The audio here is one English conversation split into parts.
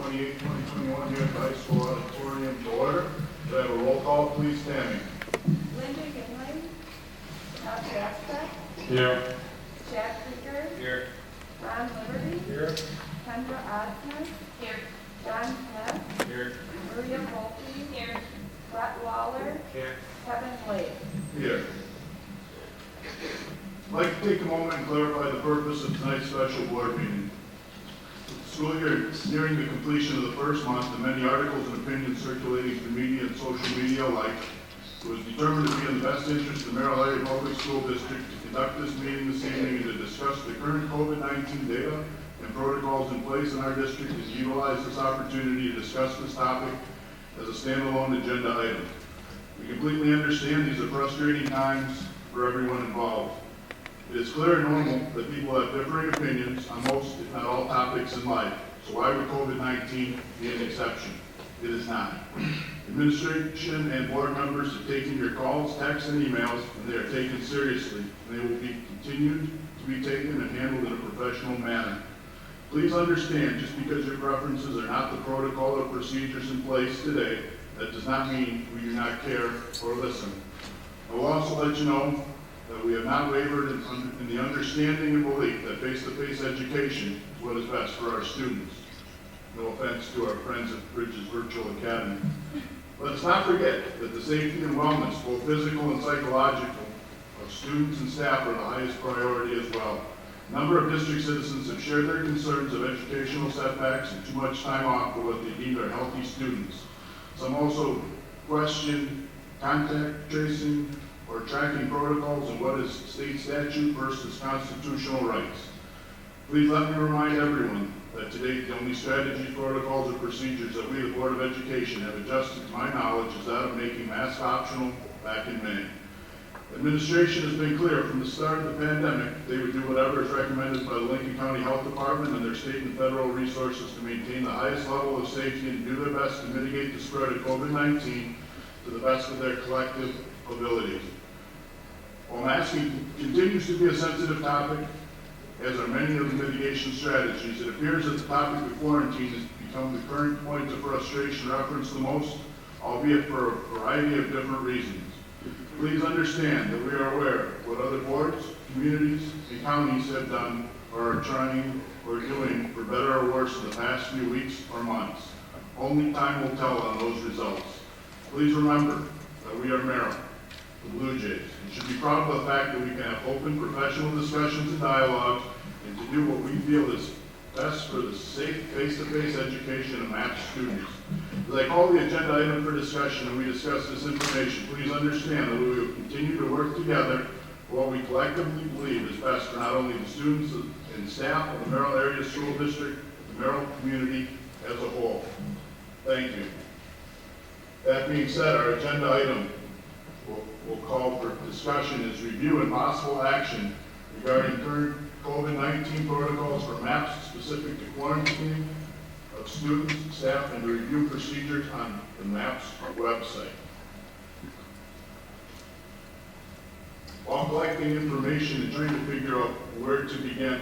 28-2021 here at the high school auditorium to order. Could I have a roll call, please, Tammy? Linda Ginley, Todd Gaspar, Here. Chad Krieger, Here. Ron Liberty, Here. Kendra Osmond, Here. John Smith, Here. Maria Volpe, Here. Brett Waller, Here. Kevin Blake. Here. I'd like to take a moment and clarify the purpose of tonight's special board meeting. The school year is nearing the completion of the first month, and many articles and opinions circulating through media and social media alike. It was determined to be in the best interest of the Merrill Area Public School District to conduct this meeting this evening and to discuss the current COVID-19 data and protocols in place in our district and to utilize this opportunity to discuss this topic as a standalone agenda item. We completely understand these are frustrating times for everyone involved. It is clear and normal that people have differing opinions on most, if not all, topics in life. So why would COVID-19 be an exception? It is not. Administration and board members have taken your calls, texts, and emails, and they are taken seriously, and they will be continued to be taken and handled in a professional manner. Please understand, just because your preferences are not the protocol or procedures in place today, that does not mean we do not care or listen. I will also let you know that we have not wavered in the understanding and belief that face-to-face education is what is best for our students. No offense to our friends at Bridges Virtual Academy. Let us not forget that the safety and wellness, both physical and psychological, of students and staff are the highest priority as well. A number of district citizens have shared their concerns of educational setbacks and too much time off for what they deem are healthy students. Some also question contact tracing or tracking protocols and what is state statute versus constitutional rights. Please let me remind everyone that to date, the only strategies, protocols, or procedures that we, the Board of Education, have adjusted to my knowledge is that of making masks optional back in May. Administration has been clear from the start of the pandemic they would do whatever is recommended by the Lincoln County Health Department and their state and federal resources to maintain the highest level of safety and do their best to mitigate the spread of COVID-19 to the best of their collective abilities. While masking continues to be a sensitive topic, as are many of the mitigation strategies, it appears that the topic of quarantine has become the current point of frustration referenced the most, albeit for a variety of different reasons. Please understand that we are aware of what other boards, communities, and counties have done or are trying or doing for better or worse in the past few weeks or months. Only time will tell on those results. Please remember that we are Merrill, the Blue Jays, and should be proud of the fact that we can have open professional discussions and dialogues and to do what we feel is best for the safe face-to-face education of MAP students. As I call the agenda item for discussion and we discuss this information, please understand that we will continue to work together for what we collectively believe is best for not only the students and staff of the Merrill Area School District, but the Merrill community as a whole. Thank you. That being said, our agenda item we'll call for discussion is review and possible action regarding current COVID-19 protocols for MAPS specific to quarantining of students, staff, and to review procedures on the MAPS website. While collecting information and trying to figure out where to begin,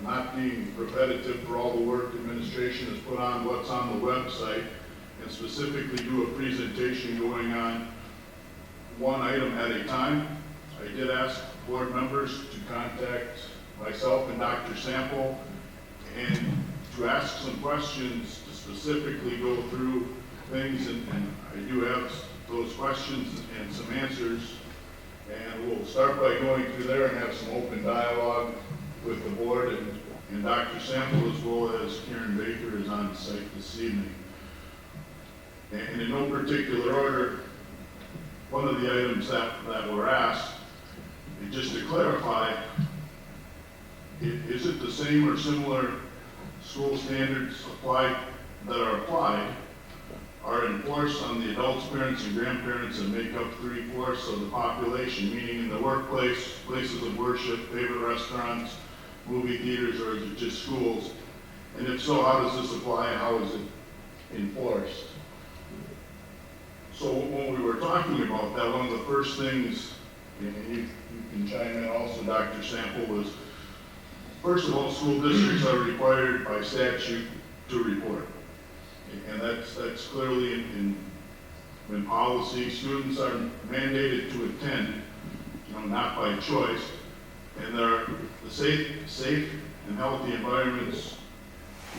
not being repetitive for all the work administration has put on what's on the website, and specifically do a presentation going on one item at a time, I did ask board members to contact myself and Dr. Sample and to ask some questions to specifically go through things, and I do have those questions and some answers, and we'll start by going through there and have some open dialogue with the board and Dr. Sample, as well as Karen Baker is on site this evening. And in no particular order, one of the items that were asked, and just to clarify, is it the same or similar school standards that are applied are enforced on the adults, parents, and grandparents that make up 3/4 of the population, meaning in the workplace, places of worship, favorite restaurants, movie theaters, or is it just schools? And if so, how does this apply and how is it enforced? So when we were talking about that, one of the first things, and you can chime in also, Dr. Sample, was first of all, school districts are required by statute to report. And that's clearly in policy. Students are mandated to attend, not by choice. And there are the safe and healthy environments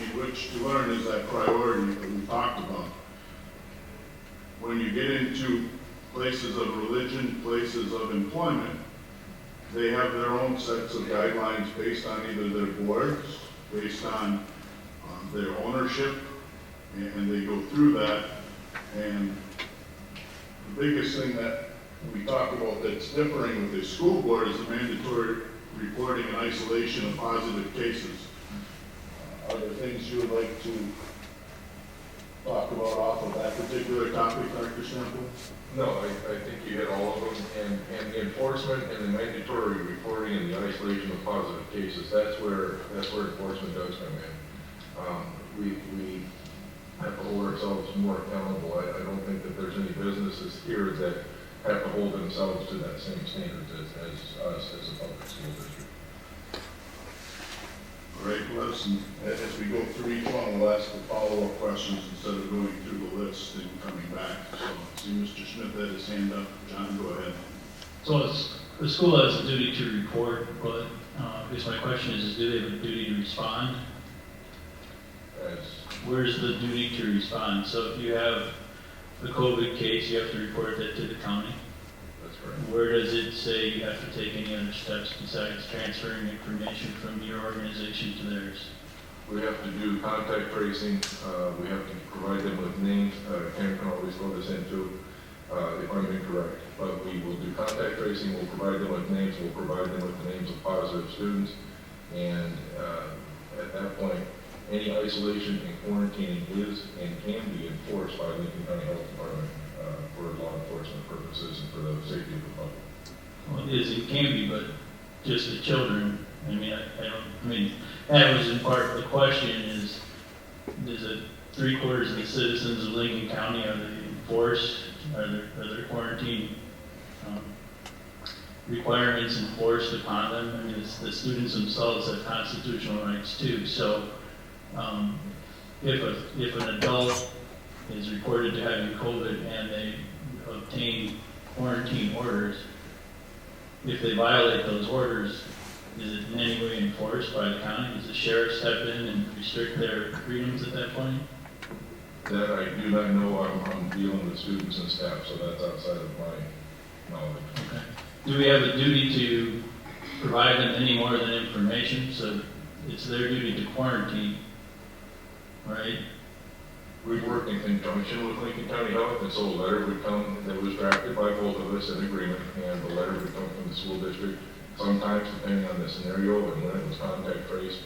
in which to learn is that priority that we talked about. When you get into places of religion, places of employment, they have their own sets of guidelines based on either their boards, based on their ownership, and they go through that. And the biggest thing that we talk about that's differing with the school board is the mandatory reporting and isolation of positive cases. Are there things you would like to talk about off of that particular topic, Dr. Sample? No, I think you hit all of them, and the enforcement and the mandatory reporting and the isolation of positive cases, that's where enforcement does come in. We have to hold ourselves more accountable. I don't think that there's any businesses here that have to hold themselves to that same standards as us as a public school district. All right, listen, as we go through each one, we'll ask the follow-up questions instead of going through the list and coming back. So, I see Mr. Smith had his hand up. John, go ahead. So the school has a duty to report, but I guess my question is do they have a duty to respond? Where's the duty to respond? So if you have a COVID case, you have to report that to the county. That's correct. Where does it say you have to take any other steps besides transferring information from your organization to theirs? We have to do contact tracing. We have to provide them with names. Ken can always throw this into if I'm incorrect. But we will do contact tracing. We'll provide them with names. We'll provide them with the names of positive students. And at that point, any isolation and quarantining is and can be enforced by Lincoln County Health Department for law enforcement purposes and for the safety of the public. Well, it can be, but just the children. That was in part the question is it 3/4 of the citizens of Lincoln County, are they enforced? Are there quarantine requirements enforced upon them? The students themselves have constitutional rights too. So if an adult is reported to having COVID and they obtain quarantine orders, if they violate those orders, is it in any way enforced by the county? Does the sheriff step in and restrict their freedoms at that point? That I do not know. I'm dealing with students and staff, so that's outside of my knowledge. Okay. Do we have a duty to provide them any more than information? So it's their duty to quarantine, right? We work in conjunction with Lincoln County Health, and so a letter would come that was drafted by both of us in agreement, and the letter would come from the school district. Sometimes, depending on the scenario and when it was contact traced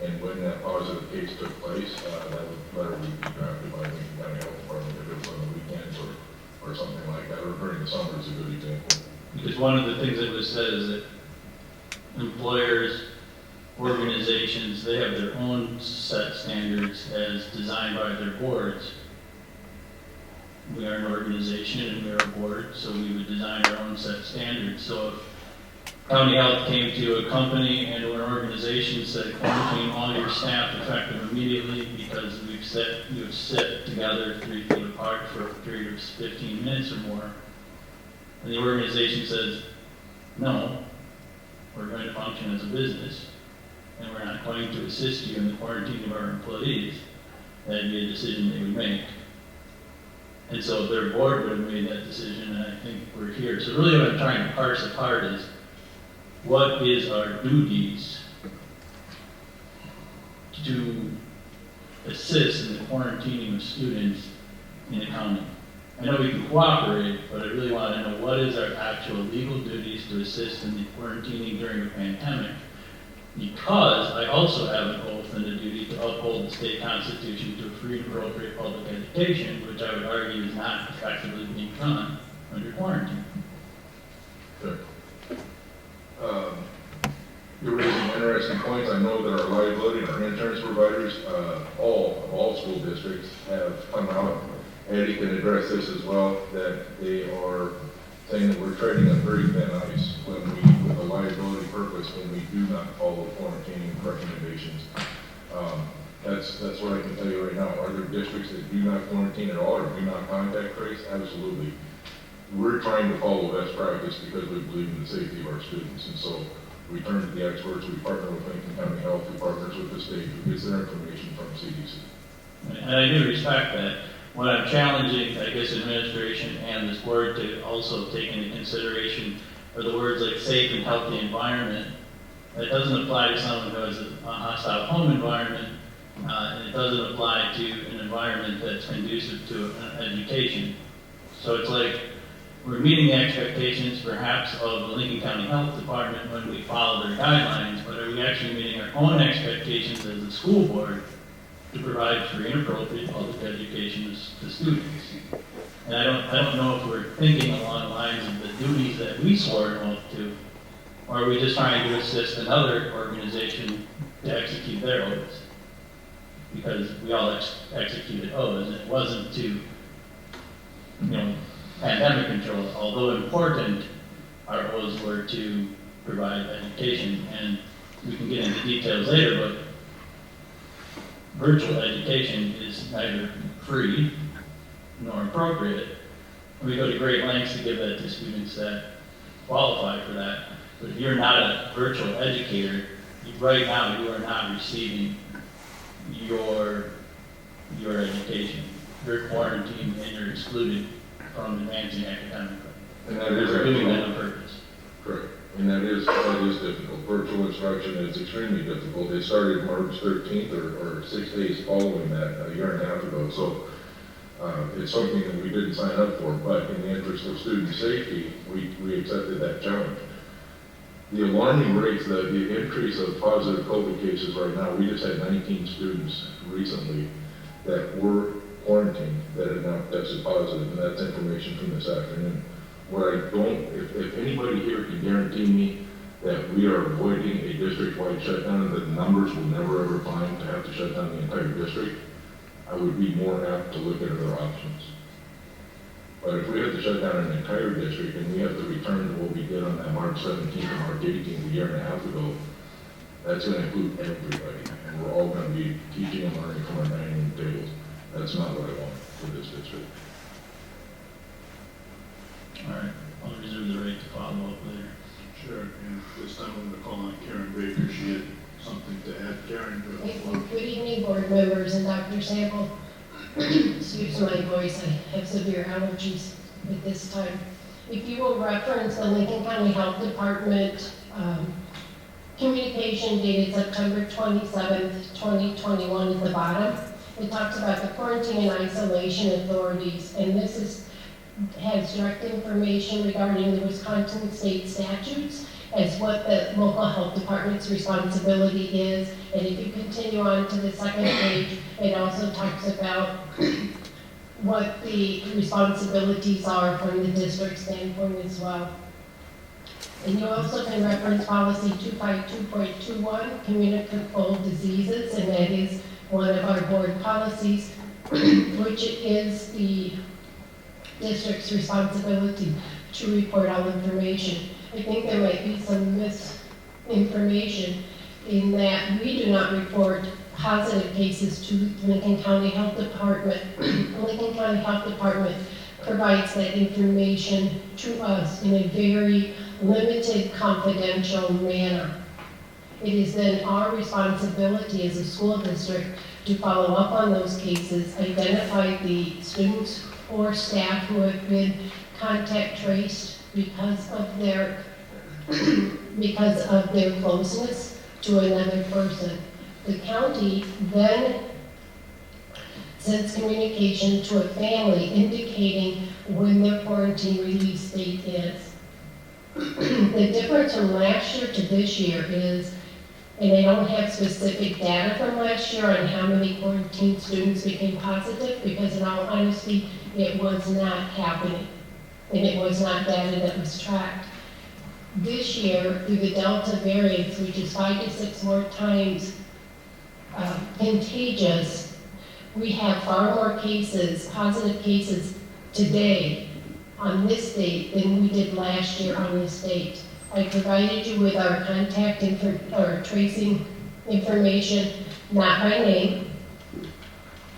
and when that positive case took place, that letter would be drafted by Lincoln County Health Department if it was on the weekends or something like that, or during the summer is a good example. Because one of the things that was said is that employers, organizations, they have their own set standards as designed by their boards. We are an organization and we are a board, so we would design our own set standards. So if County Health came to a company and or an organization said quarantine all your staff effective immediately because you have sit together 3 feet apart for a period of 15 minutes or more, and the organization says, no, we're going to function as a business, and we're not going to assist you in the quarantine of our employees, that'd be a decision they would make. And so their board would have made that decision, and I think we're here. So really what I'm trying to parse apart is, what is our duties to assist in the quarantining of students in the county? I know we can cooperate, but I really want to know what is our actual legal duties to assist in the quarantining during a pandemic, because I also have an oath and a duty to uphold the state constitution to a free and appropriate public education, which I would argue is not effectively being done under quarantine. Sure. You're raising interesting points. I know that our liability and our insurance providers, all school districts have come out. Eddie can address this as well, that they are saying that we're treading on very thin ice with a liability purpose when we do not follow quarantining recommendations. That's what I can tell you right now. Are there districts that do not quarantine at all or do not contact trace? Absolutely. We're trying to follow best practice because we believe in the safety of our students. And so we turn to the experts, we partner with Lincoln County Health, we partner with the state, who gets their information from CDC. And I do respect that. What I'm challenging, I guess, administration and this board to also take into consideration are the words like safe and healthy environment. That doesn't apply to someone who has a hostile home environment, and it doesn't apply to an environment that's conducive to an education. So it's like we're meeting the expectations perhaps of the Lincoln County Health Department when we follow their guidelines, but are we actually meeting our own expectations as a school board to provide free and appropriate public education to students? And I don't know if we're thinking along the lines of the duties that we swore an oath to, or are we just trying to assist another organization to execute their oaths? Because we all executed oaths, and it wasn't to, pandemic control. Although important, our oaths were to provide education, and we can get into details later, but virtual education is neither free nor appropriate. We go to great lengths to give that to students that qualify for that. But if you're not a virtual educator, right now you are not receiving your education. You're quarantined and you're excluded from advancing academically. And that is We're doing that on purpose. correct. And that is difficult. Virtual instruction is extremely difficult. It started March 13th or 6 days following that, a year and a half ago. So it's something that we didn't sign up for, but in the interest of student safety, we accepted that challenge. The alarming rates, the increase of positive COVID cases right now, we just had 19 students recently that were quarantined that had now tested positive, and that's information from this afternoon. What I don't, if anybody here can guarantee me that we are avoiding a district-wide shutdown and that the numbers will never ever climb to have to shut down the entire district, I would be more apt to look at other options. But if we have to shut down an entire district and we have to return to what we did on that March 17th and March 18th, a year and a half ago, that's going to include everybody. And we're all going to be teaching and learning from our dining room tables. That's not what I want for this district. All right, I'll reserve the right to follow up later. Sure, and this time I'm going to call on Karen Baker. She had something to add. Karen, go ahead. Good evening, board members and Dr. Sample. Excuse my voice, I have severe allergies at this time. If you will reference the Lincoln County Health Department communication dated September 27th, 2021 at the bottom, it talks about the quarantine and isolation authorities, and this has direct information regarding the Wisconsin state statutes as what the local health department's responsibility is. And if you continue on to the second page, it also talks about what the responsibilities are from the district standpoint as well. And you also can reference policy 252.21, communicable diseases, and that is one of our board policies, which is the district's responsibility to report all information. I think there might be some misinformation in that we do not report positive cases to Lincoln County Health Department. Lincoln County Health Department provides that information to us in a very limited, confidential manner. It is then our responsibility as a school district to follow up on those cases, identify the students or staff who have been contact traced because of their closeness to another person. The county then sends communication to a family indicating when their quarantine release date is. The difference from last year to this year is, and I don't have specific data from last year on how many quarantine students became positive, because in all honesty, it was not happening, and it was not data that was tracked. This year, through the Delta variant, which is 5 to 6 more times contagious, we have far more cases, positive cases today on this date than we did last year on this date. I provided you with our contact tracing information, not by name,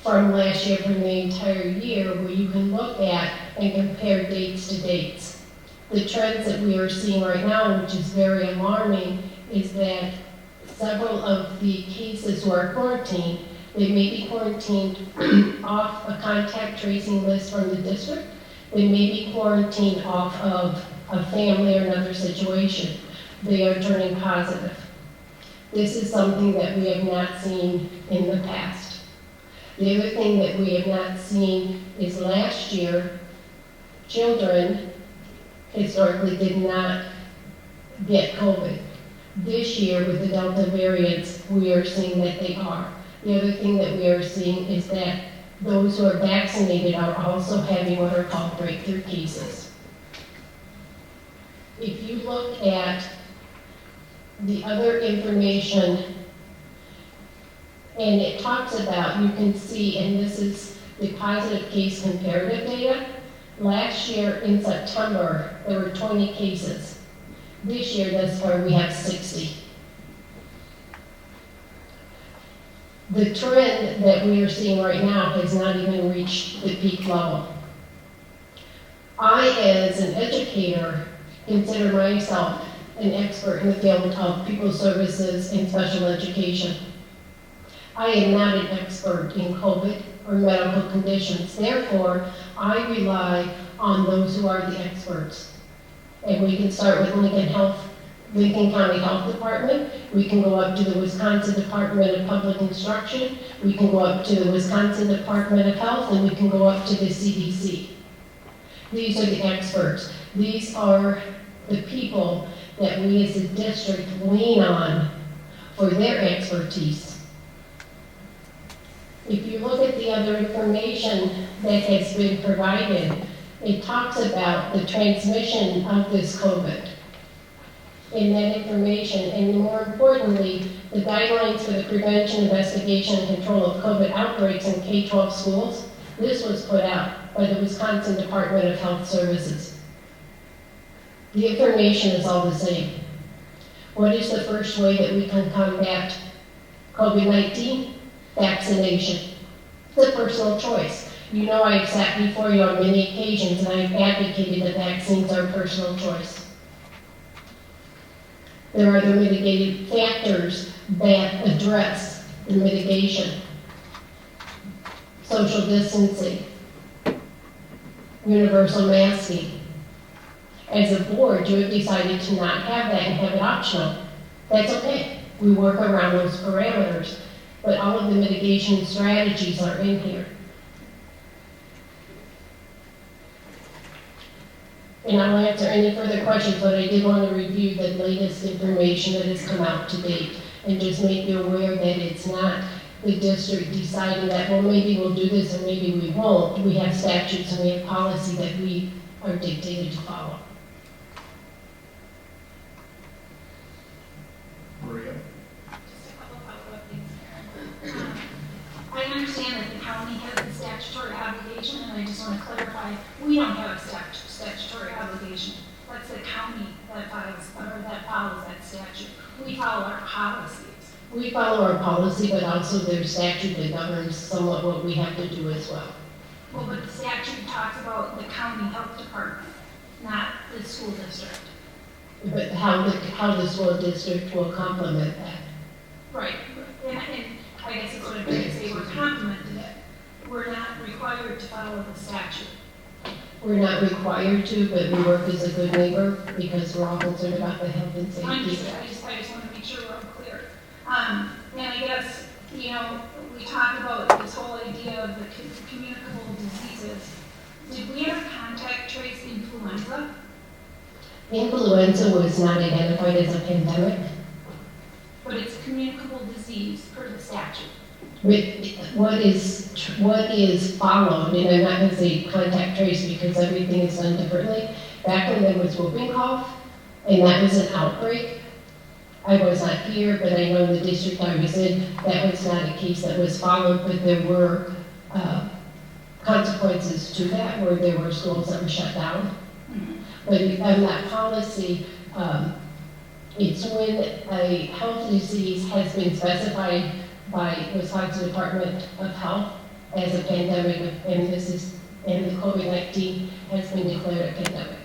from last year, from the entire year, where you can look at and compare dates to dates. The trends that we are seeing right now, which is very alarming, is that several of the cases who are quarantined, they may be quarantined off a contact tracing list from the district. They may be quarantined off of a family or another situation. They are turning positive. This is something that we have not seen in the past. The other thing that we have not seen is last year, children historically did not get COVID. This year, with the Delta variants, we are seeing that they are. The other thing that we are seeing is that those who are vaccinated are also having what are called breakthrough cases. If you look at the other information, and it talks about, you can see, and this is the positive case comparative data. Last year in September, there were 20 cases. This year, thus far, we have 60. The trend that we are seeing right now has not even reached the peak level. I, as an educator, consider myself an expert in the field of people services and special education. I am not an expert in COVID or medical conditions. Therefore, I rely on those who are the experts. And we can start with Lincoln County Health Department. We can go up to the Wisconsin Department of Public Instruction. We can go up to the Wisconsin Department of Health, and we can go up to the CDC. These are the experts. These are the people that we as a district lean on for their expertise. If you look at the other information that has been provided, it talks about the transmission of this COVID in that information, and more importantly, the guidelines for the prevention, investigation, and control of COVID outbreaks in K-12 schools. This was put out by the Wisconsin Department of Health Services. The information is all the same. What is the first way that we can combat COVID-19? Vaccination. It's a personal choice. You know, I've sat before you on many occasions and I've advocated that vaccines are a personal choice. There are the mitigating factors that address the mitigation. Social distancing, universal masking. As a board, you have decided to not have that and have it optional. That's okay. We work around those parameters, but all of the mitigation strategies are in here. And I'll answer any further questions, but I did want to review the latest information that has come out to date and just make you aware that it's not the district deciding that, well, maybe we'll do this or maybe we won't. We have statutes and we have policy that we are dictated to follow. Maria? Just a couple follow-up things here. I understand that the county has a statutory obligation, and I just want to clarify, we don't have a statutory obligation. That's the county that follows that statute. We follow our policies. We follow our policy, but also there's statute that governs somewhat what we have to do as well. Well, but the statute talks about the county health department, not the school district. But how the school district will complement that. Right, and I guess it's what I'm trying to say, we're complementing it. We're not required to follow the statute. We're not required to, but we work as a good neighbor because we're all concerned about the health and safety. I just want to make sure we're all clear. And I guess, you know, we talked about this whole idea of the communicable diseases. Did we ever contact trace influenza? Influenza was not identified as a pandemic. But it's a communicable disease per the statute. But what is followed, and I'm not going to say contact trace because everything is done differently. Back when there was whooping cough, and that was an outbreak, I was not here, but I know the district I was in, that was not a case that was followed, but there were consequences to that, where there were schools that were shut down. Mm-hmm. But on that policy, it's when a health disease has been specified by Wisconsin Department of Health as a pandemic, and the COVID-19 has been declared a pandemic.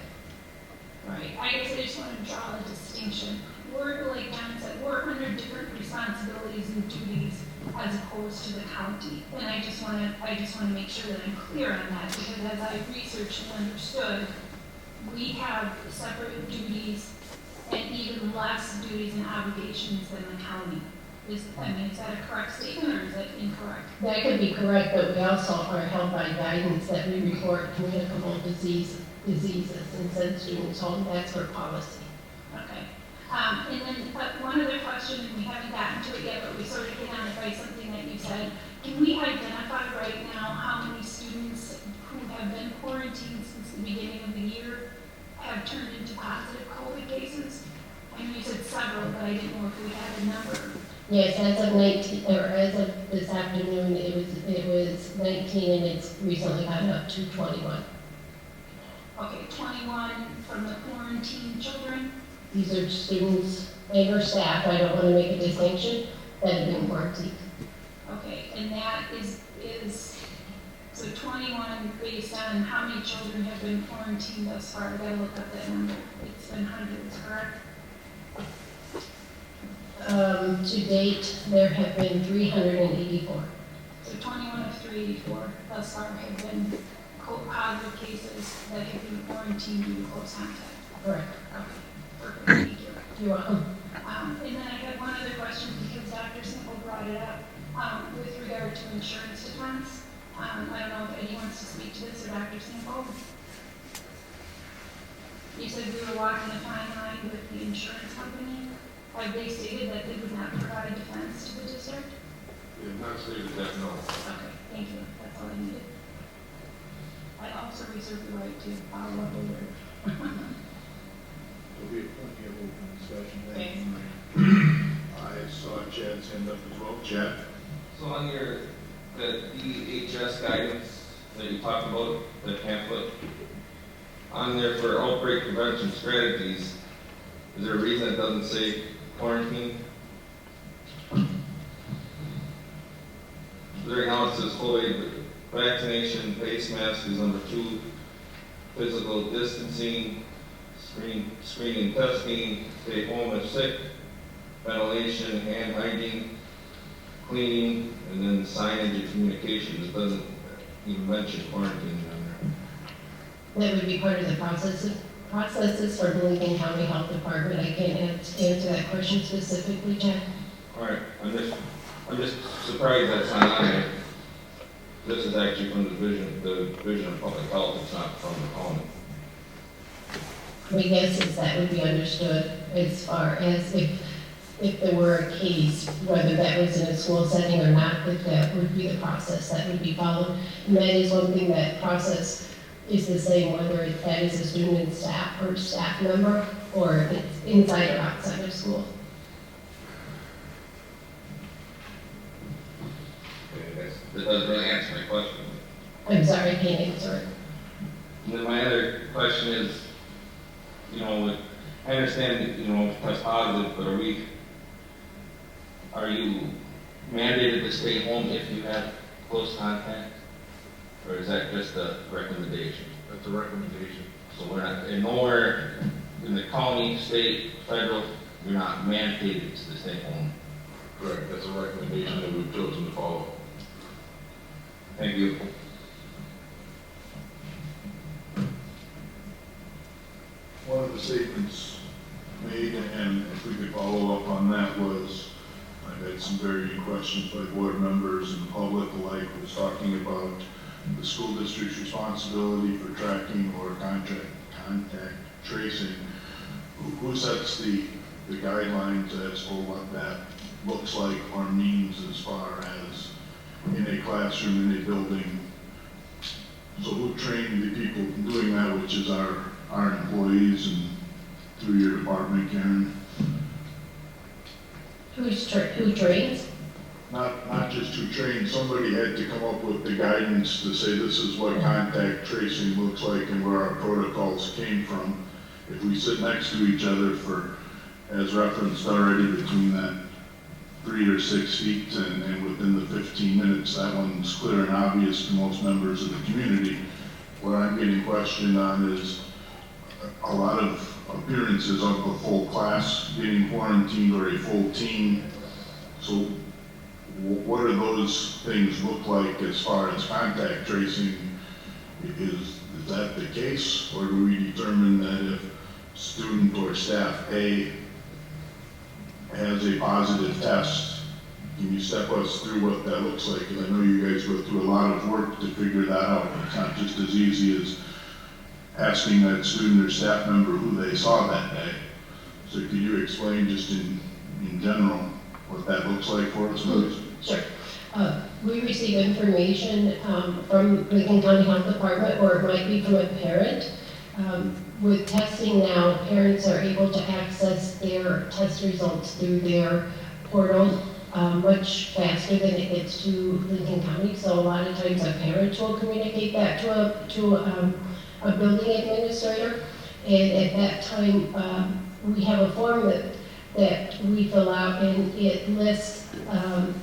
Right, I guess I just want to draw a distinction. We're, like John said, we're under different responsibilities and duties as opposed to the county. And I just want to make sure that I'm clear on that, because as I researched and understood, we have separate duties and even less duties and obligations than the county. Is that a correct statement or is that incorrect? That could be correct, but we also are held by guidance that we report communicable diseases and send students home. That's for policy. Okay. And then one other question, and we haven't gotten to it yet, but we sort of hit on it by something that you said. Can we identify right now how many students who have been quarantined since the beginning of the year have turned into positive COVID cases? I know you said several, but I didn't know if we had a number. Yes, as of 19, or as of this afternoon, it was 19, and it's recently gotten up to 21. Okay, 21 from the quarantine children. These are students and or staff, I don't want to make a distinction, that have been quarantined. Okay, and that is so 21 based on how many children have been quarantined thus far. I gotta look up that number. It's been hundreds, correct? To date, there have been 384. So 21 of 384 thus far have been positive cases that have been quarantined due to close contact. Correct. Okay, perfect, thank you. You're welcome. And then I had one other question because Dr. Simple brought it up with regard to insurance defense. I don't know if anyone wants to speak to this or Dr. Simple. You said we were walking a fine line with the insurance company. Have they stated that they would not provide defense to the district? We have not stated that, no. Okay, thank you. That's all I needed. I also reserve the right to follow up later. There'll be plenty of open discussion. Thanks. I saw Chad's hand up as well. Chad? So on the DHS guidance that you talked about, the pamphlet, on there for outbreak prevention strategies, is there a reason it doesn't say quarantine? Right now it says fully vaccination, face mask is number 2, physical distancing, screening, testing, stay home if sick, ventilation, hand hygiene, cleaning, and then signage and communications. It doesn't even mention quarantine on That would be part of the processes for the Lincoln County Health Department. I can't answer that question specifically, Jack. there. All right, I'm just surprised that's not on there. This is actually from the Division of Public Health. It's not from the county. My guess is that would be understood as far as if there were a case, whether that was in a school setting or not, that would be the process that would be followed. And that is one thing, that process is the same whether that is a student and staff or staff member, or it's inside or outside of school. Okay, that doesn't really answer my question. I'm sorry, I can't answer it. And then my other question is, I understand that, test positive, but are you mandated to stay home if you have close contact? Or is that just a recommendation? That's a recommendation. So we're not, and nowhere in the county, state, federal, you're not mandated to stay home. Correct, that's a recommendation that we've chosen to follow. Thank you. One of the statements made, and if we could follow up on that, was I've had some varying questions by board members and the public alike, was talking about the school district's responsibility for tracking or contact tracing. Who sets the guidelines as for what that looks like or means as far as in a classroom, in a building? So who trained the people doing that, which is our employees, and through your department, Karen? Who trains? Not just who trained, somebody had to come up with the guidance to say this is what contact tracing looks like and where our protocols came from. If we sit next to each other for, as referenced already, between that 3 or 6 feet, and within the 15 minutes, that one's clear and obvious to most members of the community. What I'm getting questioned on is a lot of appearances of a full class getting quarantined or a full team. So what do those things look like as far as contact tracing? Is that the case, or do we determine that if student or staff A has a positive test? Can you step us through what that looks like? Because I know you guys go through a lot of work to figure that out. It's not just as easy as asking that student or staff member who they saw that day. So could you explain just in general what that looks like for us, please? Sure. We receive information from Lincoln County Health Department, or it might be from a parent. With testing now, parents are able to access their test results through their portal much faster than it gets to Lincoln County. So a lot of times our parents will communicate that to a building administrator. And at that time, we have a form that we fill out, and it lists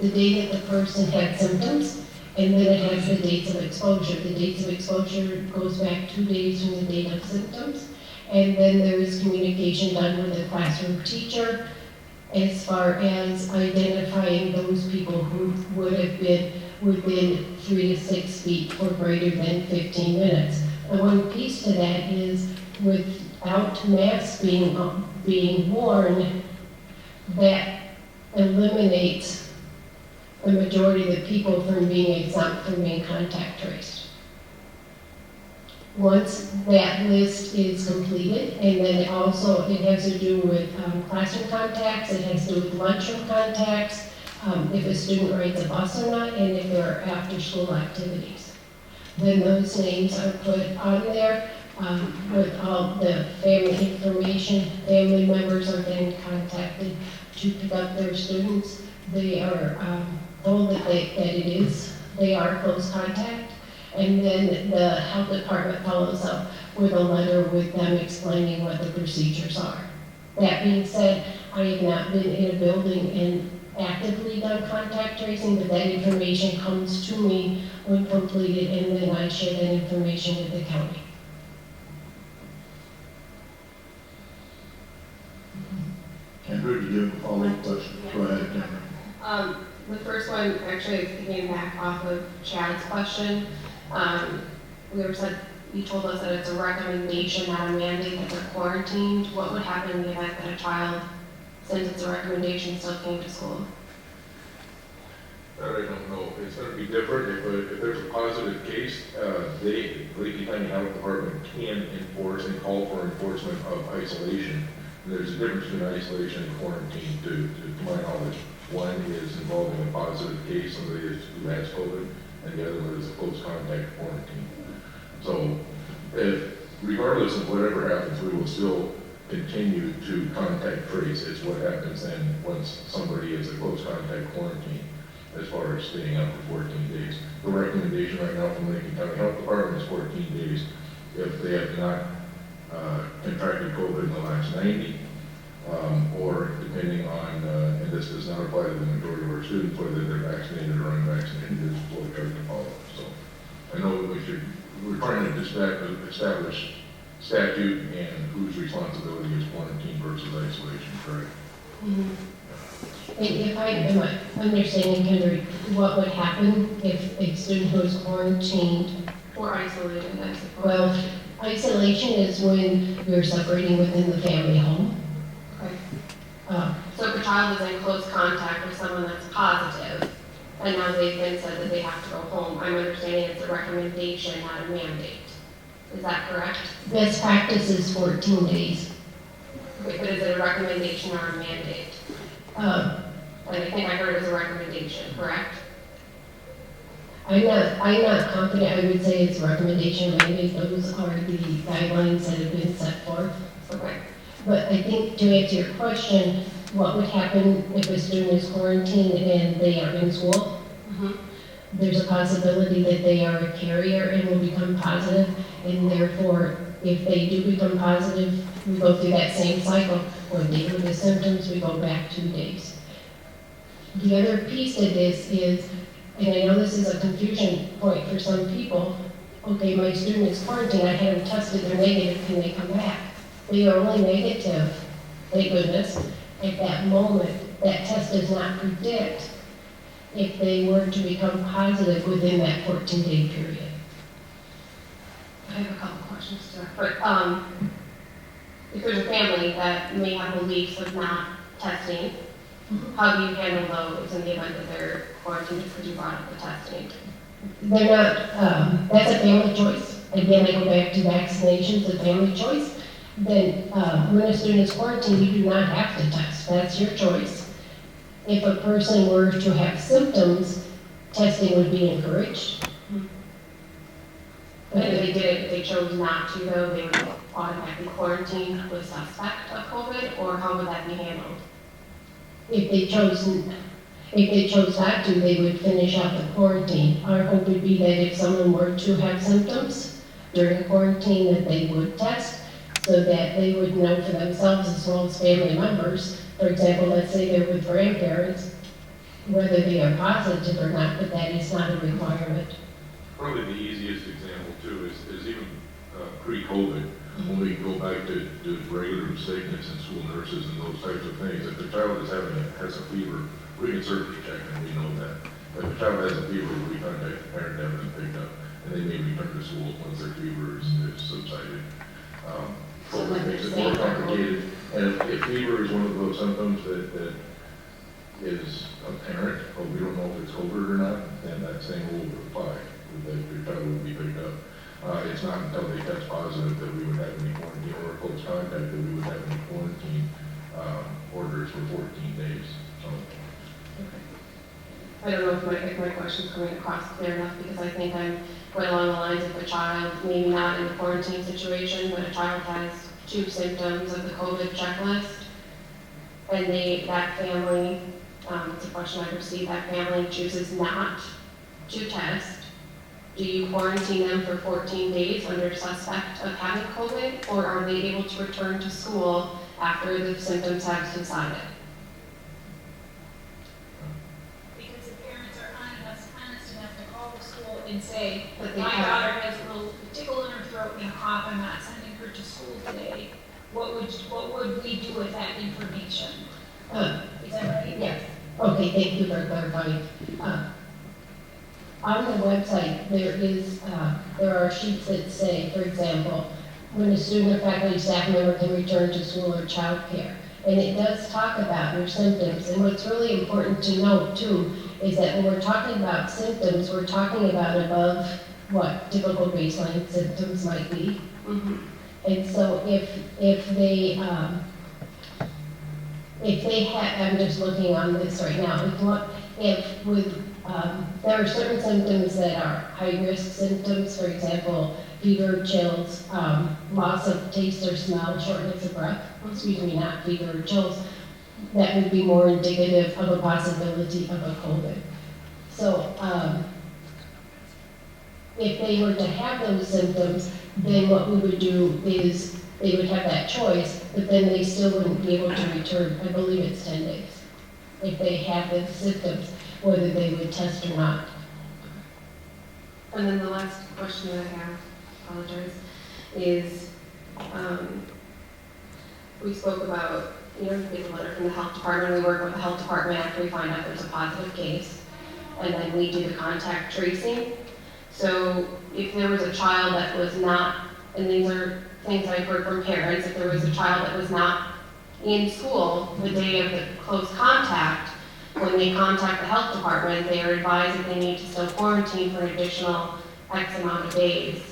the day that the person had symptoms, and then it has the dates of exposure. The dates of exposure goes back 2 days from the date of symptoms. And then there is communication done with the classroom teacher as far as identifying those people who would have been within 3 to 6 feet or greater than 15 minutes. And one piece to that is, without masks being worn, that eliminates the majority of the people from being exempt from being contact traced. Once that list is completed, and then it has to do with classroom contacts, it has to do with lunchroom contacts, if a student rides a bus or not, and if there are after-school activities. Then those names are put on there with all the family information. Family members are then contacted to pick up their students. They are told that they are close contact, and then the health department follows up with a letter with them explaining what the procedures are. That being said, I have not been in a building and actively done contact tracing, but that information comes to me when completed, and then I share that information with the county. Kendra, do you have a follow-up question? Go ahead, Kendra. The first one actually is picking back off of Chad's question. You told us that it's a recommendation, not a mandate, that they're quarantined. What would happen in the event that a child, since it's a recommendation, still came to school? That I don't know. It's going to be different. If there's a positive case, Lincoln County Health Department can enforce and call for enforcement of isolation. And there's a difference between isolation and quarantine, to my knowledge. One is involving a positive case, somebody who has COVID, and the other one is a close contact quarantine. So, regardless of whatever happens, we will still continue to contact trace. It's what happens then once somebody is a close contact quarantine, as far as staying out for 14 days. The recommendation right now from the Lincoln County Health Department is 14 days if they have not contracted COVID in the last 90, or depending on, and this does not apply to the majority of our students, whether they're vaccinated or unvaccinated, is what we try to follow. So I know we're trying to establish statute and whose responsibility is quarantine versus isolation, correct? Mm-hmm. And if I am understanding, Kendra, what would happen if a student who is quarantined? Or isolated, I suppose. Well, isolation is when you're separating within the family home. Okay. So if a child is in close contact with someone that's positive, and now they've been said that they have to go home, I'm understanding it's a recommendation, not a mandate. Is that correct? Best practice is 14 days. Okay, but is it a recommendation or a mandate? And I think I heard it was a recommendation, correct? I'm not confident. I would say it's a recommendation. Maybe those are the guidelines that have been set forth. Okay. But I think to answer your question, what would happen if a student is quarantined and they are in school? Mm-hmm. There's a possibility that they are a carrier and will become positive, and therefore, if they do become positive, we go through that same cycle. When they have the symptoms, we go back 2 days. The other piece of this is, and I know this is a confusion point for some people, okay, my student is quarantined, I had them tested, they're negative, can they come back? They are only negative, thank goodness, at that moment. That test does not predict if they were to become positive within that 14-day period. I have a couple questions to that. But, if there's a family that may have beliefs of not testing, how do you handle those in the event that they're quarantined because you brought up the testing? They're not, that's a family choice. Again, I go back to vaccinations, a family choice. Then, when a student is quarantined, you do not have to test. That's your choice. If a person were to have symptoms, testing would be encouraged. But if they didn't, if they chose not to though, they would automatically quarantine with suspect of COVID, or how would that be handled? If they chose not to, they would finish out the quarantine. Our hope would be that if someone were to have symptoms during quarantine, that they would test so that they would know for themselves as well as family members. For example, let's say they're with grandparents, whether they are positive or not, but that is not a requirement. Probably the easiest example too is even pre-COVID, when we go back to regular sickness and school nurses and those types of things. If the child has a fever, we can certainly check and we know that. If the child has a fever, we contact the parent, have them picked up, and they may return to school once their fever is subsided. COVID makes it more complicated. And if fever is one of those symptoms that is apparent, but we don't know if it's COVID or not, then that same rule would apply, that your child would be picked up. It's not until they test positive that we would have any quarantine, or a close contact that we would have any quarantine orders for 14 days. So. I don't know if my question's coming across clear enough, because I think I'm quite along the lines of a child, maybe not in a quarantine situation, but a child has 2 symptoms of the COVID checklist, and that family, it's a question I've received, that family chooses not to test. Do you quarantine them for 14 days under suspect of having COVID, or are they able to return to school after the symptoms have subsided? Because the parents are honest enough to call the school and say, That they my have- daughter has a little tickle in her throat and a cough, I'm not sending her to school today. What would we do with that information? Is that right? Yes. Okay, thank you for clarifying. On the website, there are sheets that say, for example, when a student or faculty staff member can return to school or childcare. And it does talk about your symptoms. And what's really important to note too is that when we're talking about symptoms, we're talking about above what typical baseline symptoms might be. Mm-hmm. And so if they have, I'm just looking on this right now, there are certain symptoms that are high-risk symptoms, for example, fever, chills, loss of taste or smell, shortness of breath, not fever or chills, that would be more indicative of a possibility of a COVID. So if they were to have those symptoms, then what we would do is they would have that choice, but then they still wouldn't be able to return. I believe it's 10 days. If they have the symptoms, whether they would test or not. And then the last question that I have, apologize, is we spoke about, you get a letter from the health department, we work with the health department after we find out there's a positive case, and then we do the contact tracing. So if there was a child that was not, and these are things I've heard from parents, if there was a child that was not in school the day of the close contact, when they contact the health department, they are advised that they need to still quarantine for an additional X amount of days.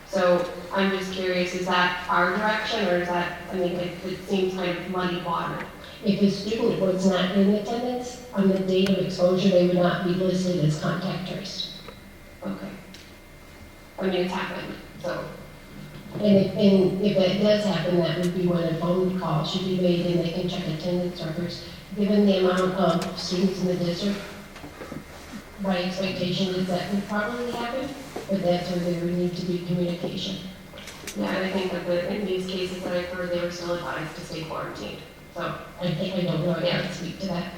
So I'm just curious, is that our direction, or is that, it seems kind of muddy water? If a student was not in attendance on the date of exposure, they would not be listed as contact traced. Okay. It's happened, so. And if that does happen, that would be when a phone call should be made and they can check attendance records. Given the amount of students in the district, my expectation is that would probably happen, but that's where there would need to be communication. Yeah, and I think that in these cases that I've heard, they were still advised to stay quarantined. So I don't know, I can't speak to that.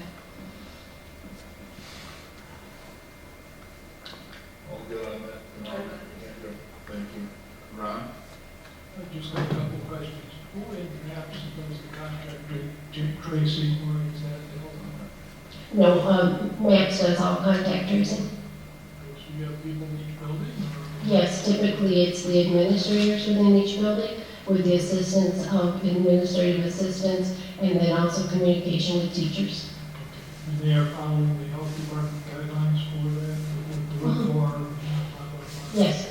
No, Max does all contact tracing. So you have people in each building, or? Yes, typically it's the administrators within each building with the assistance of administrative assistants and then also communication with teachers. And they are following the health department guidelines for that, with the whitboard, and blah, blah, blah? Yes,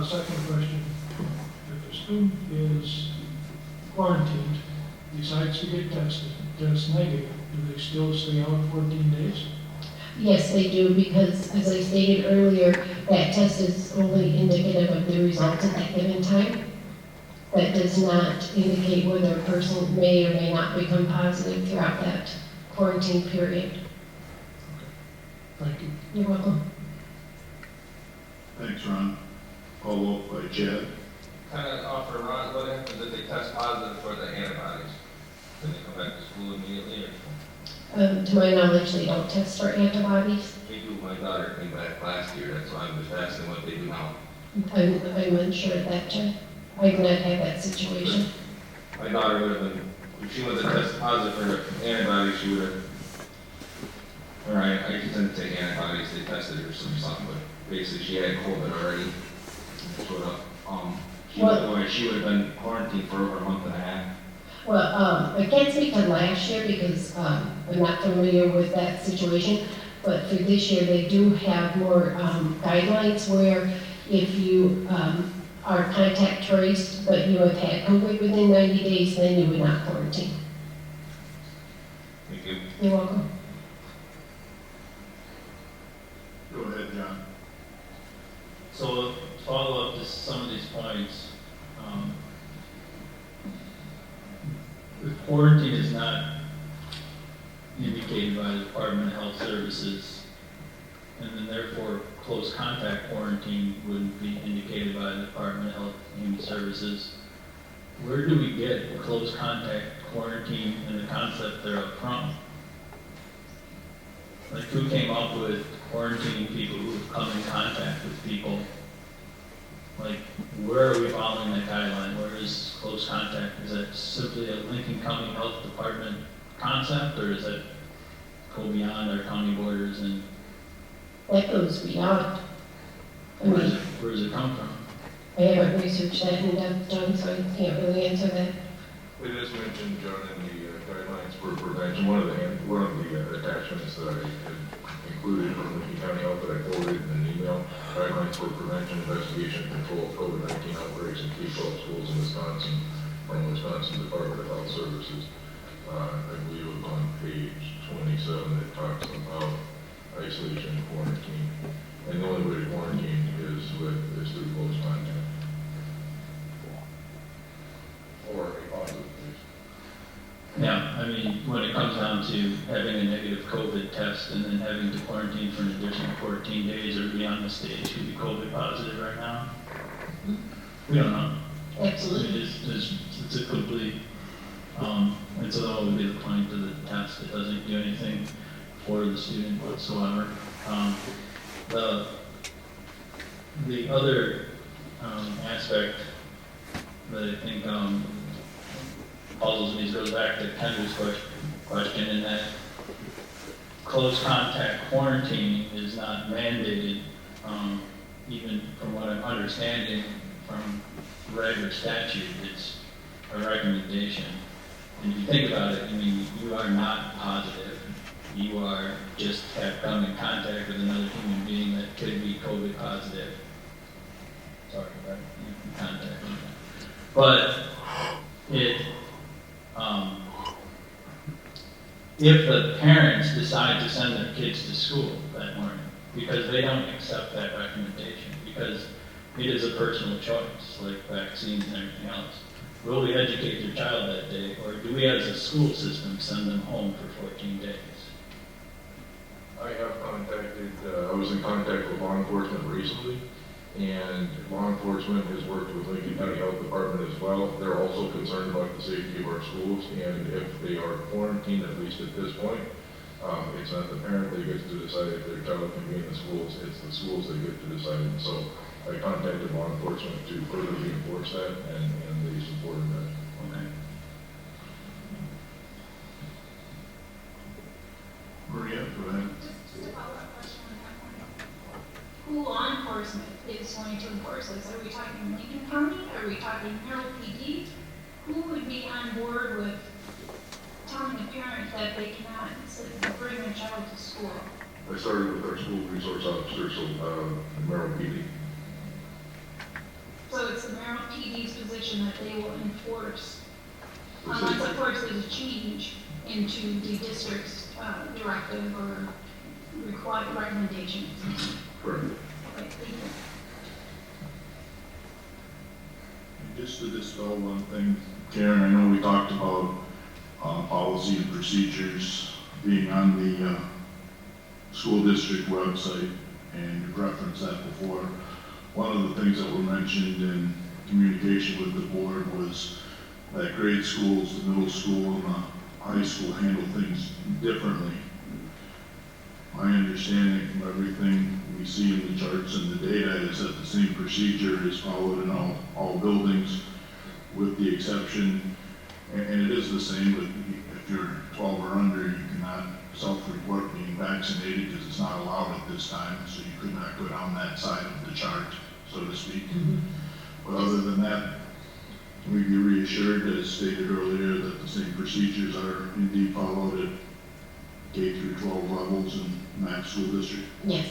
Second question, if a student is quarantined, decides to get tested, tests negative, do they still stay out 14 days? yes, they do, because as I stated earlier, that test is only indicative of the results at that given time. That does not indicate whether a person may or may not become positive throughout that quarantine period. Thank you. You're welcome. Thanks, Ron. Followed by Chad. Kind of offer Ron, what happens if they test positive for the antibodies? Then they come back to school immediately, or? To my knowledge, they don't test for antibodies. They do, my daughter came back last year, that's why I'm just asking what they do now. I'm unsure of that, Jen. I've not had that situation. My daughter would have been, if she was tested positive for her antibodies, she would have, or I didn't say antibodies, they tested her or something, but basically she had COVID already. Sort of, she would have been quarantined for over a month and a half. Well, I can't speak to last year because I'm not familiar with that situation, but for this year, they do have more guidelines where if you are contact traced, but you have had COVID within 90 days, then you would not quarantine. Thank you. You're welcome. Go ahead, John. So follow up to some of these points. The quarantine is not indicated by the Department of Health Services, and then therefore close contact quarantine wouldn't be indicated by the Department of Health and Human Services. Where do we get close contact quarantine and the concept thereof from? Like, who came up with quarantining people who have come in contact with people? Like, where are we following that guideline? Where is close contact? Is that simply a Lincoln County Health Department concept, or does that go beyond our county borders? And That goes beyond. I where mean, does it come from? I haven't researched that in depth, John, so I can't really answer that. It is mentioned, John, in the guidelines for prevention, one of the attachments that I had included from Lincoln County Health that I forwarded in an email, guidelines for prevention, investigation, and control of COVID-19 outbreaks in K-12 schools in Wisconsin, from Wisconsin Department of Health Services. I believe it was on page 27 that talks about isolation and quarantine. And the only way to quarantine is through close contact. Or a positive case. Yeah, I mean, when it comes down to having a negative COVID test and then having to quarantine for an additional 14 days, are we on the stage to be COVID positive right now? We don't know. Absolutely. It's a complete, and so that would be the point of the test. It doesn't do anything for the student whatsoever. The other aspect that I think puzzles me goes back to Kendra's question in that close contact quarantine is not mandated, even from what I'm understanding from regular statute. It's a recommendation. And if you think about it, I mean, you are not positive. You are just have come in contact with another human being that could be COVID positive. Sorry, right? Contact. But if the parents decide to send their kids to school that morning because they don't accept that recommendation, because it is a personal choice, like vaccines and everything else, will we educate their child that day, or do we as a school system send them home for 14 days? I have contacted, I was in contact with law enforcement recently, and law enforcement has worked with Lincoln County Health Department as well. They're also concerned about the safety of our schools, and if they are quarantined, at least at this point, it's not the parent that gets to decide if their child can be in the schools, it's the schools that get to decide. And so I contacted law enforcement to further reinforce that, and they supported that. Okay. is going to enforce this? Are we talking Lincoln County? Are we talking Merrill PD? Who would be on board with telling a parent that they cannot bring their child to school? I started with our school resource officer, so Merrill PD. So it's the Merrill PD's position that they will enforce, unless of course there's a change into the district's directive or required recommendations. Correct. Okay, thank you. Just to dispel one thing, Karen, I know we talked about policy and procedures being on the school district website, and you referenced that before. One of the things that were mentioned in communication with the board was that grade schools, the middle school, and the high school handle things differently. My understanding from everything we see in the charts and the data is that the same procedure is followed in all buildings, with the exception, and it is the same, but if you're 12 or under, you cannot self-report being vaccinated because it's not allowed at this time, so you could not go down that side of the chart, so to speak. But other than that, we be reassured, as stated earlier, that the same procedures are indeed followed at K through 12 levels in Mapp School District. Yes.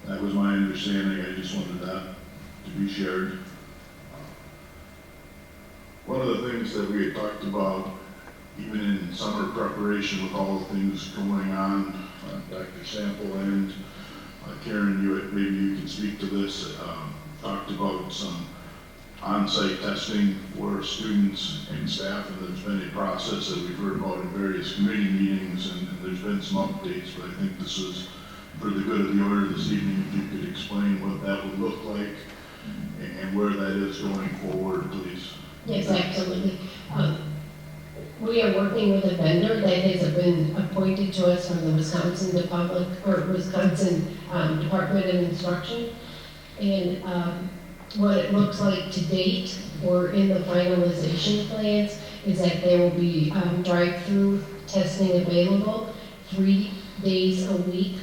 That was my understanding. I just wanted that to be shared. One of the things that we had talked about, even in summer preparation with all the things going on, Dr. Sample and Karen, maybe you can speak to this, talked about some on-site testing for students and staff, and there's been a process that we've heard about in various committee meetings, and there's been some updates, but I think this is for the good of the order this evening. If you could explain what that would look like and where that is going forward, please. Yes, absolutely. We are working with a vendor that has been appointed to us from the Wisconsin Department of Instruction. And what it looks like to date, or in the finalization plans, is that there will be drive-through testing available 3 days a week,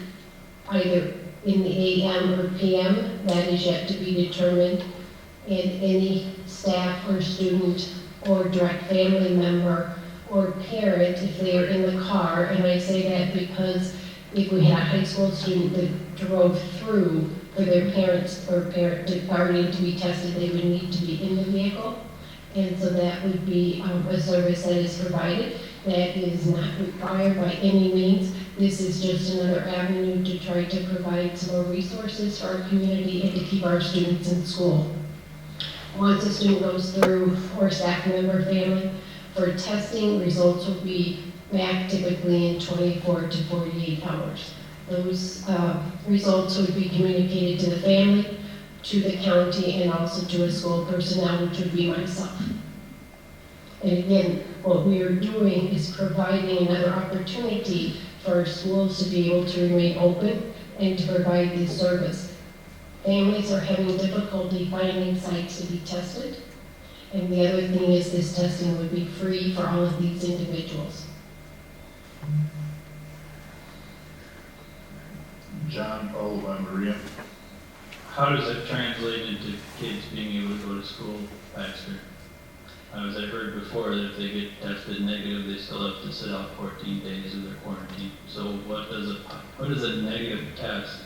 either in the AM or PM. That is yet to be determined. And any staff or student or direct family member or parent, if they are in the car, and I say that because if we had a high school student that drove through for their parents or guardian to be tested, they would need to be in the vehicle. And so that would be a service that is provided. That is not required by any means. This is just another avenue to try to provide some more resources for our community and to keep our students in school. Once a student goes through, or staff member, family, for testing, results will be back typically in 24 to 48 hours. Those results would be communicated to the family, to the county, and also to a school personnel, which would be myself. And again, what we are doing is providing another opportunity for our schools to be able to remain open and to provide this service. Families are having difficulty finding sites to be tested. And the other thing is this testing would be free for all of these individuals. John, followed by Maria. How does it translate into kids being able to go to school faster? As I heard before, that if they get tested negative, they still have to sit out 14 days of their quarantine. So what does a negative test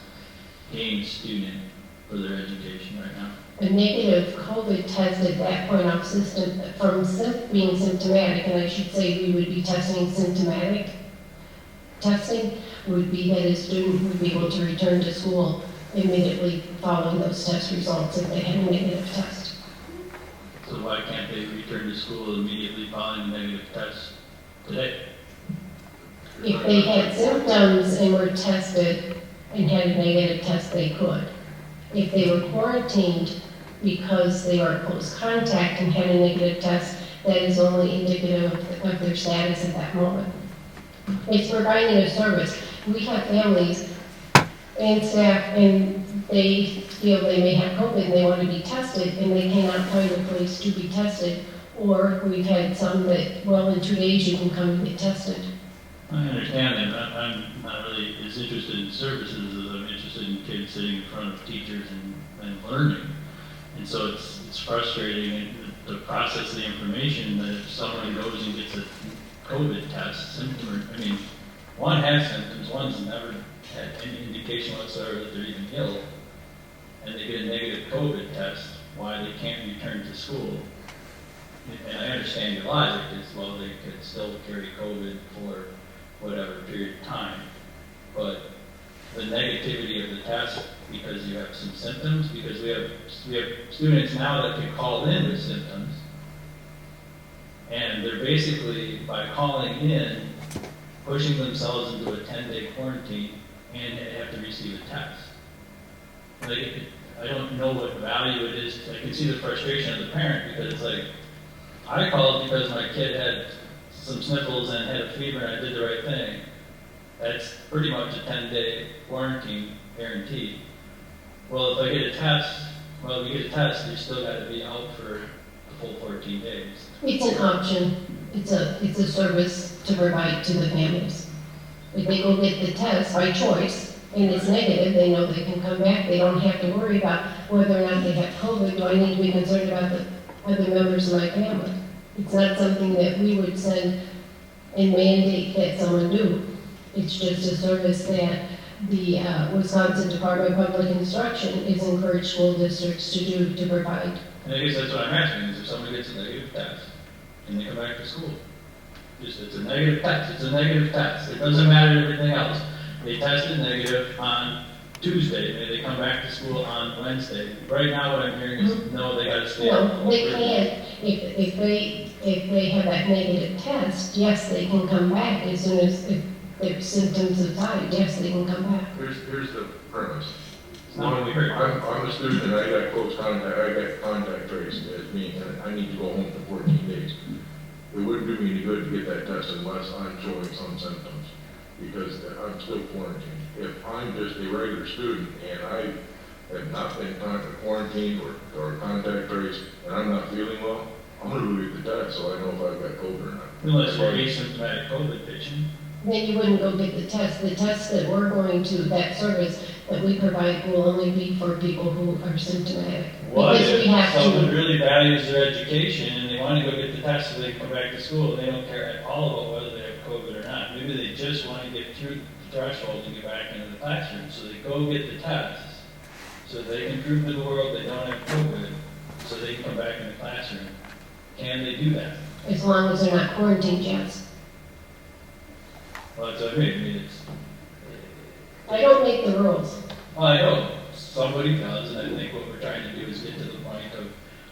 gain student for their education right now? A negative COVID test at that point off from being symptomatic, and I should say we would be testing symptomatic testing, would be that a student would be able to return to school immediately following those test results if they had a negative test. So why can't they return to school immediately following the negative test today? If they had symptoms and were tested and had a negative test, they could. If they were quarantined because they were close contact and had a negative test, that is only indicative of their status at that moment. It's providing a service. We have families and staff, and they feel they may have COVID and they want to be tested, and they cannot find a place to be tested. Or we've had some that, well, in 2 days you can come and get tested. I understand that, but I'm not really as interested in services as I'm interested in kids sitting in front of teachers and learning. And so it's frustrating to process the information that if someone goes and gets a COVID test, one has symptoms, one's never had any indication whatsoever that they're even ill, and they get a negative COVID test, why they can't return to school. And I understand your logic is, well, they could still carry COVID for whatever period of time, but the negativity of the test because you have some symptoms, because we have students now that can call in with symptoms, and they're basically, by calling in, pushing themselves into a 10-day quarantine and they have to receive a test. Like, I don't know what value it is. I can see the frustration of the parent because it's like, I called because my kid had some sniffles and had a fever and I did the right thing. That's pretty much a 10-day quarantine guaranteed. Well, if I get a test, you're still got to be out for the full 14 days. It's an option. It's a service to provide to the families. If they go get the test by choice and it's negative, they know they can come back. They don't have to worry about whether or not they have COVID. Do I need to be concerned about the other members of my family? It's not something that we would send and mandate that someone do. It's just a service that the Wisconsin Department of Public Instruction is encouraged school districts to do, to provide. And I guess that's what I'm asking, is if somebody gets a negative test and they come back to school, it's a negative test, it's a negative test. It doesn't matter everything else. They tested negative on Tuesday, maybe they come back to school on Wednesday. Right now what I'm hearing is, no, they gotta stay out. No, they can't. If they have that negative test, yes, they can come back as soon as if their symptoms subside. Yes, they can come back. Here's the premise. It's not what we heard. I'm a student and I got close contact, I got contact traced as me, and I need to go home for 14 days. It wouldn't do me any good to get that test unless I'm showing some symptoms, because I'm still quarantined. If I'm just a regular student and I have not been quarantined or contact traced and I'm not feeling well, I'm gonna go get the test so I know if I've got COVID or not. Unless you're asymptomatic COVID patient. Then you wouldn't go get the test. The test that we're going to, that service that we provide will only be for people who are symptomatic. What Because we if have someone to, really values their education and they want to go get the test so they can come back to school and they don't care at all about whether they have COVID or not? Maybe they just want to get through the threshold and get back into the classroom, so they go get the test so they can prove to the world they don't have COVID, so they can come back in the classroom. Can they do that? as long as they're not quarantined, yes. Well, that's what I mean, I don't make the rules. well, I know somebody does, and I think what we're trying to do is get to the point of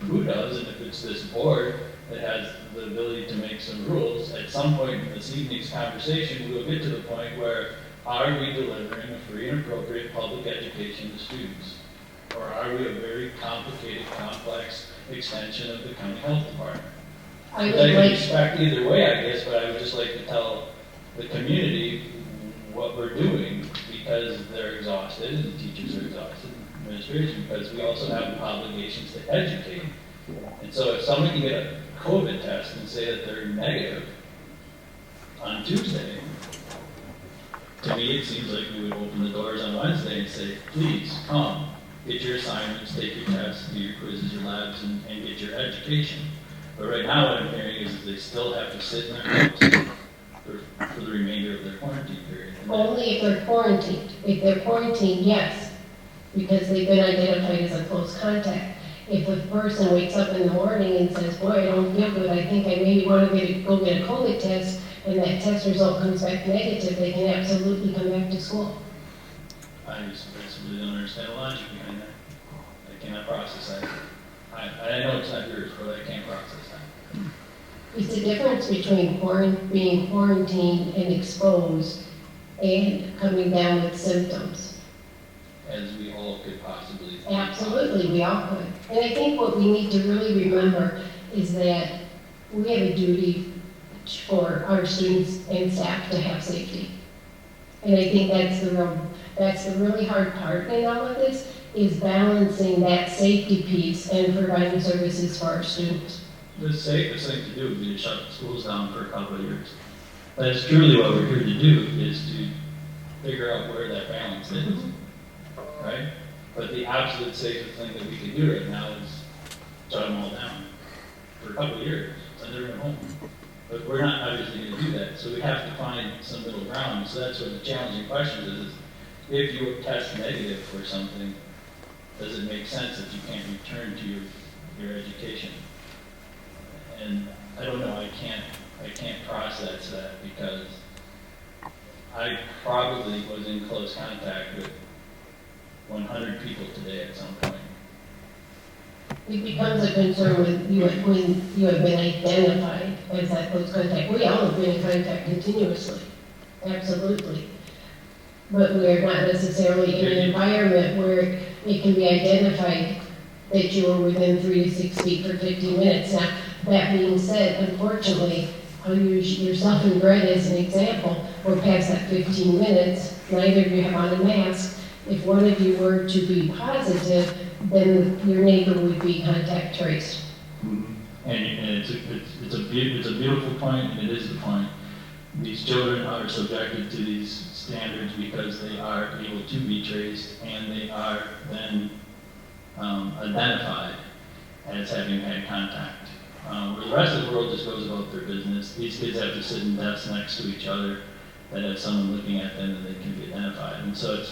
who does, and if it's this board that has the ability to make some rules, at some point in this evening's conversation, we will get to the point where are we delivering a free and appropriate public education to students? Or are we a very complicated, complex extension of the county health department? I I would can like, expect either way, I guess, but I would just like to tell the community what we're doing, because they're exhausted, and the teachers are exhausted, and administration, because we also have obligations to educate. And so if someone can get a COVID test and say that they're negative on Tuesday, to me, it seems like we would open the doors on Wednesday and say, please, come, get your assignments, take your tests, do your quizzes, your labs, and get your education. But right now, what I'm hearing is they still have to sit in their house for the remainder of their quarantine period. And then- only if they're quarantined. If they're quarantined, yes, because they've been identified as a close contact. If a person wakes up in the morning and says, boy, I don't feel good, I think I maybe want to go get a COVID test, and that test result comes back negative, they can absolutely come back to school. I just really don't understand the logic behind that. I cannot process that. I know it's not yours, but I can't process that. It's the difference between being quarantined and exposed and coming down with symptoms. As we all could possibly. Absolutely, we all could. And I think what we need to really remember is that we have a duty for our students and staff to have safety. And I think that's the really hard part in all of this, is balancing that safety piece and providing services for our students. The safest thing to do would be to shut the schools down for a couple of years. That's truly what we're here to do, is to figure out where that balance is, right? But the absolute safest thing that we can do right now is shut them all down for a couple of years, send everyone home. But we're not obviously going to do that, so we have to find some middle ground. So that's what the challenging question is if you test negative for something, does it make sense if you can't return to your education? And I don't know, I can't process that because I probably was in close contact with 100 people today at some point. It becomes a concern when you have been identified as that close contact. We all have been in contact continuously, absolutely. But we are not necessarily in an environment where it can be identified that you were within 3 to 6 feet for 15 minutes. Now, that being said, unfortunately, I'll use yourself and Brett as an example. We're past that 15 minutes. Neither of you have on a mask. If one of you were to be positive, then your neighbor would be contact traced. And it's a beautiful point, and it is the point. These children are subjected to these standards because they are able to be traced, and they are then identified as having had contact. Where the rest of the world just goes about their business, these kids have to sit in desks next to each other that have someone looking at them and they can be identified. And so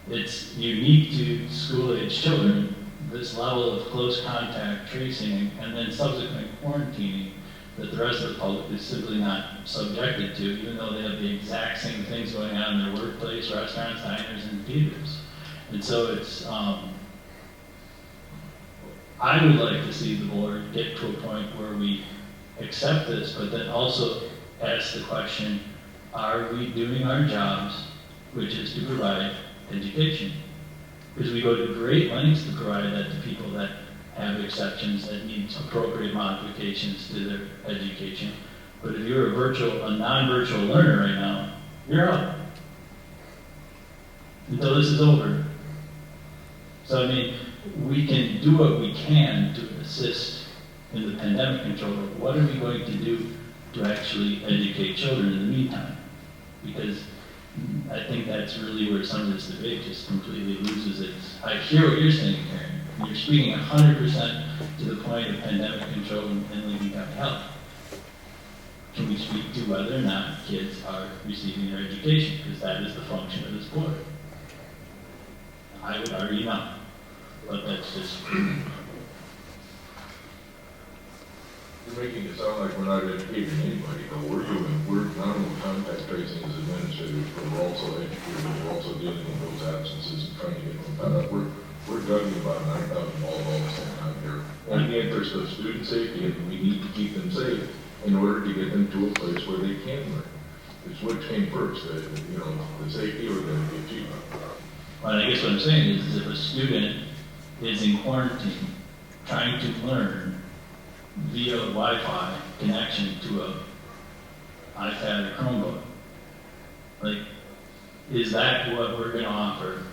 it's unique to school-age children, this level of close contact tracing and then subsequent quarantining that the rest of the public is simply not subjected to, even though they have the exact same things going on in their workplace, restaurants, diners, and theaters. And so it's, I would like to see the board get to a point where we accept this, but then also ask the question, are we doing our jobs, which is to provide education? Because we go to great lengths to provide that to people that have exceptions, that need appropriate modifications to their education. But if you're a non-virtual learner right now, you're out until this is over. So I mean, we can do what we can to assist in the pandemic control, but what are we going to do to actually educate children in the meantime? Because I think that's really where some of this debate just completely loses its. I hear what you're saying, Karen. You're speaking 100% to the point of pandemic control in Lincoln County Health. Can we speak to whether or not kids are receiving their education? Because that is the function of this board. I would argue not, but that's just. You're making it sound like we're not educating anybody, but we're not only contact tracing as administrators, but we're also educating, we're also dealing with those absences and trying to get them caught up. We're juggling about 9,000 balls all the same time here. In the interest of student safety, and we need to keep them safe in order to get them to a place where they can learn. It's which came first, the safety or the achievement. Well, I guess what I'm saying is if a student is in quarantine trying to learn via Wi-Fi connection to a iPad or Chromebook, like, is that what we're going to offer?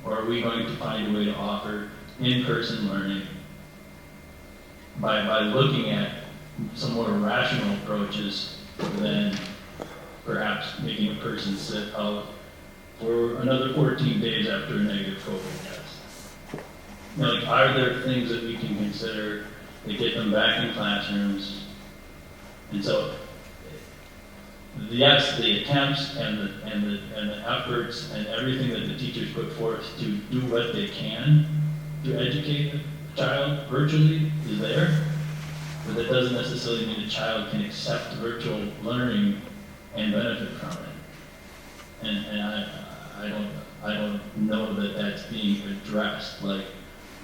Or are we going to find a way to offer in-person learning by looking at some more rational approaches than perhaps making a person sit out for another 14 days after a negative COVID test? You know, like, are there things that we can consider to get them back in classrooms? And so, yes, the attempts and the efforts and everything that the teachers put forth to do what they can to educate the child virtually is there, but that doesn't necessarily mean a child can accept virtual learning and benefit from it. And I don't know that that's being addressed. Like,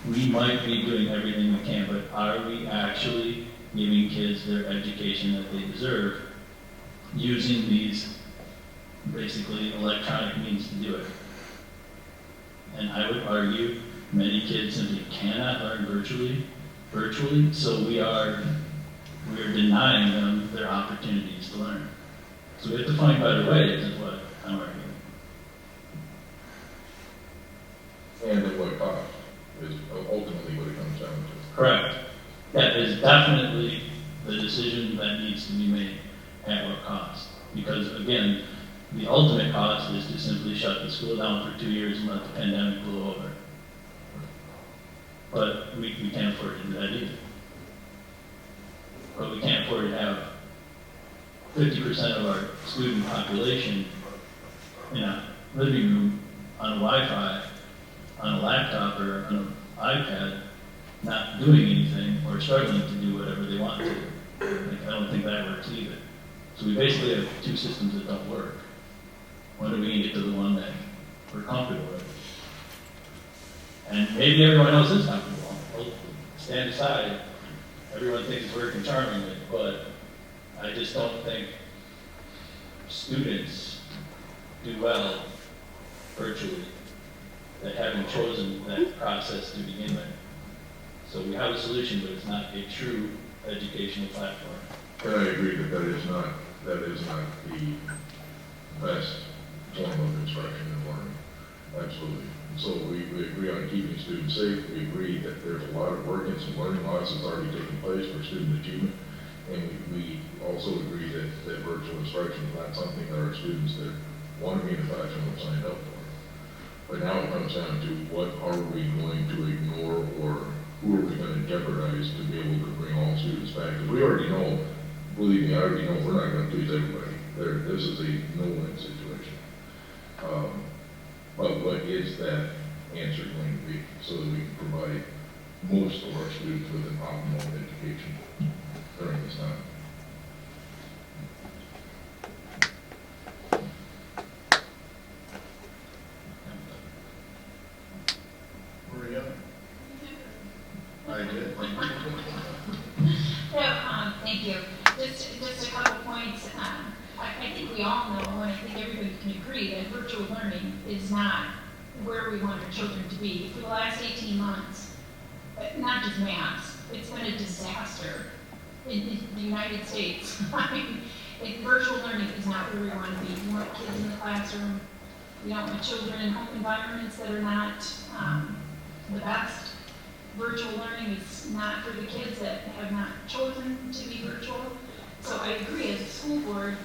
we might be doing everything we can, but are we actually giving kids their education that they deserve using these basically electronic means to do it? And I would argue many kids simply cannot learn virtually, so we are denying them their opportunities to learn. So we have to find better ways, is what I'm arguing. And at what cost is ultimately what it comes down to. Correct. That is definitely the decision that needs to be made at what cost. Because again, the ultimate cost is to simply shut the school down for 2 years and let the pandemic blow over. But we can't afford to do that either. But we can't afford to have 50% of our student population in a living room on a Wi-Fi, on a laptop or on an iPad, not doing anything or struggling to do whatever they want to. Like, I don't think that works either. So we basically have two systems that don't work. When are we going to get to the one that we're comfortable with? And maybe everyone else is comfortable. We'll stand aside. Everyone thinks it's working charmingly, but I just don't think students do well virtually that having chosen that process to begin with. So we have a solution, but it's not a true educational platform. And I agree that is not the best form of instruction and learning. Absolutely. So we agree on keeping students safe. We agree that there's a lot of work and some learning loss that's already taken place for student achievement. And we also agree that virtual instruction is not something that our students that want to be in the classroom have signed up for. But now it comes down to what are we going to ignore or who are we going to jeopardize to be able to bring all students back? Because we already know, believe me, I already know we're not going to please everybody. This is a no-win situation. But what is that answer going to be so that we can provide most of our students with an optimal education during this time? Maria? I did. Thank you. Just a couple points. I think we all know, and I think everybody can agree, that virtual learning is not where we want our children to be. For the last 18 months, not just math, it's been a disaster in the United States. I mean, virtual learning is not where we want to be. We want kids in the classroom. We don't want children in home environments that are not the best. Virtual learning is not for the kids that have not chosen to be virtual. So I agree, as a school board,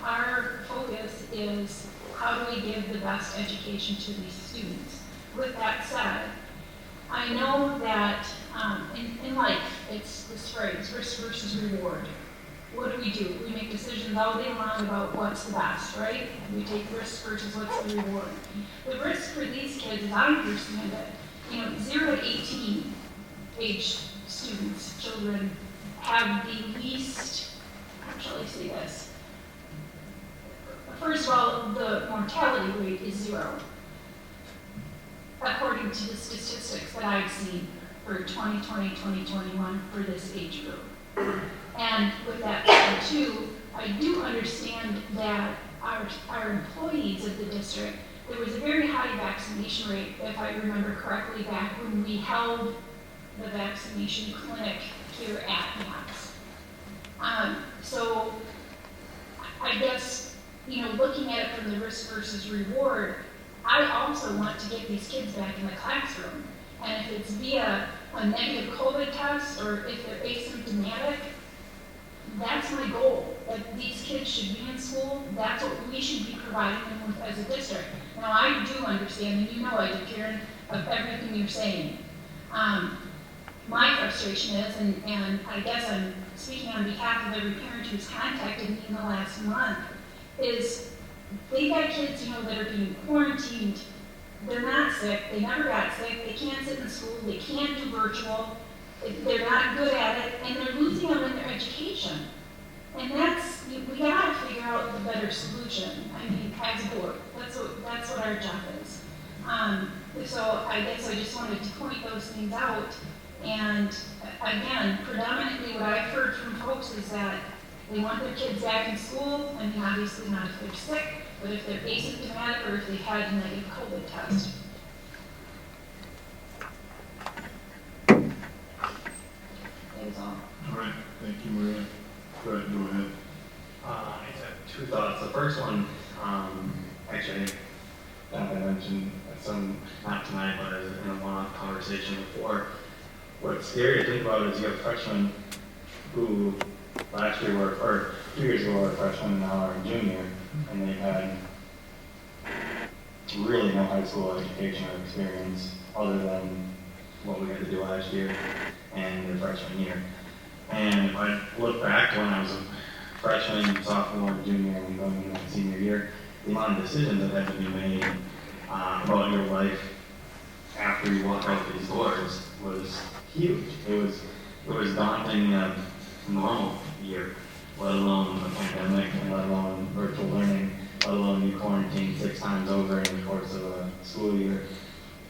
our focus is how do we give the best education to these students. With that said, I know that in life, it's this phrase, risk versus reward. What do? We make decisions all day long about what's the best, right? We take risk versus what's the reward. The risk for these kids, as I understand it, 0 to 18 age students, children, have the least, how shall I say this? First of all, the mortality rate is 0, according to the statistics that I've seen for 2020, 2021 for this age group. And with that said too, I do understand that our employees of the district, there was a very high vaccination rate, if I remember correctly, back when we held the vaccination clinic here at MAPS. So I guess, looking at it from the risk versus reward, I also want to get these kids back in the classroom. And if it's via a negative COVID test or if they're asymptomatic, that's my goal. That these kids should be in school. That's what we should be providing them with as a district. Now, I do understand, and I do, Karen, of everything you're saying. My frustration is, and I guess I'm speaking on behalf of every parent who's contacted me in the last month, is they've got kids, that are being quarantined. They're not sick. They never got sick. They can't sit in school. They can't do virtual. They're not good at it, and they're losing them in their education. And we gotta figure out the better solution. I mean, as a board, that's what our job is. So I guess I just wanted to point those things out. And again, predominantly what I've heard from folks is that they want their kids back in school. I mean, obviously not if they're sick, but if they're asymptomatic or if they've had a negative COVID test. That is all. All right, thank you, Maria. Go ahead. I just have two thoughts. The first one, actually, I mentioned some, not tonight, but in a one-off conversation before. What's scary to think about is you have freshmen who last year or 2 years ago, were a freshman, now are a junior, and they've had really no high school education or experience other than what we had to do last year and their freshman year. And if I look back to when I was a freshman, sophomore, junior, and going into my senior year, the amount of decisions that had to be made about your life after you walk out these doors was huge. It was daunting in a normal year, let alone a pandemic, and let alone virtual learning, let alone you quarantine 6 times over in the course of a school year,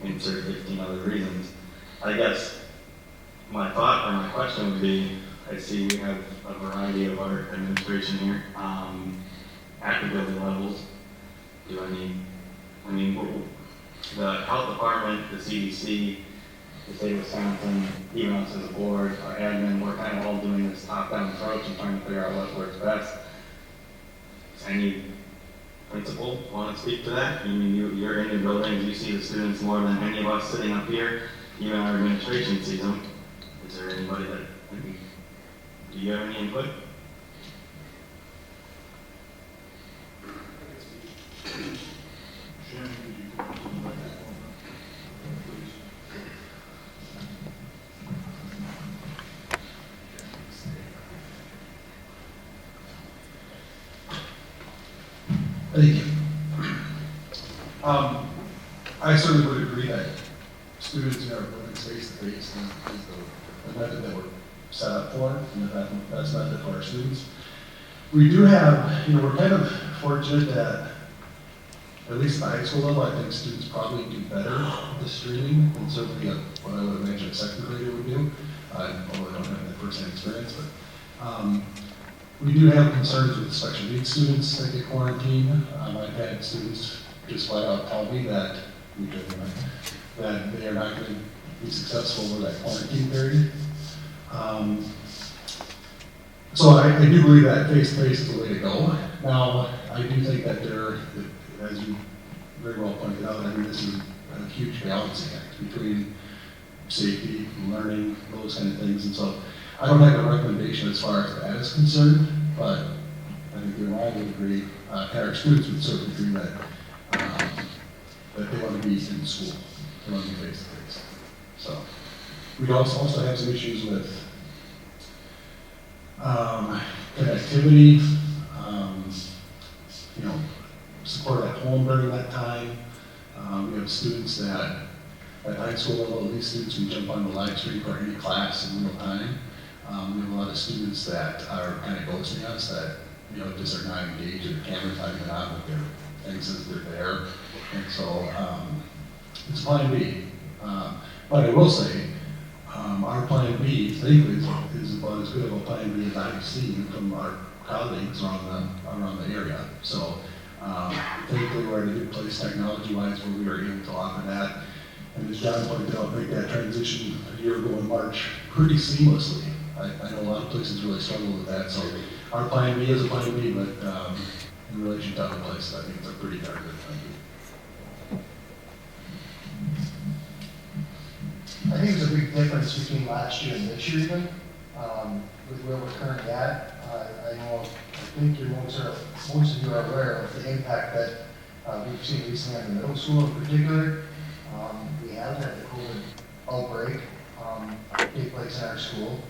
insert 15 other reasons. I guess my thought or my question would be, I see we have a variety of our administration here at the building levels. The health department, the CDC, the state of Wisconsin, even us as a board, our admin, we're kind of all doing this top-down approach and trying to figure out what works best. Does any principal want to speak to that? I mean, you're in your buildings, you see the students more than any of us sitting up here. Even our administration sees them. Is there anybody that, do you have any input? Shannon, could you come up to the microphone, please? Thank you. I certainly would agree that students in our buildings face-to-face is the method that we're set up for, and the best method for our students. We do have, we're kind of fortunate that, at least at the high school level, I think students probably do better with the streaming than certainly what I would imagine a second grader would do, although I don't have that first-hand experience. But we do have concerns with special needs students that get quarantined. I've had students just flat out tell me that they are not going to be successful over that quarantine period. So I do believe that face-to-face is the way to go. Now, I do think that as you very well pointed out, I mean, this is a huge balancing act between safety, learning, those kind of things. And so I don't have a recommendation as far as that is concerned, but I think you and I would agree, and our students would certainly agree that they want to be in school, they want to be face-to-face. So we also have some issues with connectivity, support at home during that time. We have students that at high school level, at least students who jump on the live stream for any class in real time. We have a lot of students that are kind of ghosting us that, just are not engaged in the camera time and on with their things as they're there. And so it's plan B. But I will say, our plan B, thankfully, is about as good of a plan B as I've seen from our colleagues around the area. So thankfully, we're in a good place technology-wise where we are able to offer that. And as John pointed out, make that transition a year ago in March pretty seamlessly. I know a lot of places really struggle with that. So our plan B is a plan B, but in relation to other places, I think it's a pretty darn good plan B. I think there's a big difference between last year and this year even, with where we're currently at. I think most of you are aware of the impact that we've seen recently on the middle school in particular. We have had the COVID outbreak take place in our school.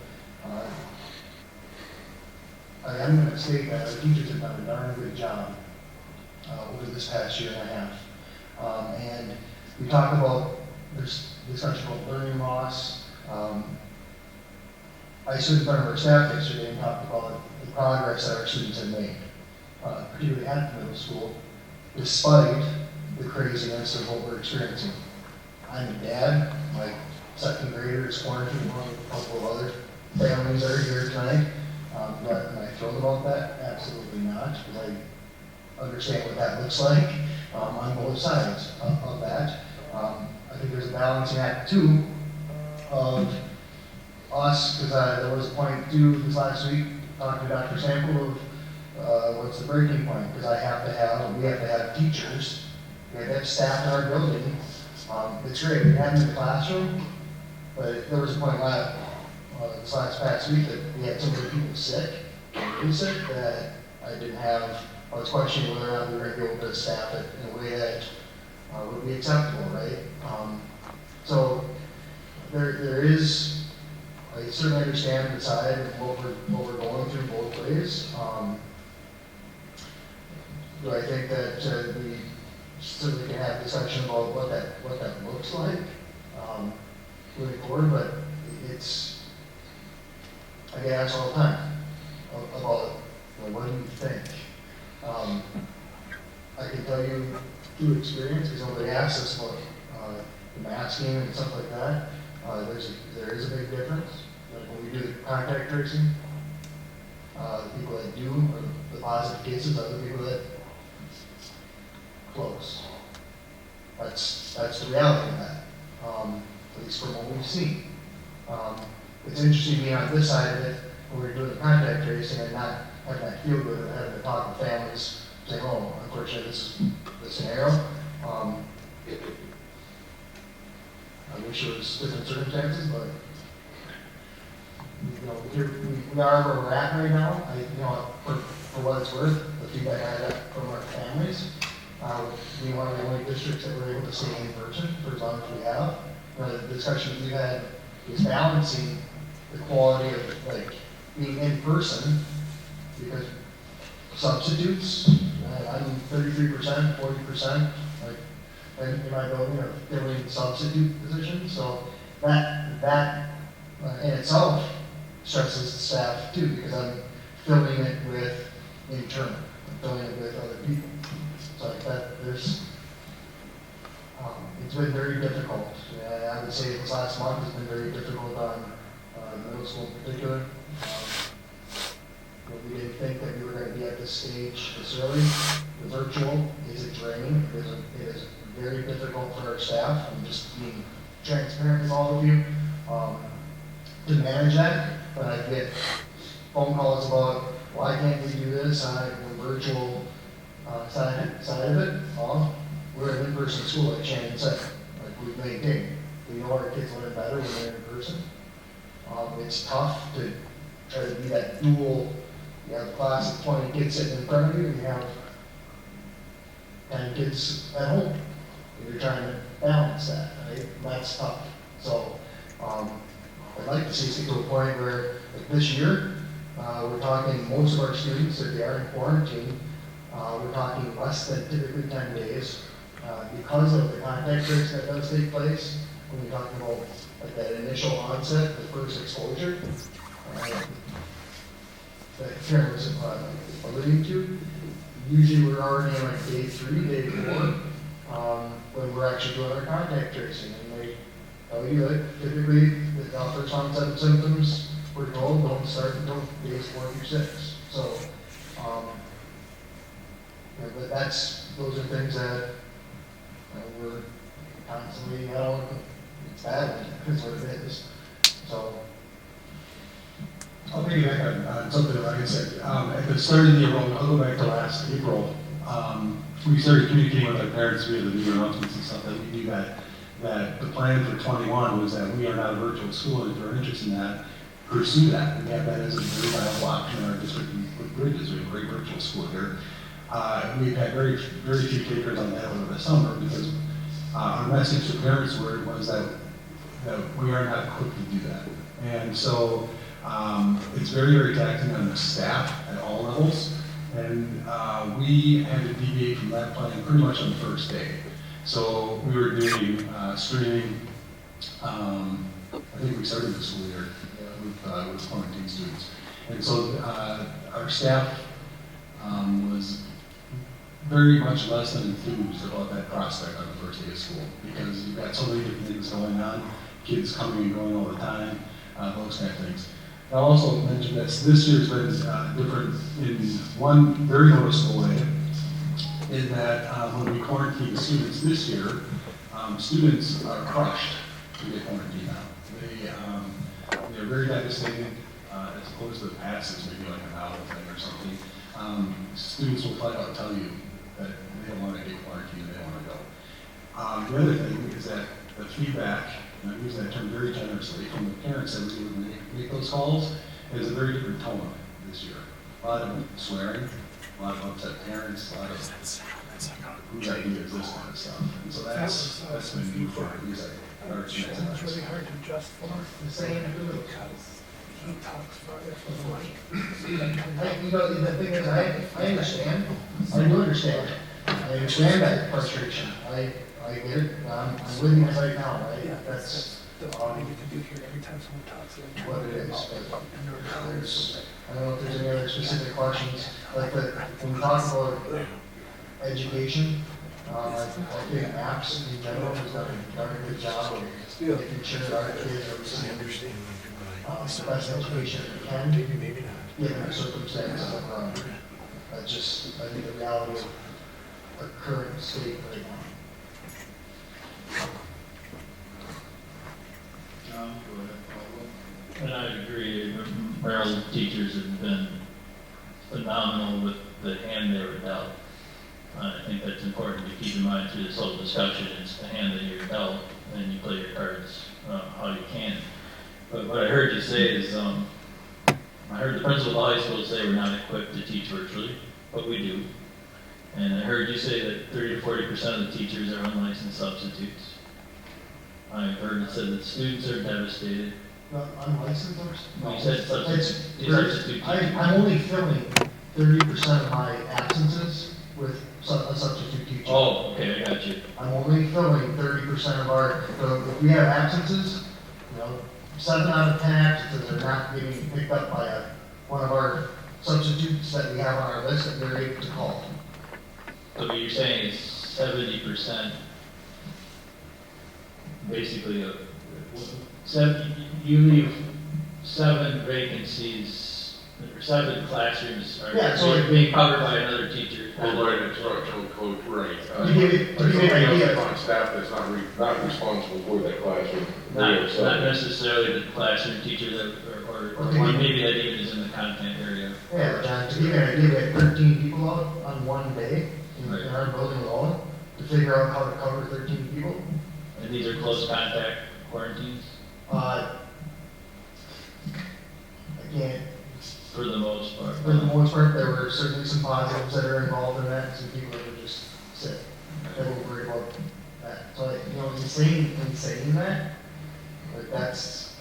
I am going to state that our teachers have done a darn good job over this past year and a half. And we talk about this discussion about learning loss. I stood in front of our staff yesterday and talked about the progress that our students have made, particularly at the middle school, despite the craziness of what we're experiencing. I'm a dad, my second grader is quarantined, along with a couple of other families that are here tonight. Am I thrilled about that? Absolutely not, because I understand what that looks like on both sides of that. I think there's a balancing act too of us, because there was a point too this last week, talking to Dr. Sample of what's the breaking point, because we have to have teachers, we have to have staff in our building. It's great, we have them in the classroom, but there was a point this past week that we had so many people sick, really sick, that I was questioning whether or not we were going to be able to staff it in a way that would be acceptable, right? So there is, I certainly understand the side of what we're going through both ways. Do I think that we certainly can have a discussion about what that looks like moving forward, but I get asked all the time about, what do you think? I can tell you through experience, because nobody asks us about the masking and stuff like that. There is a big difference. Like when we do the contact tracing, the people that do are the positive cases are the people that close. That's the reality of that, at least from what we've seen. It's interesting being on this side of it when we're doing the contact tracing and not having that feel good of having to talk to families, saying, oh, unfortunately, this is the scenario. I wish it was different circumstances, but we are where we're at right now. For what it's worth, the feedback I got from our families, we one of the only districts that were able to stay in person for as long as we have. The discussions we've had is balancing the quality of being in person, because substitutes, I'm 33%, 40%, in my building are filling substitute positions, so that in itself stresses the staff too, because I'm filling it with internal, I'm filling it with other people. So it's been very difficult. I would say this last month has been very difficult on middle school in particular. We didn't think that we were going to be at this stage this early. The virtual is a drain. It is very difficult for our staff. I'm just being transparent with all of you to manage that. But I get phone calls about, why can't we do this on the virtual side of it? Well, we're an in-person school, like Shannon said. We've maintained. We know our kids learn better when they're in person. It's tough to try to be that dual. You have a class of 20 kids sitting in front of you, and you have 10 kids at home. You're trying to balance that, right? That's tough. So I'd like to see us get to a point where, this year, we're talking most of our students, if they are in quarantine, we're talking less than typically 10 days. Because of the contact tracing that does take place, when you're talking about that initial onset, the first exposure, that Karen was alluding to, usually we're already in day 3, day 4, when we're actually doing our contact tracing. And they tell you that typically the first onset of symptoms, we're told, don't start until days 4 through 6. So, but those are things that we're constantly, it's bad, it's what it is. So, I'll piggyback on something like I said. At the start of the year, I'll go back to last April. We started communicating with our parents via the new announcements and stuff that we knew that the plan for 21 was that we are not a virtual school, and if they're interested in that, pursue that. We have that as a very viable option in our district with Bridges. We have a great virtual school here. We've had very, very few takers on that over the summer because our message to parents was that we are not equipped to do that. And so it's very, very taxing on the staff at all levels. And we had to deviate from that plan pretty much on the first day. So we were doing streaming. I think we started the school year with quarantine students. And so our staff was very much less than enthused about that prospect on the first day of school because you've got so many different things going on, kids coming and going all the time, those kind of things. I'll also mention that this year's been different in one very noticeable way, in that when we quarantine students this year, students are crushed to get quarantined now. They're very devastated, as opposed to the past, as maybe like a novel thing or something. Students will flat out tell you that they don't want to get quarantined, they don't want to go. The other thing is that the feedback and I'm using that term very generously, from the parents that we would make those calls, it was a very different tone this year. A lot of swearing, a lot of upset parents, a lot of whose idea is this kind of stuff. And so that's been new for these our students. It's really hard to adjust for. The same. He talks farther from the You know, the thing is, I understand, I do understand. I understand that frustration. I get it, I'm living it right now, right? That's all you get to do here every time someone talks. what it is. But there's, I don't know if there's any other specific questions, like when we talk about education, I think apps in general has done a good job of making sure that our kids are receiving the best education that they can, Maybe not. given the circumstances that we're under. That's just, I think, the reality of our current state right now. John, go ahead, follow up. And I agree, Merrill teachers have been phenomenal with the hand they were dealt. I think that's important to keep in mind through this whole discussion. It's the hand that you're dealt, and you play your cards how you can. But what I heard you say is, I heard the principal of the high school say we're not equipped to teach virtually, but we do. And I heard you say that 30 to 40% of the teachers are unlicensed substitutes. I've heard it said that students are devastated. Unlicensed or? You said substitute. I'm only filling 30% of my absences with a substitute teacher. Oh, okay, I got you. I'm only filling 30% of our, so if we have absences, 7 out of 10 absences are not getting picked up by one of our substitutes that we have on our list that we're able to call. So what you're saying is 70%, basically, you leave 7 vacancies, or 7 classrooms are being covered by another teacher. Or by an instructional coach, right. To give you an idea. On staff that's not responsible for that classroom. Not necessarily the classroom teacher that, or one maybe that even is in the content area. Yeah, John, to give you an idea, we had 13 people out on one day in our building alone to figure out how to cover 13 people. And these are close contact quarantines? I can't. For the most part. For the most part, there were certainly some positives that are involved in that, some people that were just sick, that were worried about that. So, in saying that, like that's,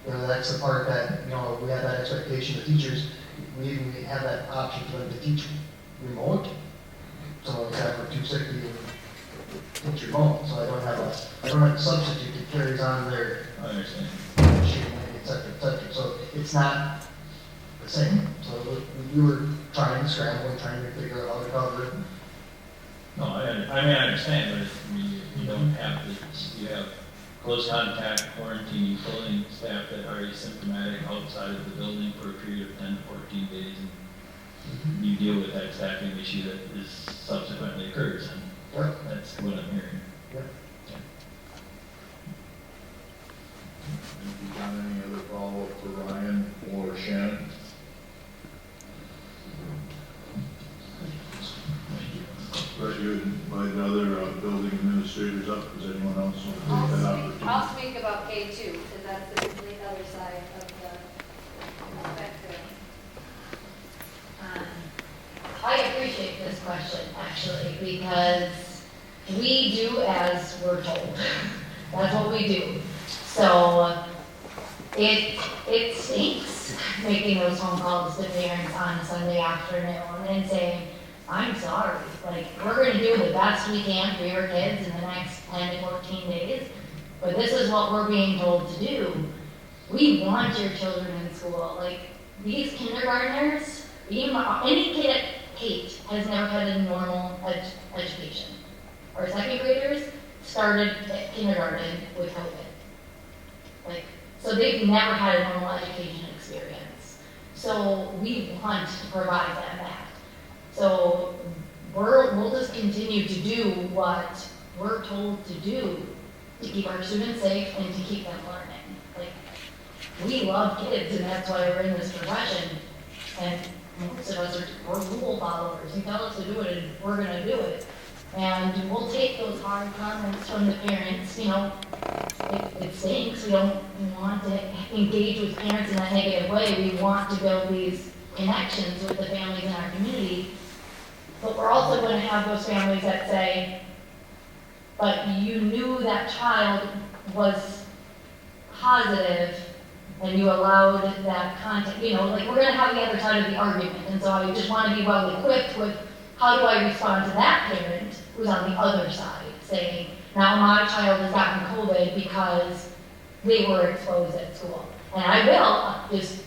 that's the part that, we have that expectation of teachers. We even have that option for them to teach remote. So if we're too sick to even teach remote, so I don't have a substitute that carries on their. I understand. Et cetera. So it's not the same. So we were trying to scramble and trying to figure out how to cover it. No, I understand, but you don't have this. You have close contact quarantine, you pull in staff that are asymptomatic outside of the building for a period of 10 to 14 days, and you deal with that staffing issue that is subsequently occurs, and that's what I'm hearing. Yep. Thank you, John. Any other follow-up for Ryan or Shannon? But you invite other building administrators up. Does anyone else want to take that opportunity? I'll speak about K2, because that's the complete other side of the spectrum. I appreciate this question, actually, because we do as we're told. That's what we do. So it stinks making those phone calls to parents on a Sunday afternoon and saying, I'm sorry, we're going to do the best we can for your kids in the next 10 to 14 days, but this is what we're being told to do. We want your children in school. These kindergartners, even any kid at Kate has never had a normal education. Our second graders started at kindergarten with COVID. So they've never had a normal education experience. So we want to provide them that. So we'll just continue to do what we're told to do to keep our students safe and to keep them learning. We love kids, and that's why we're in this profession. And most of us we're rule followers. You tell us to do it, and we're going to do it. And we'll take those hard comments from the parents, you know, it stinks, we don't want to engage with parents in a negative way, we want to build these connections with the families in our community. But we're also going to have those families that say, but you knew that child was positive and you allowed that content, you know, like we're going to have the other side of the argument. And so I just want to be well equipped with how do I respond to that parent who's on the other side saying, now my child has gotten COVID because they were exposed at school. And I will just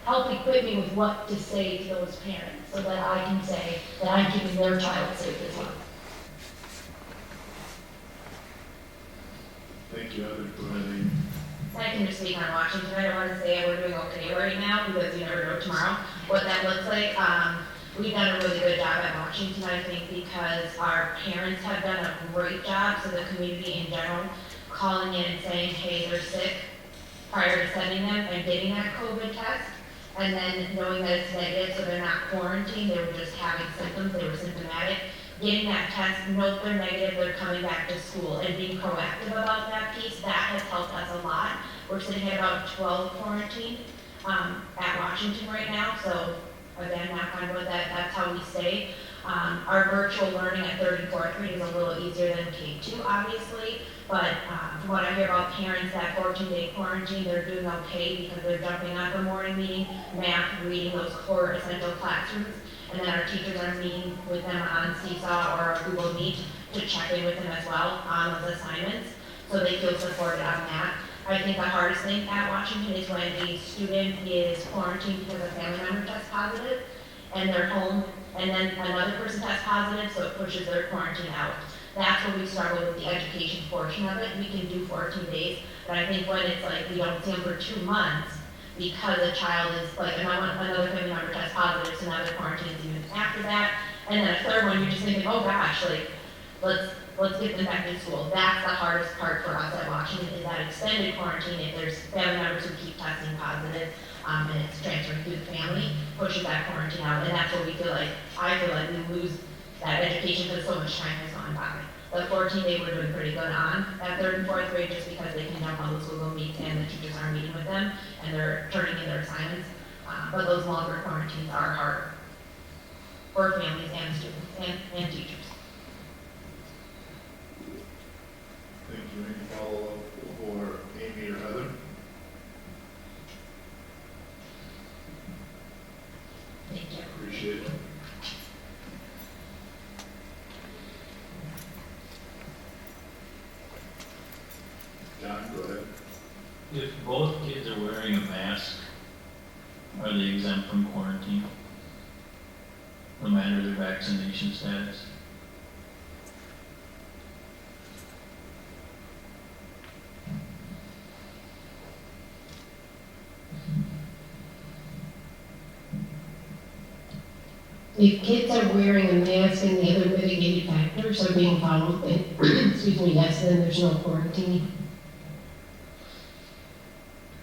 help equip me with what to say to those parents so that I can say that I'm keeping their child safe as well. Thank you, Heather. Go ahead, Amy. I can just speak on Washington. I don't want to say we're doing okay right now because you never know tomorrow what that looks like. We've done a really good job at Washington, I think, because our parents have done a great job, so the community in general, calling in and saying, hey, they're sick prior to sending them and getting that COVID test, and then knowing that it's negative, so they're not quarantined, they were just having symptoms, they were symptomatic, getting that test, note they're negative, they're coming back to school, and being proactive about that piece, that has helped us a lot. We're sitting at about 12 quarantined at Washington right now, so again, knock on wood, that's how we stay. Our virtual learning at 3rd and 4th grade is a little easier than K2, obviously, but from what I hear about parents, that 14-day quarantine, they're doing okay because they're jumping on for morning meeting, math, reading, those core essential classrooms, and then our teachers are meeting with them on Seesaw or Google Meet to check in with them as well on those assignments, so they feel supported on that. I think the hardest thing at Washington is when a student is quarantined because a family member tests positive and they're home and then another person tests positive, so it pushes their quarantine out. That's where we struggle with the education portion of it. We can do 14 days, but I think when it's like we don't see them for 2 months because a child is like another family member tests positive, so now they're quarantined even after that. And then a third one, you're just thinking, oh gosh, like let's get them back in school. That's the hardest part for us at Washington is that extended quarantine. If there's family members who keep testing positive and it's transferring through the family, pushes that quarantine out. And that's where I feel like we lose that education because so much time has gone by. The 14-day we're doing pretty good on at 3rd and 4th grade just because they can jump on those Google Meets and the teachers are meeting with them and they're turning in their assignments. But those longer quarantines are harder for families and students and teachers. Thank you. Any follow-up for Amy or Heather? Thank you. Appreciate it. John, go ahead. If both kids are wearing a mask, are they exempt from quarantine? No matter their vaccination status? If kids are wearing a mask and the other mitigating factors are being followed, then, excuse me, yes, then there's no quarantine.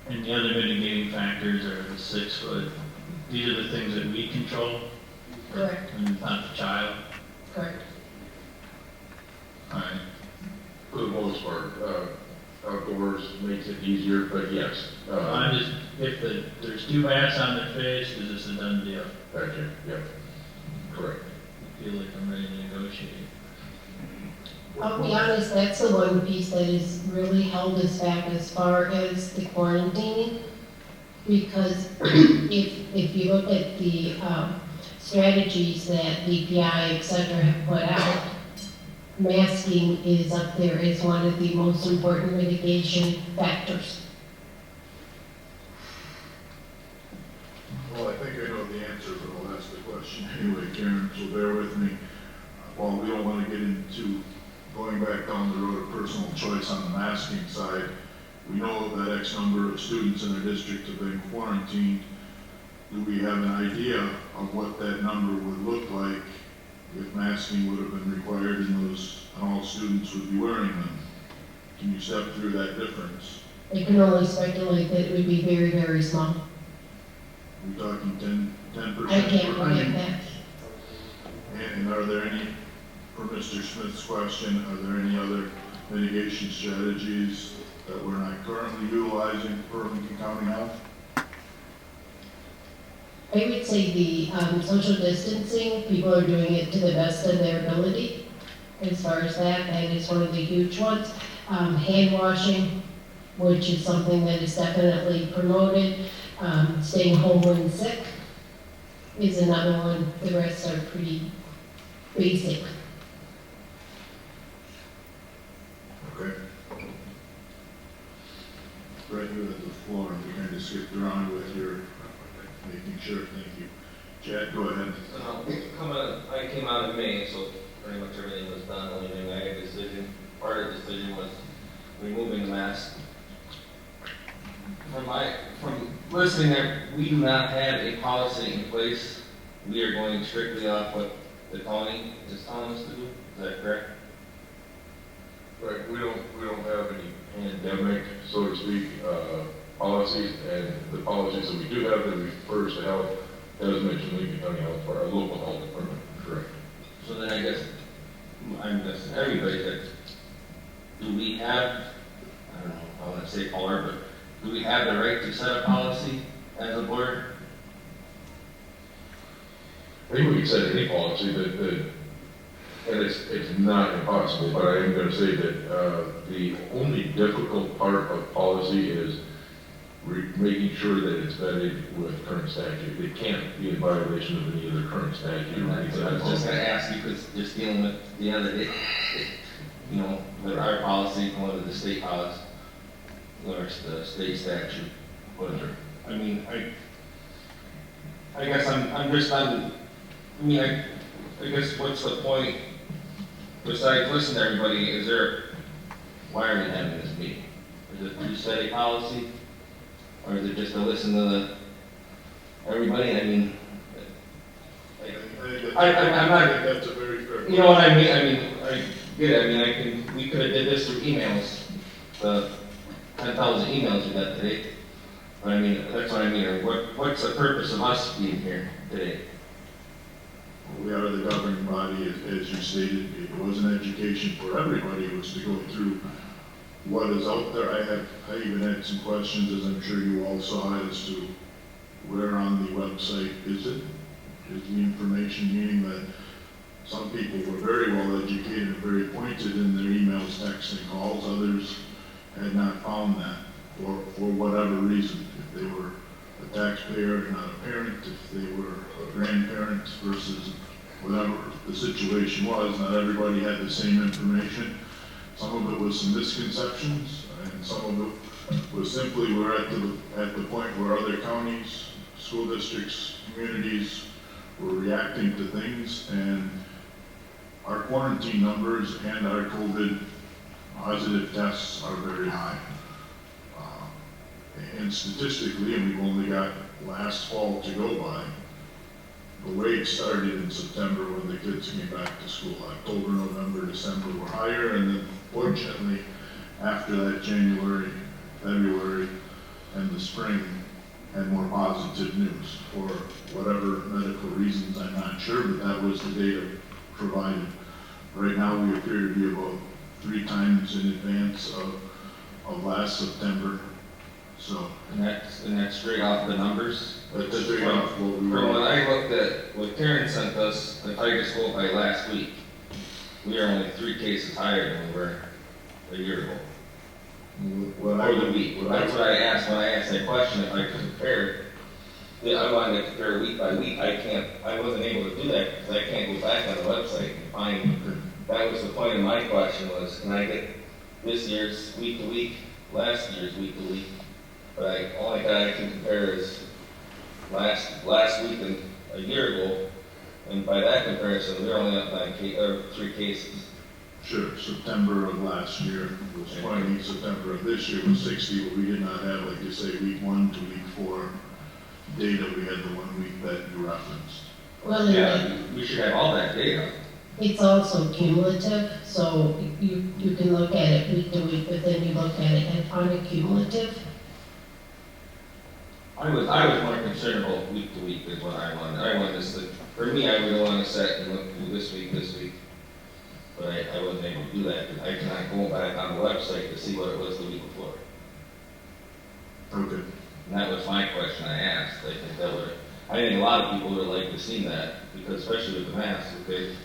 And the other mitigating factors are the 6 foot. These are the things that we control. Correct. And not the child. Correct. All right. For the most part, outdoors makes it easier, but yes. I'm just, if there's 2 masks on their face, is this a done deal? Gotcha, yep. Correct. I feel like I'm ready to negotiate. I'll be honest, that's the one piece that has really held us back as far as the quarantining. Because if you look at the strategies that DPI, et cetera, have put out, masking is up there as one of the most important mitigation factors. Well, I think I know the answer, but I'll ask the question anyway, Karen, so bear with me. While we don't want to get into going back down the road of personal choice on the masking side, we know that X number of students in our district have been quarantined. Do we have an idea of what that number would look like if masking would have been required and all students would be wearing them? Can you step through that difference? I can only speculate that it would be very, very small. We're talking 10%? I can't predict that. And are there any for Mr. Smith's question, are there any other mitigation strategies that we're not currently utilizing for Lincoln County Health? I would say the social distancing, people are doing it to the best of their ability. As far as that is one of the huge ones. Hand washing, which is something that is definitely promoted. Staying home when sick is another one. The rest are pretty basic. Okay. Right here at the floor, and we kind of skipped around with your making sure, thank you. Chad, go ahead. I came out in May, so pretty much everything was done. The only thing I had part of the decision was removing the mask. From listening there, we do not have a policy in place. We are going strictly off what the county is telling us to do. Is that correct? Right, we don't have any pandemic, so to speak, policies, and the policies that we do have that refer to health, as mentioned, Lincoln County Health, for our local health department, correct? So then I guess, I'm guessing everybody that, do we have, I don't know, I want to say power, but do we have the right to set a policy as a board? I think we can set any policy that and it's not impossible, but I am going to say that the only difficult part of policy is making sure that it's vetted with current statute. It can't be in violation of any other current statute. I was just going to ask you, because just dealing with the other day, with our policy going to the state policy, or the state statute, whatever. I mean, I guess I guess what's the point? Besides listen to everybody, why are we having this meeting? Is it to set a policy? Or is it just to listen to everybody? I mean, I'm not, That's a very fair. you know what I mean? I get it. We could have did this through emails, the 10,000 emails we got today. But that's what I mean. What's the purpose of us being here today? We are the governing body, as you stated. It was an education for everybody. It was to go through what is out there. I even had some questions, as I'm sure you all saw, as to where on the website is it? Is the information, meaning that some people were very well educated and very pointed in their emails, texts, and calls. Others had not found that for whatever reason. If they were a taxpayer, not a parent, if they were a grandparent versus whatever the situation was, not everybody had the same information. Some of it was some misconceptions, and some of it was simply we're at the point where other counties, school districts, communities were reacting to things, and our quarantine numbers and our COVID positive tests are very high. And statistically, and we've only got last fall to go by, the wave started in September when the kids came back to school. October, November, December were higher, and then fortunately, after that, January, February, and the spring had more positive news. For whatever medical reasons, I'm not sure, but that was the data provided. Right now, we appear to be about 3 times in advance of last September. So, And that's straight off the numbers? that's straight off what we From were. what I looked at, what Karen sent us, if I just go by last week, we are only 3 cases higher than we were a year ago. What Or the week. That's what I asked when I asked that question, if I could compare. I wanted to compare week by week. I wasn't able to do that because I can't go back on the website and find. That was the point of my question was, can I get this year's week to week, last year's week to week? But only thing I can compare is last week and a year ago, and by that comparison, we're only up 3 cases. Sure, September of last year was 20, September of this year was 60, but we did not have, like you say, week 1 to week 4 data. We had the 1 week that you referenced. Well, Yeah, we should have all that data. it's also cumulative, so you can look at it week to week, but then you look at it on a cumulative. I was more concerned about week to week is what I wanted. For me, I would want to set and look through this week. But I wasn't able to do that, because I cannot go back on the website to see what it was the week before. Okay. And that was my question I asked. I think a lot of people would like to see that, because especially with the mask, okay?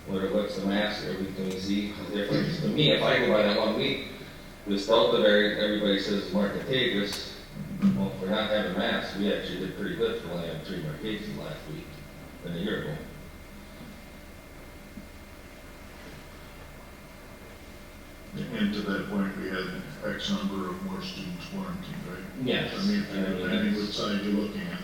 What's the mask, everything we see, the difference. To me, if I go by that 1 week, this Delta variant, everybody says is more contagious. Well, if we're not having masks, we actually did pretty good for only having 3 more cases last week than a year ago. And to that point, we had X number of more students quarantined, right? Yes. I mean, depending which side you're looking at.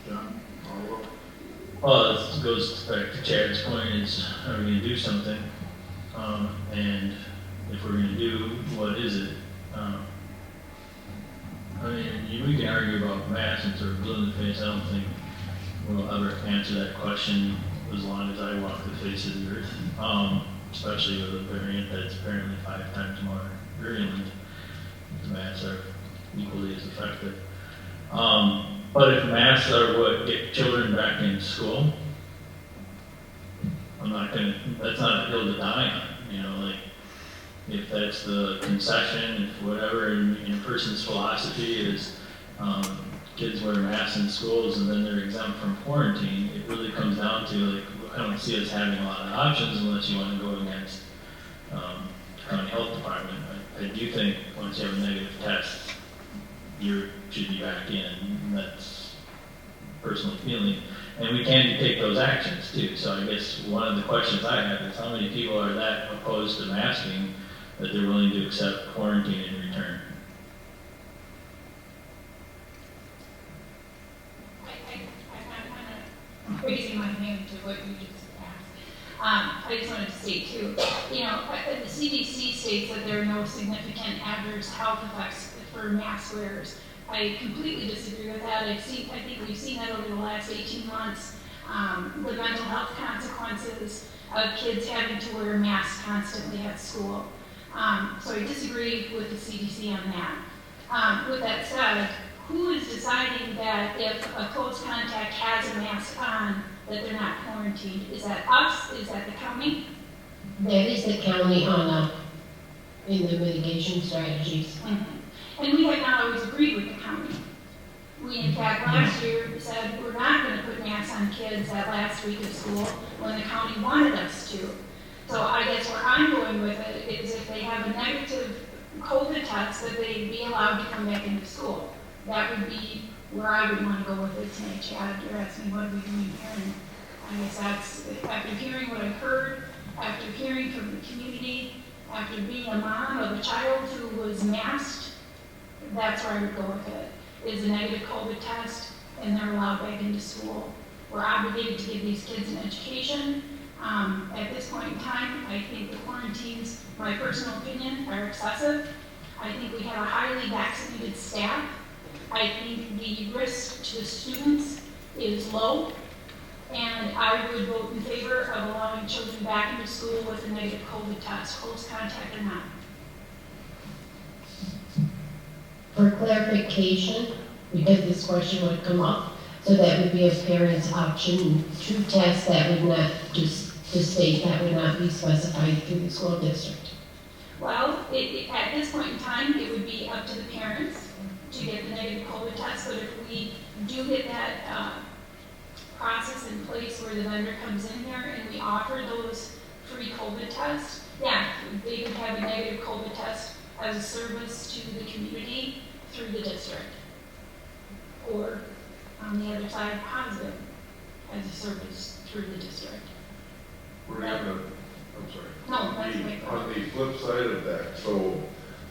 John, follow up? Well, this goes back to Chad's point, is are we gonna do something? And if we're gonna do, what is it? I mean, we can argue about masks and sort of blue in the face. I don't think we'll ever answer that question as long as I walk the face of the earth. Especially with a variant that's apparently 5 times more virulent. The masks are equally as effective. But if masks are what get children back in school, that's not a hill to die on, you know, like, if that's the concession, if whatever in a person's philosophy is, kids wear masks in schools and then they're exempt from quarantine, it really comes down to, like, I don't see us having a lot of options unless you want to go against, county health department. I do think once you have a negative test, you should be back in. That's personal feeling. And we can take those actions too. So I guess one of the questions I have is how many people are that opposed to masking that they're willing to accept quarantine in return? I'm raising my hand to what you just asked. I just wanted to state too, you know, the CDC states that there are no significant adverse health effects for mask wearers. I completely disagree with that. I think we've seen that over the last 18 months. The mental health consequences of kids having to wear masks constantly at school. So I disagree with the CDC on that. With that said, who is deciding that if a close contact has a mask on, that they're not quarantined? Is that us? Is that the county? That is the county hung up in the mitigation strategies. Mm-hmm. And we have not always agreed with the county. We, in fact, last year said we're not going to put masks on kids that last week of school when the county wanted us to. So I guess where I'm going with it is if they have a negative COVID test, that they be allowed to come back into school. That would be where I would want to go with it tonight. Chad, you're asking what are we doing here? And I guess that's, after hearing what I've heard, after hearing from the community, after being a mom of a child who was masked, that's where I would go with it, is a negative COVID test, and they're allowed back into school. We're obligated to give these kids an education. At this point in time, I think the quarantines, my personal opinion, are excessive. I think we have a highly vaccinated staff. I think the risk to the students is low, and I would vote in favor of allowing children back into school with a negative COVID test, close contact or not. For clarification, because this question would come up, so that would be a parent's option to test, that would not just, the state, that would not be specified through the school district. Well, at this point in time, it would be up to the parents to get the negative COVID test, but if we do get that process in place where the vendor comes in here and we offer those free COVID tests, yeah, they could have a negative COVID test as a service to the community through the district. Or on the other side, positive as a service through the district. We're gonna, I'm sorry. No, that's my On the flip side of that, so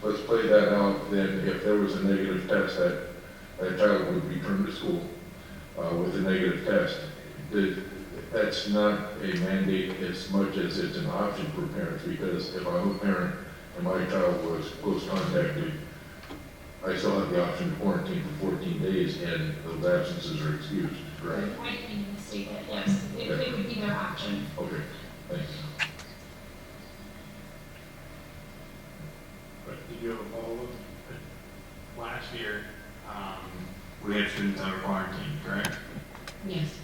let's play that out, then if there was a negative test, that child would return to school with a negative test. That's not a mandate as much as it's an option for parents, because if I'm a parent and my child was close contacted, I still have the option to quarantine for 14 days, and those absences are excused, correct? I didn't even state that, yes. It would be their option. Okay, thanks. Did you have a follow-up? Last year, we had students that were quarantined, correct? Yes.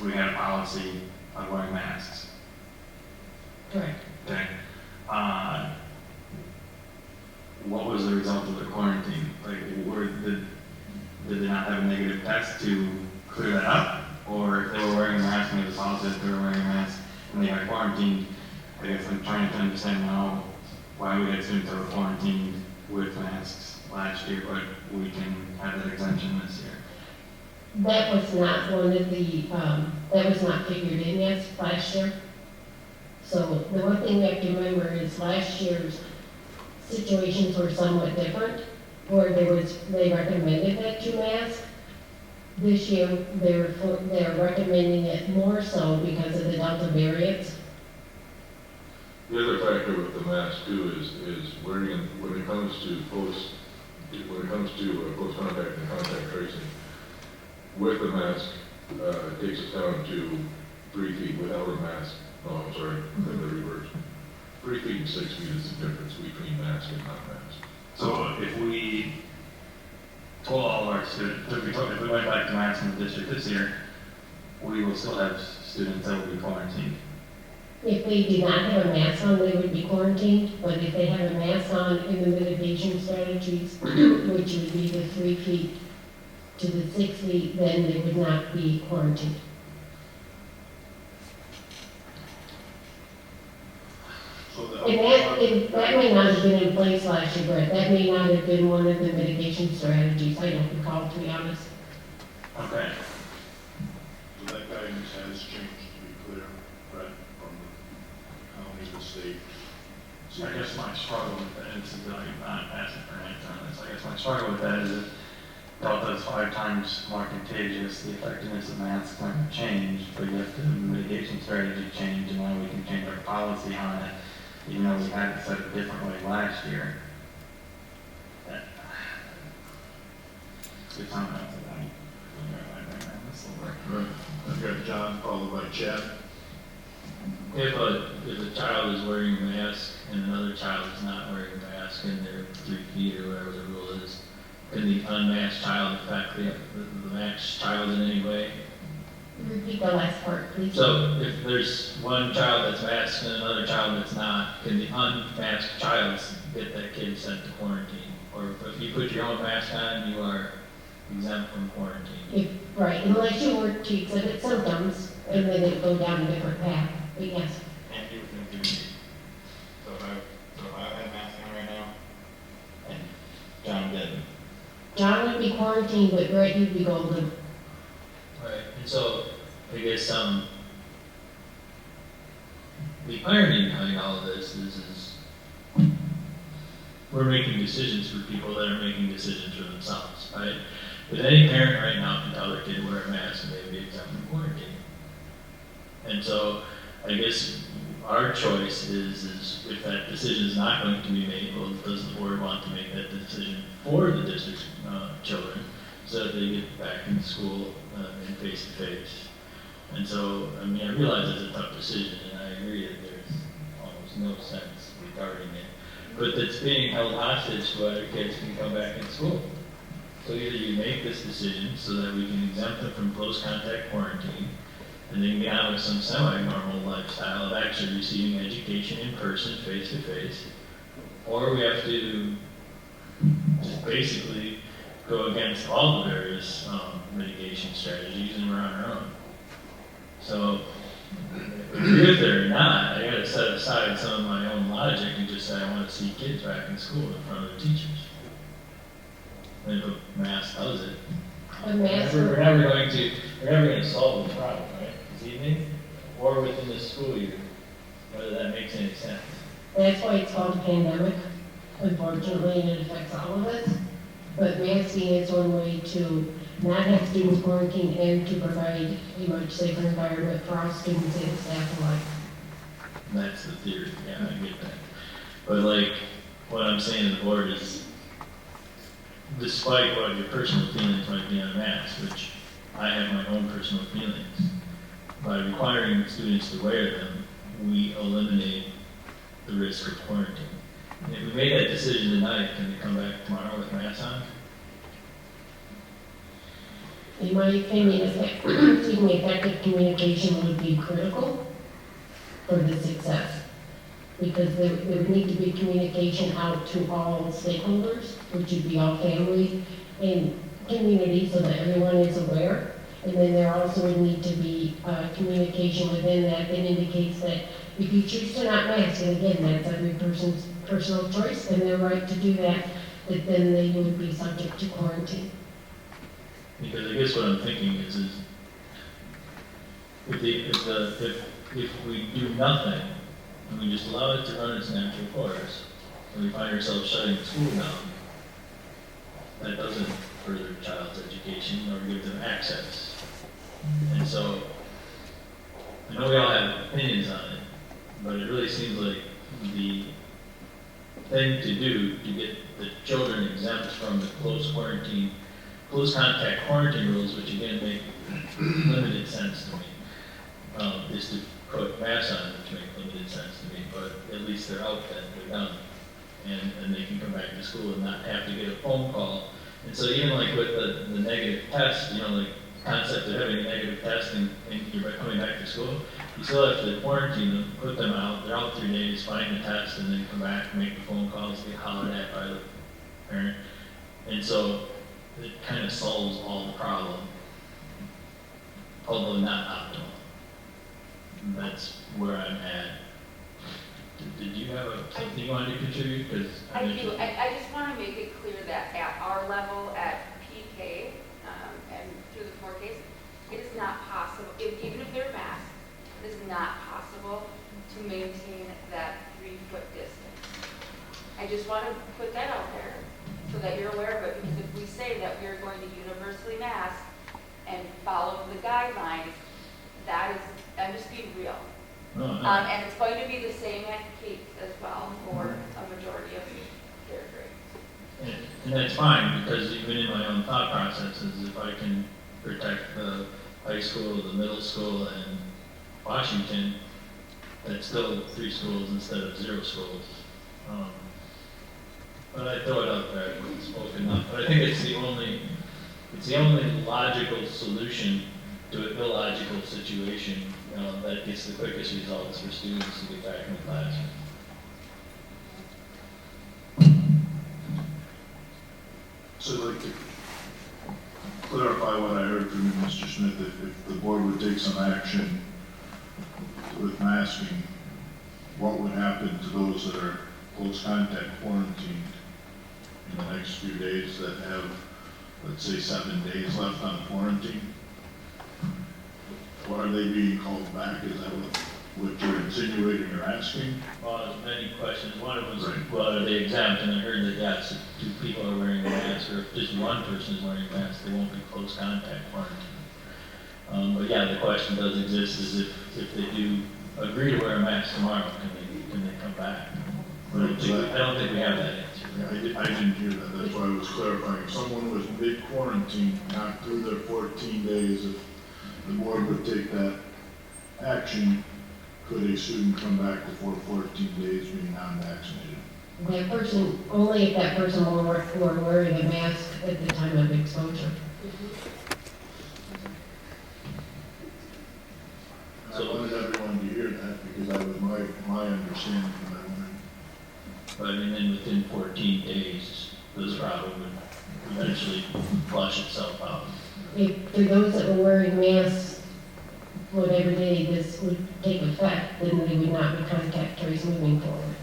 We had a policy of wearing masks. Correct. Okay. What was the result of the quarantine? Like, did they not have a negative test to clear that up? Or if they were wearing a mask and it was positive, they were wearing a mask and they got quarantined? I guess I'm trying to understand now why we had students that were quarantined with masks last year, but we can have that exemption this year. That was not one of the, that was not figured in yet last year. So the one thing we have to remember is last year's situations were somewhat different, where they recommended that you mask. This year, they're recommending it more so because of the Delta variants. The other factor with the mask too is wearing, when it comes to close contact and contact tracing, with the mask, it takes us down to 3 feet. Without a mask, no, I'm sorry, the reverse. 3 feet and 6 feet is the difference between mask and not mask. So if we told all of our students, if we went back to masks in the district this year, we will still have students that will be quarantined. If they did not have a mask on, they would be quarantined, but if they have a mask on in the mitigation strategies, which would be the 3 feet to the 6 feet, then they would not be quarantined. And that may not have been in place last year, Brett. That may not have been one of the mitigation strategies. I don't recall, to be honest. Okay. So that guidance has changed, to be clear, right, from the county to the state. So I guess my struggle with that, and this is like not asking for an answer on this, I guess my struggle with that is that Delta is 5 times more contagious, the effectiveness of masks aren't changed, but you have to mitigation strategy change, and now we can change our policy on it, even though we had it set a different way last year. Good time after that. Right. I've got John, followed by Chad. If a child is wearing a mask and another child is not wearing a mask and they're 3 feet or whatever the rule is, can the unmasked child affect the masked child in any way? Repeat the last part, please. So if there's one child that's masked and another child that's not, can the unmasked child get that kid sent to quarantine? Or if you put your own mask on, you are exempt from quarantine? Right, unless you were to exhibit symptoms, and then it go down a different path, but yes. And you can do it. So if I had a mask on right now, and John didn't. John would be quarantined, but Brett, you'd be golden. Right, and so I guess the irony behind all of this is we're making decisions for people that are making decisions for themselves, right? But any parent right now can tell their kid to wear a mask and they'd be exempt from quarantine. And so I guess our choice is if that decision is not going to be made, well, does the board want to make that decision for the district's children so that they get back in school and face to face? And so, I mean, I realize it's a tough decision, and I agree that there's almost no sense regarding it. But it's being held hostage to whether kids can come back in school. So either you make this decision so that we can exempt them from close contact quarantine, and then get on with some semi-normal lifestyle of actually receiving education in person, face to face, or we have to just basically go against all the various mitigation strategies, and we're on our own. So, agree with it or not, I gotta set aside some of my own logic and just say I want to see kids back in school in front of their teachers. And if a mask does it, A mask. we're never going to solve the problem, right? This evening, or within the school year, whether that makes any sense. That's why it's called a pandemic, unfortunately, and it affects all of us. But masking is one way to not have students quarantine and to provide a much safer environment for our students and staff alike. That's the theory, yeah, I get that. But like, what I'm saying to the board is, despite what your personal feelings might be on masks, which I have my own personal feelings, by requiring students to wear them, we eliminate the risk of quarantine. And if we made that decision tonight, can they come back tomorrow with masks on? In my opinion, effective communication would be critical for the success. Because there would need to be communication out to all stakeholders, which would be all family and community, so that everyone is aware. And then there also would need to be communication within that indicates that if you choose to not mask, and again, that's every person's personal choice and their right to do that, that then they would be subject to quarantine. Because I guess what I'm thinking is if we do nothing, and we just allow it to run its natural course, and we find ourselves shutting the school down, that doesn't further a child's education or give them access. And so, I know we all have opinions on it, but it really seems like the thing to do to get the children exempt from the close contact quarantine rules, which again make limited sense to me, is to put masks on, which make limited sense to me, but at least they're out then, they're done. And they can come back to school and not have to get a phone call. And so even like with the negative test, like concept of having a negative test and you're coming back to school, you still have to quarantine them, put them out, they're out 3 days, find the test, and then come back, make the phone calls, get hollered at by the parent. And so it kind of solves all the problem, although not optimal. And that's where I'm at. Did you have something you wanted to contribute? I do. I just want to make it clear that at our level, at PK, and through the 4Ks, it is not possible, even if they're masked, it is not possible to maintain that 3-foot distance. I just want to put that out there so that you're aware of it, because if we say that we're going to universally mask and follow the guidelines, that is, I'm just being real. No. And it's going to be the same at Cape as well for a majority of their grades. And that's fine, because even in my own thought processes, if I can protect the high school, the middle school, and Washington, that's still 3 schools instead of 0 schools. But I throw it out there, I haven't spoken up. But I think it's the only logical solution to an illogical situation that gets the quickest results for students to get back in the classroom. So I'd like to clarify what I heard from you, Mr. Smith. If the board would take some action with masking, what would happen to those that are close contact quarantined in the next few days that have, let's say, 7 days left on quarantine? What are they being called back? Is that what you're insinuating or asking? Well, there's many questions. One of them was, Right. well, are they exempt? And I heard that, yes, if 2 people are wearing a mask, or if just 1 person is wearing a mask, they won't be close contact quarantine. But yeah, the question does exist, is if they do agree to wear a mask tomorrow, can they come back? I don't think we have that answer. Yeah, I didn't hear that. That's why I was clarifying. If someone was mid-quarantine, not through their 14 days, if the board would take that action, could a student come back before 14 days being non-vaccinated? That person, only if that person were wearing a mask at the time of exposure. I wanted everyone to hear that because that was my understanding that I wanted. But I mean, then within 14 days, this problem would eventually flush itself out. If for those that were wearing masks, whatever day this would take effect, then they would not be contact traced moving forward.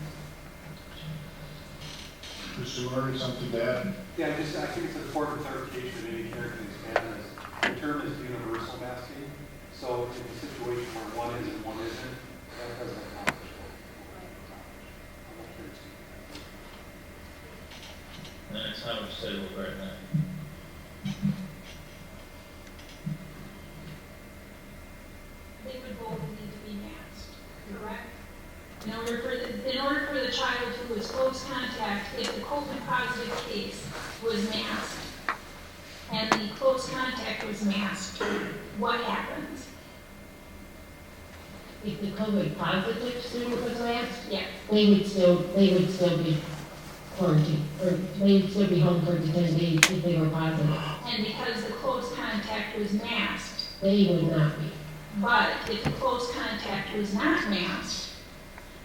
Mr. Murray, something to add? Yeah, I think it's important clarification that any parent can expand this. The term is universal masking. So in a situation where one is and one isn't, that doesn't accomplish what. And that's how it's settled right now. They would both need to be masked, correct? In order for the child who was close contact, if the COVID positive case was masked and the close contact was masked, what happens? If the COVID positive student was masked, Yeah. they would still be quarantine, or they'd still be home for the 10 days if they were positive. And because the close contact was masked, They would not be. but if the close contact was not masked,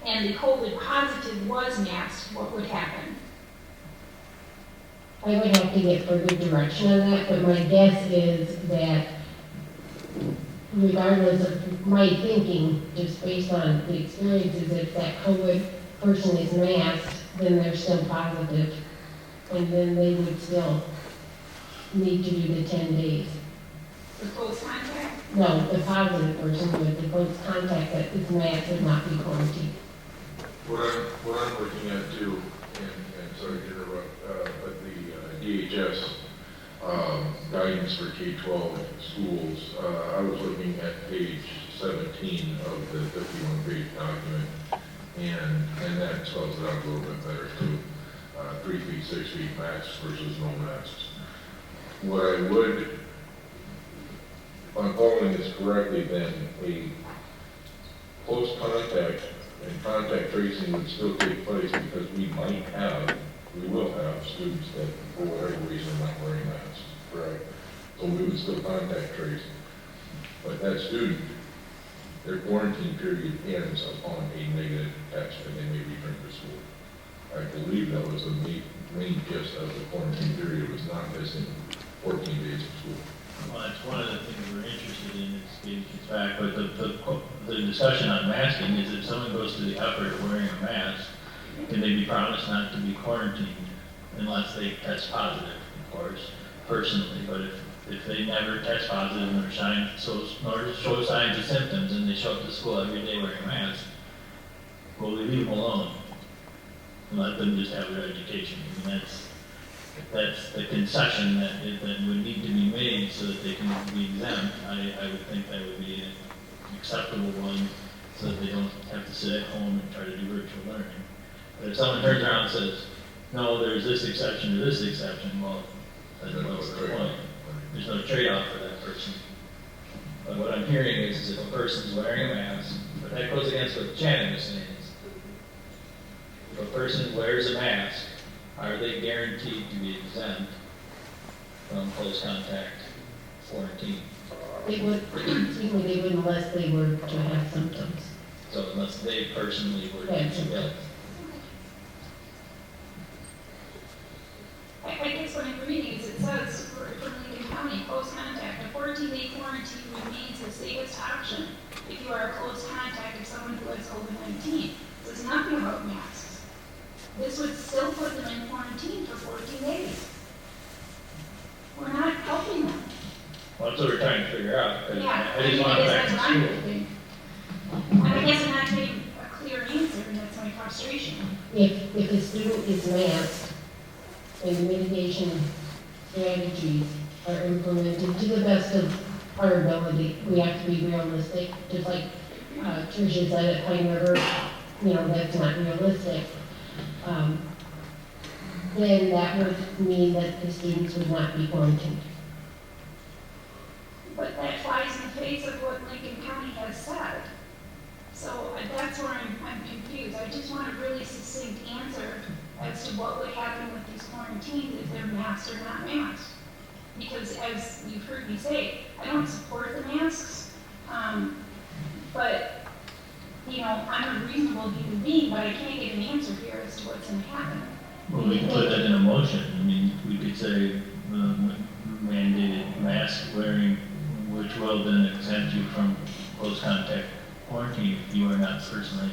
and the COVID positive was masked, what would happen? I would have to get further direction on that, but my guess is that regardless of my thinking, just based on the experiences, if that COVID person is masked, then they're still positive, and then they would still need to do the 10 days. The close contact? No, the positive person with the close contact that is masked would not be quarantined. What I'm looking at too, and sorry to interrupt, but the DHS guidance for K-12 schools, I was looking at page 17 of the 51-page document, and that spells it out a little bit better too. 3 feet, 6 feet masks versus no masks. What I would, if I'm following this correctly, then a close contact and contact tracing would still take place because we will have students that, for whatever reason, are not wearing masks, correct? So we would still contact trace. But that student, their quarantine period ends upon a negative test, and they may return to school. I believe that was the main gist of the quarantine period, was not missing 14 days of school. Well, that's one of the things we're interested in, is getting kids back, but the discussion on masking is if someone goes to the effort of wearing a mask, can they be promised not to be quarantined unless they test positive, of course, personally, but if they never test positive nor show signs of symptoms and they show up to school every day wearing a mask, will we leave them alone and let them just have their education? I mean, that's the concession that would need to be made so that they can be exempt. I would think that would be an acceptable one so that they don't have to sit at home and try to do virtual learning. But if someone turns around and says, no, there's this exception or this exception, well, then what's the point? There's no trade-off for that person. But what I'm hearing is if a person's wearing a mask, but that goes against what Shannon was saying. If a person wears a mask, are they guaranteed to be exempt from close contact quarantine? They would, they would unless they were to have symptoms. So unless they personally were to Yeah, be ill. I guess what I'm reading is it says for Lincoln County, close contact, a 14-day quarantine remains the safest option if you are a close contact of someone who has COVID-19. It says nothing about masks. This would still put them in quarantine for 14 days. We're not helping them. Well, that's what we're trying to figure out, because Yeah, I just want them back that's in what I'm school. thinking. And I guess I'm not getting a clear answer, and that's my frustration. If a student is masked and the mitigation strategies are implemented to the best of our ability, we have to be realistic. Just like Tricia said at Pine River, that's not realistic. Then that would mean that the students would not be quarantined. But that flies in the face of what Lincoln County has said. So that's where I'm confused. I just want a really succinct answer as to what would happen with these quarantines if they're masked or not masked. Because as you've heard me say, I don't support the masks, but I'm a reasonable human being, but I can't get an answer here as to what's going to happen. Well, we can put that in a motion. I mean, we could say mandated mask wearing, which will then exempt you from close contact quarantine if you are not personally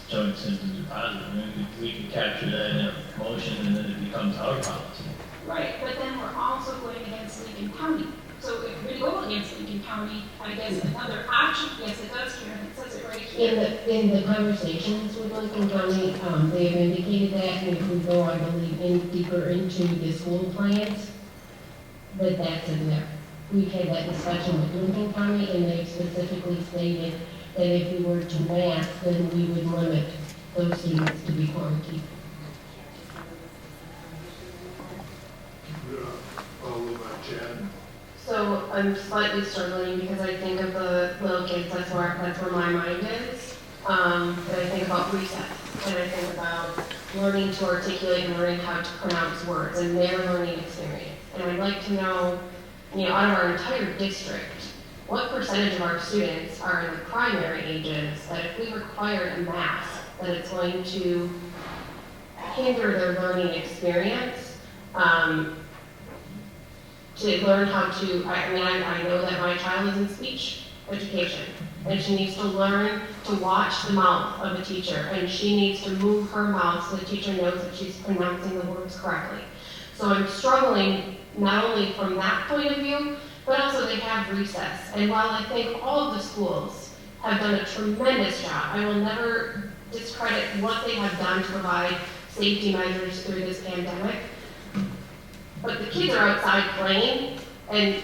showing symptoms or positive. I mean, we could capture that in a motion and then it becomes our policy. Right, but then we're also going against Lincoln County. So if we go against Lincoln County, I guess another option, yes, it does, Karen, it says it right here. In the conversations with Lincoln County, they have indicated that, and if we go, I believe, deeper into the school plans, that's in there. We've had that discussion with Lincoln County, and they've specifically stated that if we were to mask, then we would limit those students to be quarantined. Followed by Chad. So I'm slightly struggling because I think of the little kids, that's where my mind is. And I think about recess, and I think about learning to articulate and learning how to pronounce words and their learning experience. And I'd like to know, out of our entire district, what percentage of our students are in the primary ages that if we require a mask, that it's going to hinder their learning experience, to learn how to, I know that my child is in speech education, and she needs to learn to watch the mouth of a teacher, and she needs to move her mouth so the teacher knows that she's pronouncing the words correctly. So I'm struggling not only from that point of view, but also they have recess. And while I think all of the schools have done a tremendous job, I will never discredit what they have done to provide safety measures through this pandemic. But the kids are outside playing, and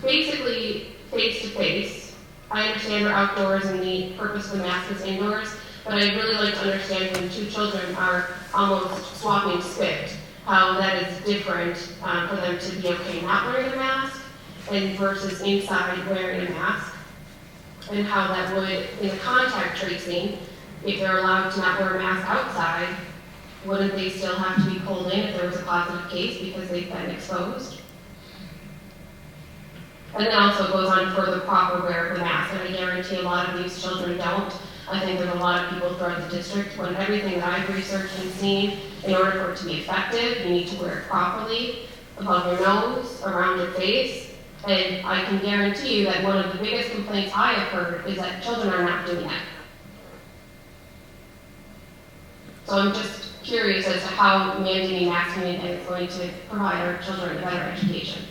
basically face to face. I understand we're outdoors and the purpose of the mask is indoors, but I'd really like to understand when two children are almost swapping spit, how that is different for them to be okay not wearing a mask and versus inside wearing a mask, and how that would, in the contact tracing, if they're allowed to not wear a mask outside, wouldn't they still have to be pulled in if there was a positive case because they've been exposed? And then also goes on for the proper wear of the mask, and I guarantee a lot of these children don't. I think there's a lot of people throughout the district, when everything that I've researched and seen, in order for it to be effective, you need to wear it properly, above your nose, around your face, and I can guarantee you that one of the biggest complaints I have heard is that children are not doing that. So I'm just curious as to how mandating masking is going to provide our children a better education.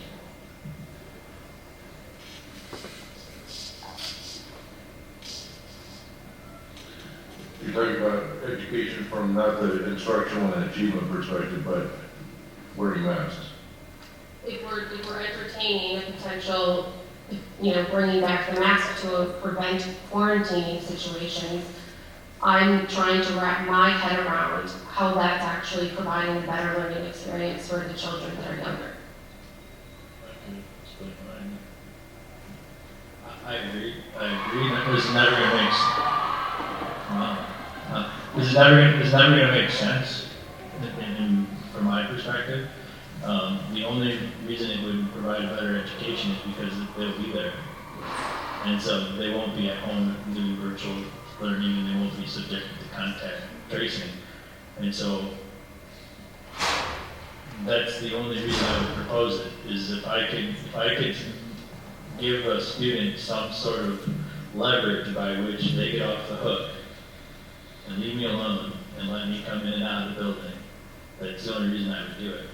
You're talking about education from not the instructional and achievement perspective, but wearing masks. If we're entertaining a potential, bringing back the mask to prevent quarantining situations, I'm trying to wrap my head around how that's actually providing a better learning experience for the children that are younger. I agree. That was never going to make This is never going to make sense from my perspective. The only reason it would provide a better education is because they'll be there. And so they won't be at home doing virtual learning, and they won't be subjected to contact tracing. And so that's the only reason I would propose it, is if I could give a student some sort of leverage by which they get off the hook and leave me alone and let me come in and out of the building. That's the only reason I would do it.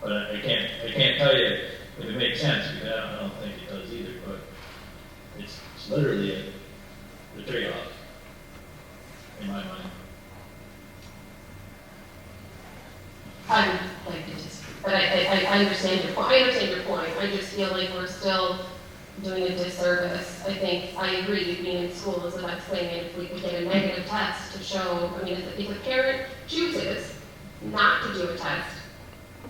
But I can't tell you if it makes sense, because I don't think it does either, but it's literally the trade-off in my mind. I would like to disagree, but I understand your point. I understand your point. I just feel like we're still doing a disservice. I agree, being in school is the best thing, and if we could get a negative test to show, if a parent chooses not to do a test,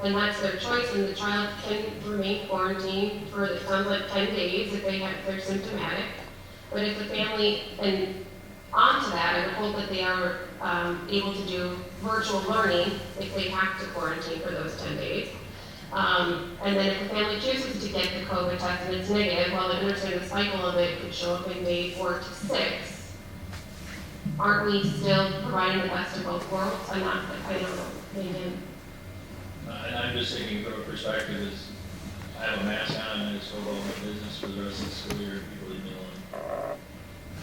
then that's their choice, and the child can remain quarantined for, it sounds like 10 days if they're symptomatic. But if the family, and onto that, I would hope that they are able to do virtual learning if they have to quarantine for those 10 days. And then if the family chooses to get the COVID test and it's negative, well, I understand the cycle of it could show up in day 4 to 6. Aren't we still providing the best of both worlds? I don't know, maybe. And I'm just thinking from a perspective is, I have a mask on and I just go about my business for the rest of the school year, people leave me alone.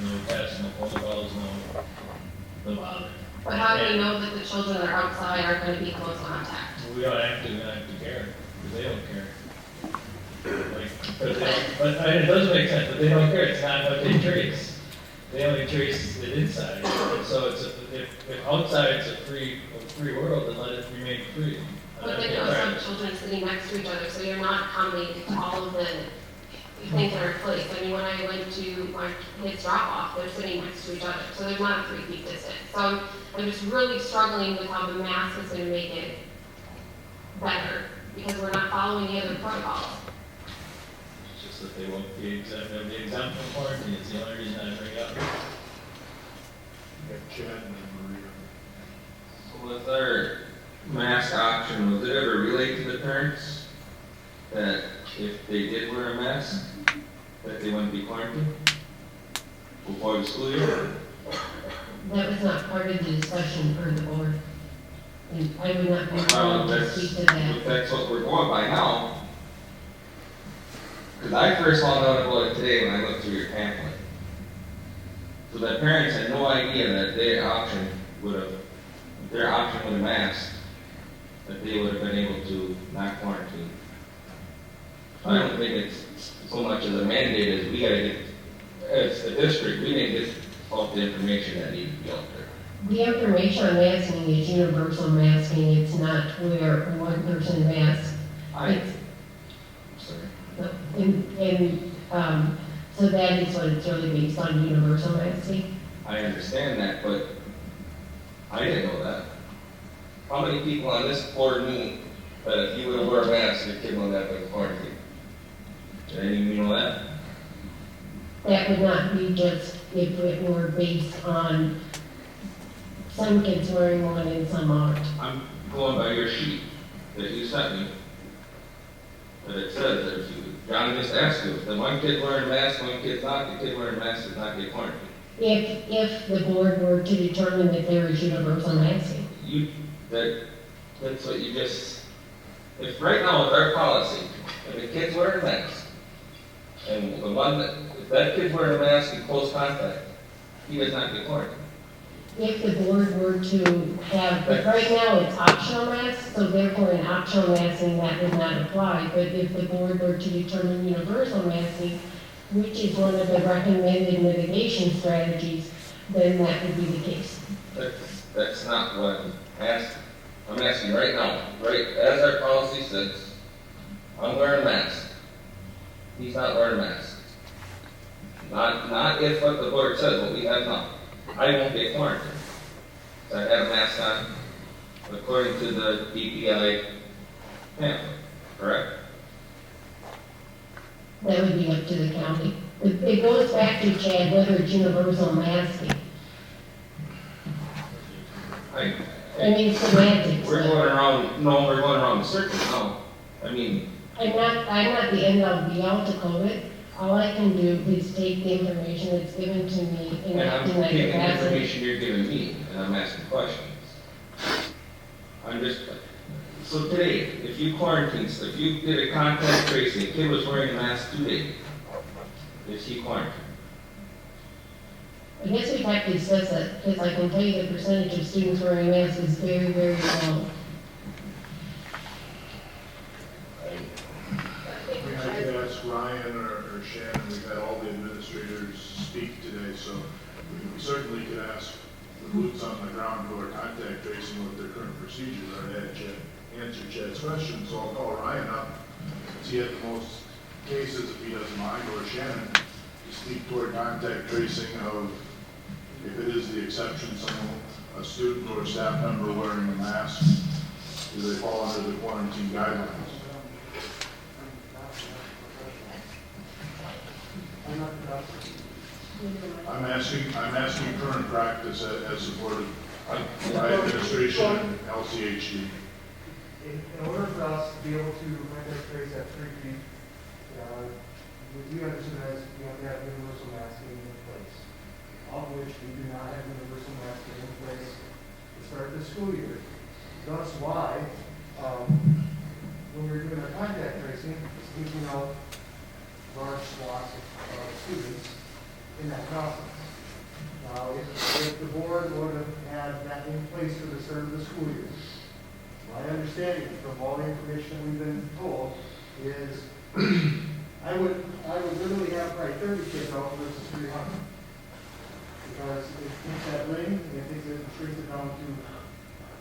No tests, no phone calls, no bother. But how do we know that the children that are outside aren't going to be close contact? We don't have to care, because they don't care. But it does make sense, but they don't care, it's not what they trace. They only trace the inside. And so if outside's a free world, then let it remain free. But then you also have children sitting next to each other, so you're not accommodating to all of the things that are in place. When I went to my kids' drop-off, they're sitting next to each other, so there's not a 3 feet distance. So I'm just really struggling with how the mask is going to make it better, because we're not following the other protocols. It's just that they won't be exempt. They'll be exempt from quarantine. It's the only reason I bring it up. Chad and then Maria. Was our mask option, was it ever relayed to the parents that if they did wear a mask, that they wouldn't be quarantined before the school year? That was not part of the discussion for the board. And I would not be Well, willing to speak to that. if that's what we're going by now. Because I first found out about it today when I looked through your pamphlet. So that parents had no idea that their option with a mask, that they would have been able to not quarantine. I don't think it's so much as a mandate as we gotta get, as a district, we didn't get all the information that needed to be out there. The information on masking is universal masking. It's not where one person masks. It's- So that is what it's really based on, universal masking. I understand that, but I didn't know that. How many people on this board knew that if you would wear a mask, your kid would have to quarantine? Did any of you know that? That would not be just if it were based on some kids wearing one and some aren't. I'm going by your sheet that you sent me. But it says that if you, John just asked you, if the one kid wearing a mask, one kid's not, the kid wearing a mask does not get quarantined. If the board were to determine that there is universal masking. That's what you just, if right now with our policy, if a kid's wearing a mask, and if that kid's wearing a mask in close contact, he does not get quarantined. If the board were to have, but right now it's optional masks, so therefore in optional masking that would not apply. But if the board were to determine universal masking, which is one of the recommended mitigation strategies, then that would be the case. That's not what I'm asking. I'm asking right now, right as our policy says, I'm wearing a mask. He's not wearing a mask. Not if what the board says, what we have now. I won't get quarantined. So I have a mask on, according to the DPI pamphlet, correct? That would be up to the county. It goes back to, Chad, whether it's universal masking. I mean, semantics. We're going around the circle now. I mean, I'm not the end all be all to COVID. All I can do is take the information that's given to me and I'm act in that taking the capacity. information you're giving me, and I'm asking questions. So today, if you did a contact tracing, a kid was wearing a mask today, is he quarantined? I guess we'd have to discuss that, because I can tell you the percentage of students wearing masks is very, very low. We had to ask Ryan or Shannon, we've had all the administrators speak today, so we certainly could ask the boots on the ground who are contact tracing what their current procedures are to answer Chad's question. So I'll call Ryan up, see at the most cases, if he doesn't mind, or Shannon, to speak toward contact tracing of, if it is the exception, a student or a staff member wearing a mask, do they fall under the quarantine guidelines? I'm asking current practice as supported by administration and LCHD. In order for us to be able to contact trace at 3 feet, we understand that we have to have universal masking in place, of which we do not have universal masking in place to start the school year. Thus why, when we're doing our contact tracing, it's taking out large swaths of students in that process. Now, if the board would have had that in place for the start of the school year, my understanding from all the information we've been told is I would literally have probably 30 kids out versus 300. Because it takes that ring and it shrinks it down to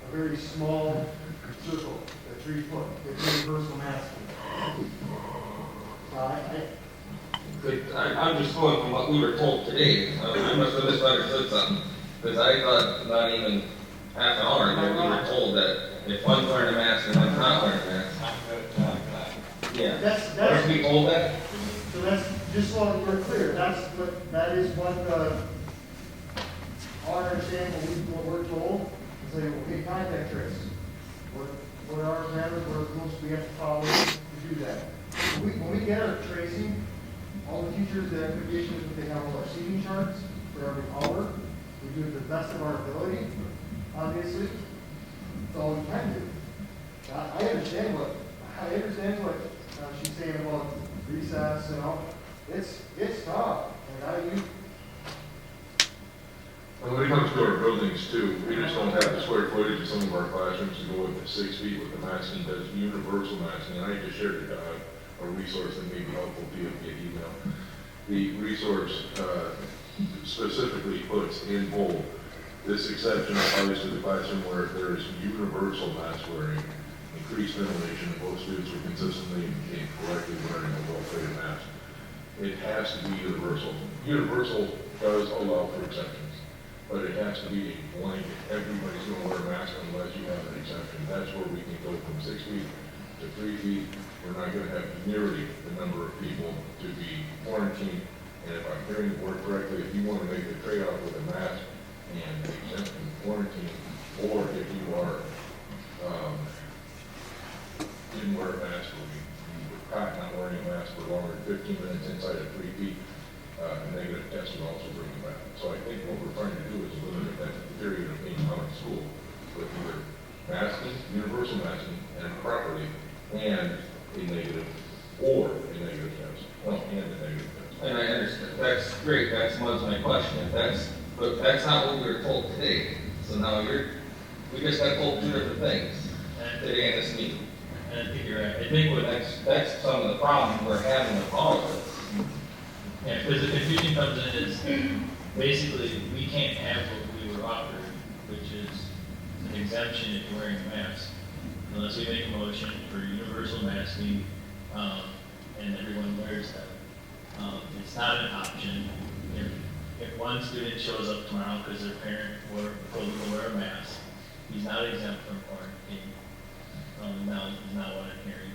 a very small circle, a 3 foot. It's universal masking. I'm just going from what we were told today. I must have misunderstood something. Because I thought not even half an hour ago we were told that if one's wearing a mask and one's not wearing a mask. Yeah. Aren't we told that? So that's, just so we're clear, that is what our understanding, what we're told. say, well, hey, contact trace. What are our parameters, what are the rules we have to follow to do that? When we get our tracing, all the teachers, the expectation is that they have all our seating charts for every hour. We do it to the best of our ability, obviously. That's all we can do. I understand what she's saying about recess and all. It's tough. And And when it comes to our buildings too, we just don't have the square footage of some of our classrooms to go with the 6 feet with the masking, does universal masking. And I just shared a resource that may be helpful to you via email. The resource specifically puts in bold this exception applies to the classroom where there is universal mask wearing, increased ventilation, and both students are consistently and correctly wearing a well-fitted mask. It has to be universal. Universal does allow for exceptions, but it has to be a blanket. Everybody's going to wear a mask unless you have an exception. That's where we can go from 6 feet to 3 feet. We're not going to have nearly the number of people to be quarantined. And if I'm hearing the word correctly, if you want to make the trade-off with a mask and exempt from quarantine, or if you are didn't wear a mask, or you were caught not wearing a mask for longer than 15 minutes inside of 3 feet, a negative test would also bring you back. So I think what we're trying to do is eliminate that period of being out of school with either masking, universal masking, and properly, and a negative, or a negative test. Well, and a negative test. And I understand, that's great, that's my question, but that's not what we were told today. So now we just got told two different things today in this meeting. And I think you're right. I think That's some of the problems we're having with all of this. yeah, because the confusion comes in is basically we can't have what we were offered, which is an exemption if you're wearing a mask, unless we make a motion for universal masking, and everyone wears that. It's not an option. If one student shows up tomorrow because their parent told them to wear a mask, he's not exempt from quarantine. Now he's not what I'm hearing.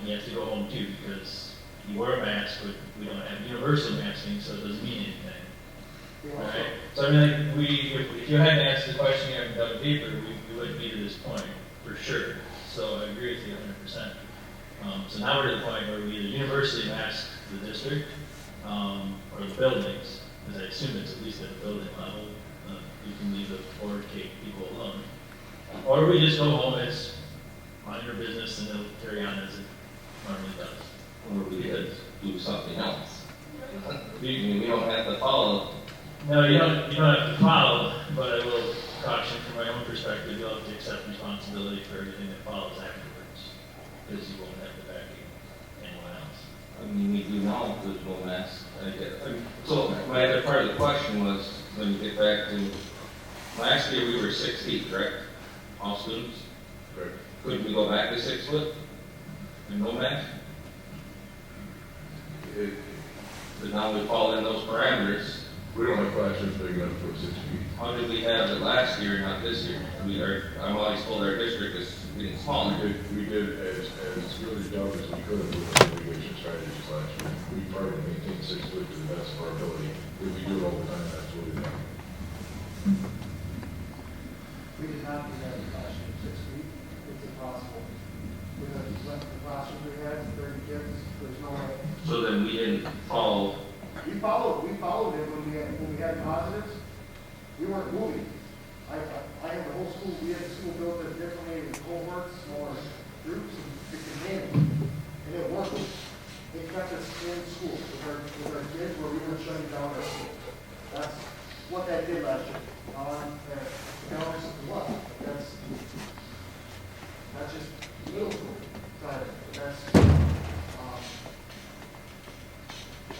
He has to go home too because he wore a mask, but we don't have universal masking, so it doesn't mean anything. All right? So I mean, like, if you hadn't asked the question you haven't done paper, we wouldn't be to this point, for sure. So I agree with you 100%. So now we're to the point where we either universally mask the district, or the buildings, because I assume it's at least at the building level. You can leave the 4K people alone. Or we just go home as mind your business and it'll carry on as it normally does. Or we could do something else. We don't have to follow. No, you don't have to follow, but I will caution from my own perspective, you'll have to accept responsibility for everything that follows afterwards, because you won't have to back anyone else. I mean, we do now, there's no mask. So my other part of the question was, when you get back to, last year we were 6 feet, correct? All students? Correct. Couldn't we go back to 6 foot? And no mask? But now we fall in those parameters. We don't have classrooms big enough for 6 feet. How did we have it last year, not this year? I'm always told our district is getting smaller. We did as good a job as we could with our mitigation strategies last year. We tried to maintain 6 foot to the best of our ability. If we do it all the time, absolutely not. we did not do that in the classroom 6 feet. It's impossible. Because the classroom we had, 30 kids, there's no way. So then we didn't follow. We followed it when we had positives. We weren't moving. I have the whole school, we had the school built it differently in cohorts, smaller groups, to contain it. And it worked. It kept us in school with our kids where we weren't shutting down our school. That's what that did last year. That's just middle school side of it.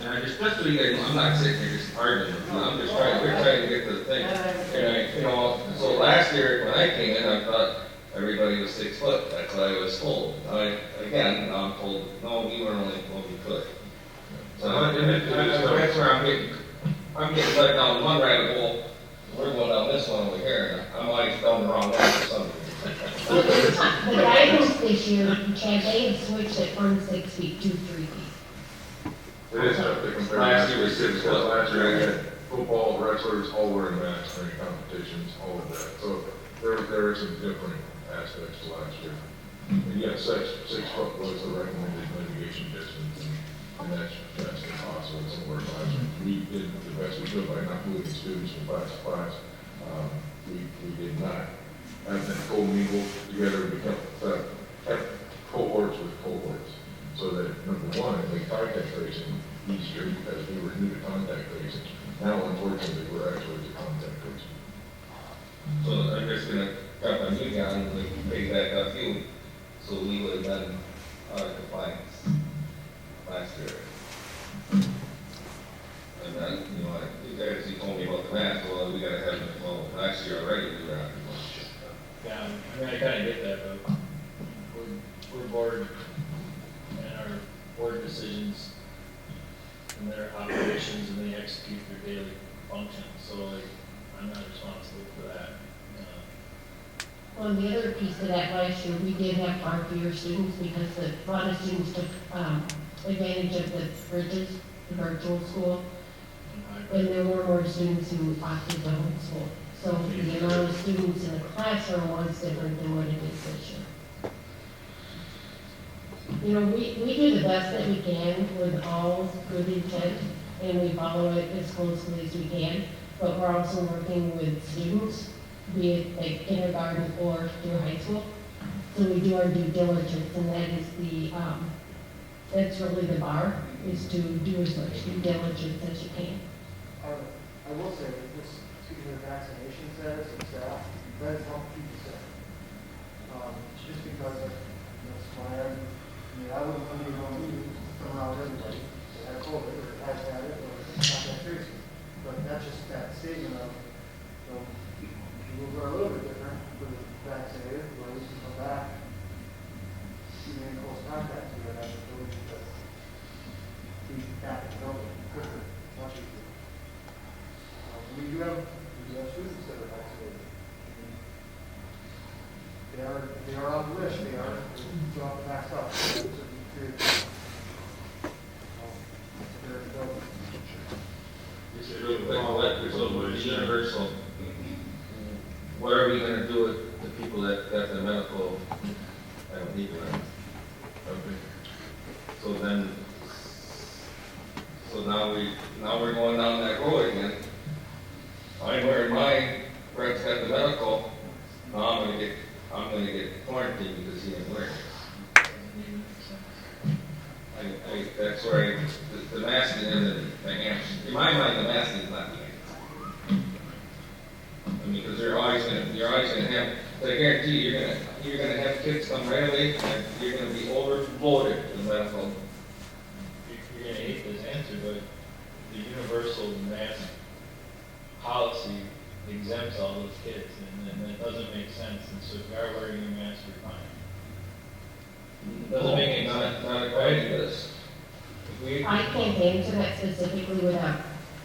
And I just, that's what you guys, I'm not sitting here just arguing with you, I'm just we're trying to get to the thing. And so last year when I came in, I thought everybody was 6 foot, that's what I was told. Again, now I'm told, no, we were only what we could. So that's where I'm getting led down one rabbit hole, we're going down this one over here, and I'm always down the wrong one for some reason. The guidance this year, Chad, they have switched it from 6 feet to 3 feet. It is tough to compare. Last year was 6 because foot. last year we had football, wrestlers, all wearing masks during competitions, all of that. So there are some different aspects to last year. And yes, 6 foot was the recommended mitigation distance, and that's impossible in some of our classes. We did the best we could by not moving students from class to class. We did not have them co-mingle together. We kept cohorts with cohorts, so that number one, it made contact tracing easier because we were new to contact tracing. Now, unfortunately, we're actually to contact tracing. So I'm just gonna jump on you, John, and piggyback off you. So we would have done out of compliance last year. And then, you know, you guys, you told me about the math, well, we gotta have, well, last year already, we were out of compliance. Yeah, I mean, I kind of get that, but we're board, and our board decisions and their operations, and they execute their daily functions, so like, I'm not responsible for that. Well, the other piece of that last year, we did have far fewer students because a lot of students took advantage of the bridges, the virtual school, and there were more students who opted to homeschool. So the amount of students in the classroom was different than what it is this year. You know, we do the best that we can with all good intent, and we follow it as closely as we can, but we're also working with students, be it like kindergarten or through high school. So we do our due diligence, and that is that's really the bar, is to do as much due diligence as you can. I will say that this, speaking of vaccination status and staff, that has helped keep us safe. Just because that's why I wouldn't want to be able to come around everybody that had COVID or has had it or contact tracing. But that's just that statement of, you know, people are a little bit different for the vaccinated, where we can come back, even in close contact, we would have the ability to be back in the building quicker, much easier. We do have students that are vaccinated. They are on the list, they are, they have to mask up. So it's a period of time. They're in the building. It's universal. What are we gonna do with the people that got the medical, I don't need one. Okay. So now we're going down that road again. I'm wearing mine, Brett's got the medical, now I'm gonna get quarantined because he ain't wearing it. That's where the masking and the hands, in my mind, the masking is not the hands. I mean, because you're always gonna have, I guarantee you're gonna have kids come right away, and you're gonna be overloaded with medical. You're gonna hate this answer, but the universal mask policy exempts all those kids, and that doesn't make sense, and so if you are wearing a mask, you're fine. Doesn't make any sense. Not according to this. I can't answer that specifically without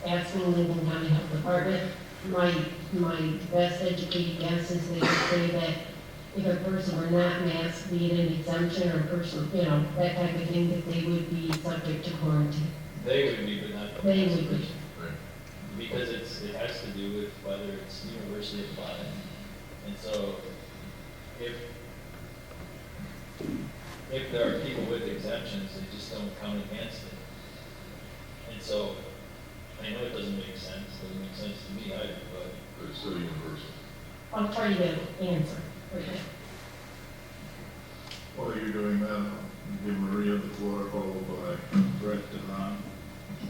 asking Lincoln County Health Department. My best educated guess is they would say that if a person were not masked, be it an exemption or person, you know, that type of thing, that they would be subject to quarantine. They would be, but not the They mask. would be. Because it has to do with whether it's universally applied. And so if there are people with exemptions, they just don't count against it. And so I know it doesn't make sense to me either, but It's still universal. I'll try to answer. Okay. While you're doing that, I'll give Maria the floor, followed by Brett and Ron.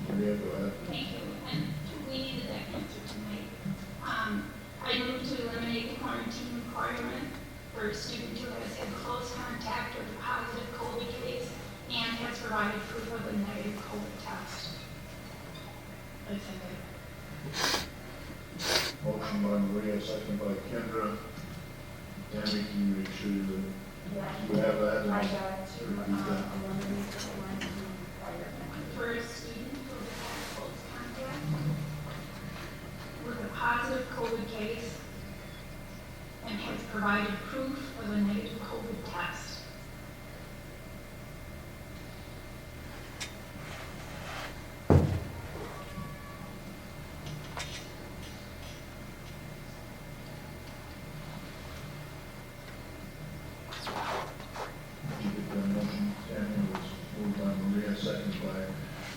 Maria, go ahead. Thank you, and we needed that answer tonight. I move to eliminate the quarantine requirement for a student who has had close contact with a positive COVID case and has provided proof of a negative COVID test. I second. Motion by Maria, second by Kendra. Tammy, can you make sure that you have that? I got to Repeat that. eliminate the quarantine requirement for a student who has had close contact with a positive COVID case and has provided proof of a negative COVID test.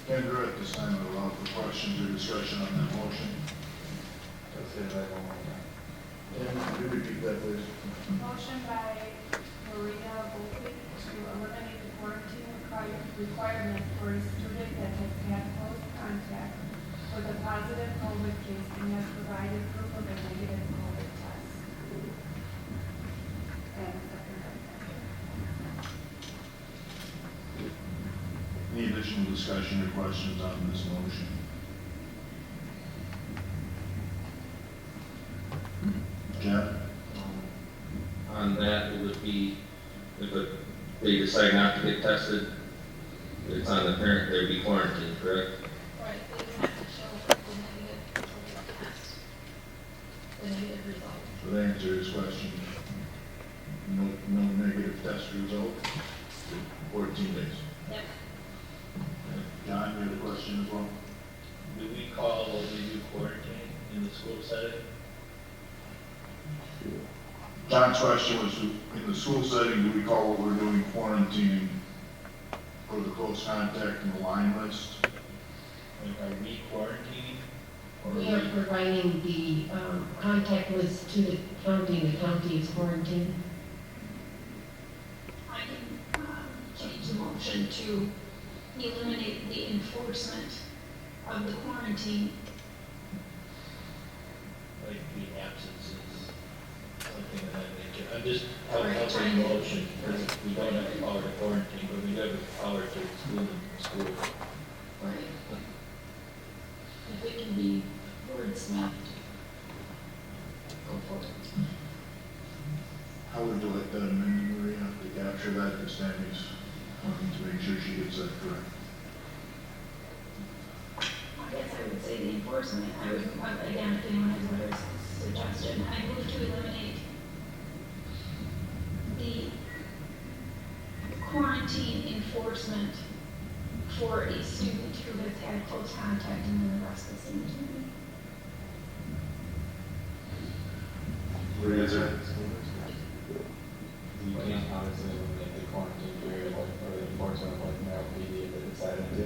Kendra, at this time, I allow for questions or discussion on that motion. And could you repeat that, please? Motion by Maria Volpe to eliminate the quarantine requirement for a student that has had close contact with a positive COVID case and has provided proof of a negative COVID test. And second by Any additional discussion or questions on this motion? Jeff? On that, it would be, they decide not to get tested, it's on the parent, they'd be quarantined, correct? Right, they would have to show the negative COVID test, the negative result. So that answers his question. No negative test result, 14 days. Yep. John, you had a question as well? Do we call what we do quarantine in the school setting? John's question was, in the school setting, do we call what we're doing quarantining for the close contact in the line list? Like, are we quarantining? Or We are providing the contact list to the county is quarantined. I can change the motion to eliminate the enforcement of the quarantine. like the absences, something of that nature? I'm just Right, helping trying the to- motion, because we don't have the power to quarantine, but we do have the power to exclude them from school. Right. If it can be wordsmithed, go for it. How would you like that amended, Maria, to capture that, because Tammy's wanting to make sure she gets that correct? I guess I would say the enforcement, I would, again, if anyone has other suggestion, I move to eliminate the quarantine enforcement for a student who has had close contact and then the rest of the student. Maria, is there? You can't obviously eliminate the quarantine period or the enforcement of like Merrill PD if they decided to,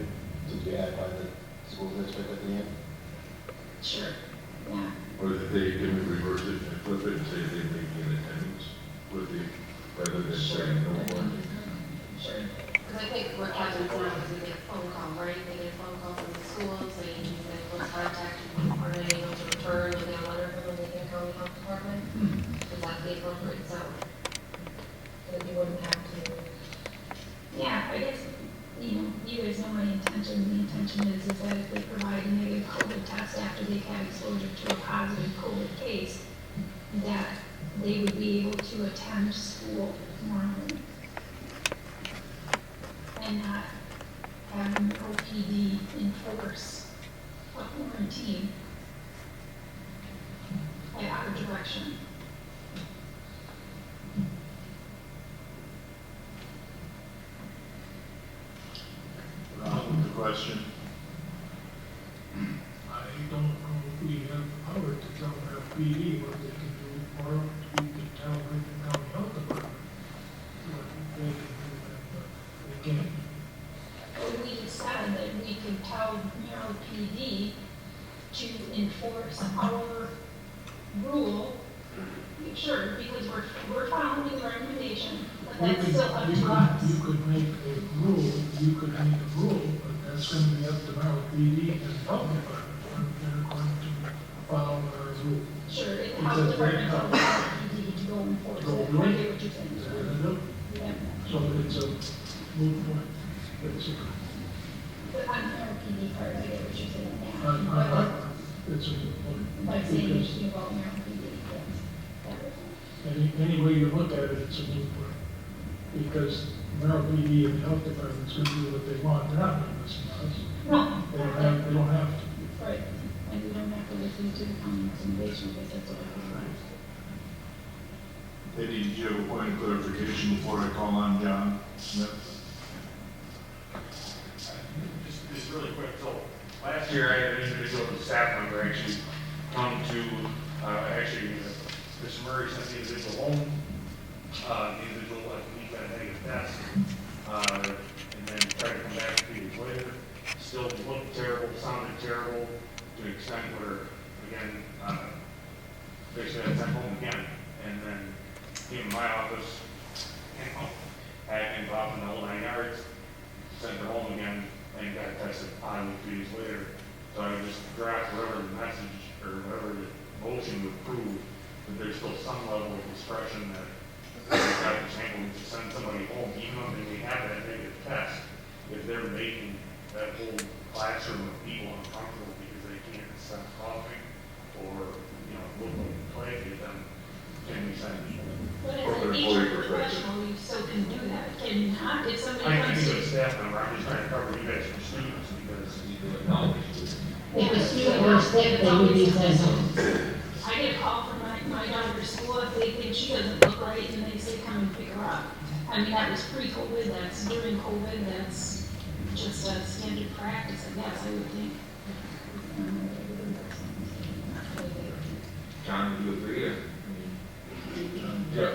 to be had by the school district at the end. Sure, yeah. Or if they can reverse it and flip it and say they may be in attendance with the, rather than saying no quarantine. Sure. Because I think what happens now is they get a phone call, right? They get a phone call from the school saying you've been close contact, are they able to return, or they get a letter from the Lincoln County Health Department? Is that the appropriate zone? That you wouldn't have to. Yeah, I guess, you guys know my intention. The intention is that if they provide a negative COVID test after they've had exposure to a positive COVID case, that they would be able to attend school normally. And not have an OPD enforce a quarantine at our direction. Ron, with the question? I don't know if we have the power to tell our PD what they can do, or we can tell Lincoln County Health Department what they can do, but they can't. But we decided that we could tell Merrill PD to enforce our rule. Sure, because we're following the recommendation, but that's still up to us. You could make a rule, but that's gonna be up to Merrill PD and Health Department, when they're going to follow our rule. Sure, if the health department tells Merrill PD to go enforce it, I get what you're saying. Yeah. So it's a moot point, basically. But on Merrill PD part, I get what you're saying now. It's a moot point. By saying Because anything about Merrill PD, yes. any way you look at it, it's a moot point. Because Merrill PD and the Health Department's gonna do what they want, they're not gonna listen to us. No. They don't have to. Right, and we don't have to listen to the county recommendation, because that's what I was Eddie, did you have a point of clarification before I call on John Smith? Just really quick, so last year I had an individual staff member actually come to, Mr. Murray sent the individual home. The individual, I believe, got a negative test, and then tried to come back 3 days later, still extent where, again, basically I sent home again, and then came to my office, had involved in the whole 9 yards, sent her home again, and got tested positive 2 days later. So I would just draft whatever the message or whatever the motion would prove that there's still some level of discretion that, for example, to send somebody home, even though they may have that negative test, if they're making that whole classroom of people uncomfortable because they can't stop coughing or, look like plague at them, can we send them? But From as an an employee HR perspective. professional, you still can do that, can you not? If somebody I comes think to it's a staff member, I'm just trying to cover you guys for students because You do it now. If a student were sick, they would be sent home. I get a call from my daughter's school if they think she doesn't look right and they say come and pick her up. I mean, that was pre-COVID, that's during COVID, that's just a standard practice, I guess, I would think. John, do you agree? Yeah,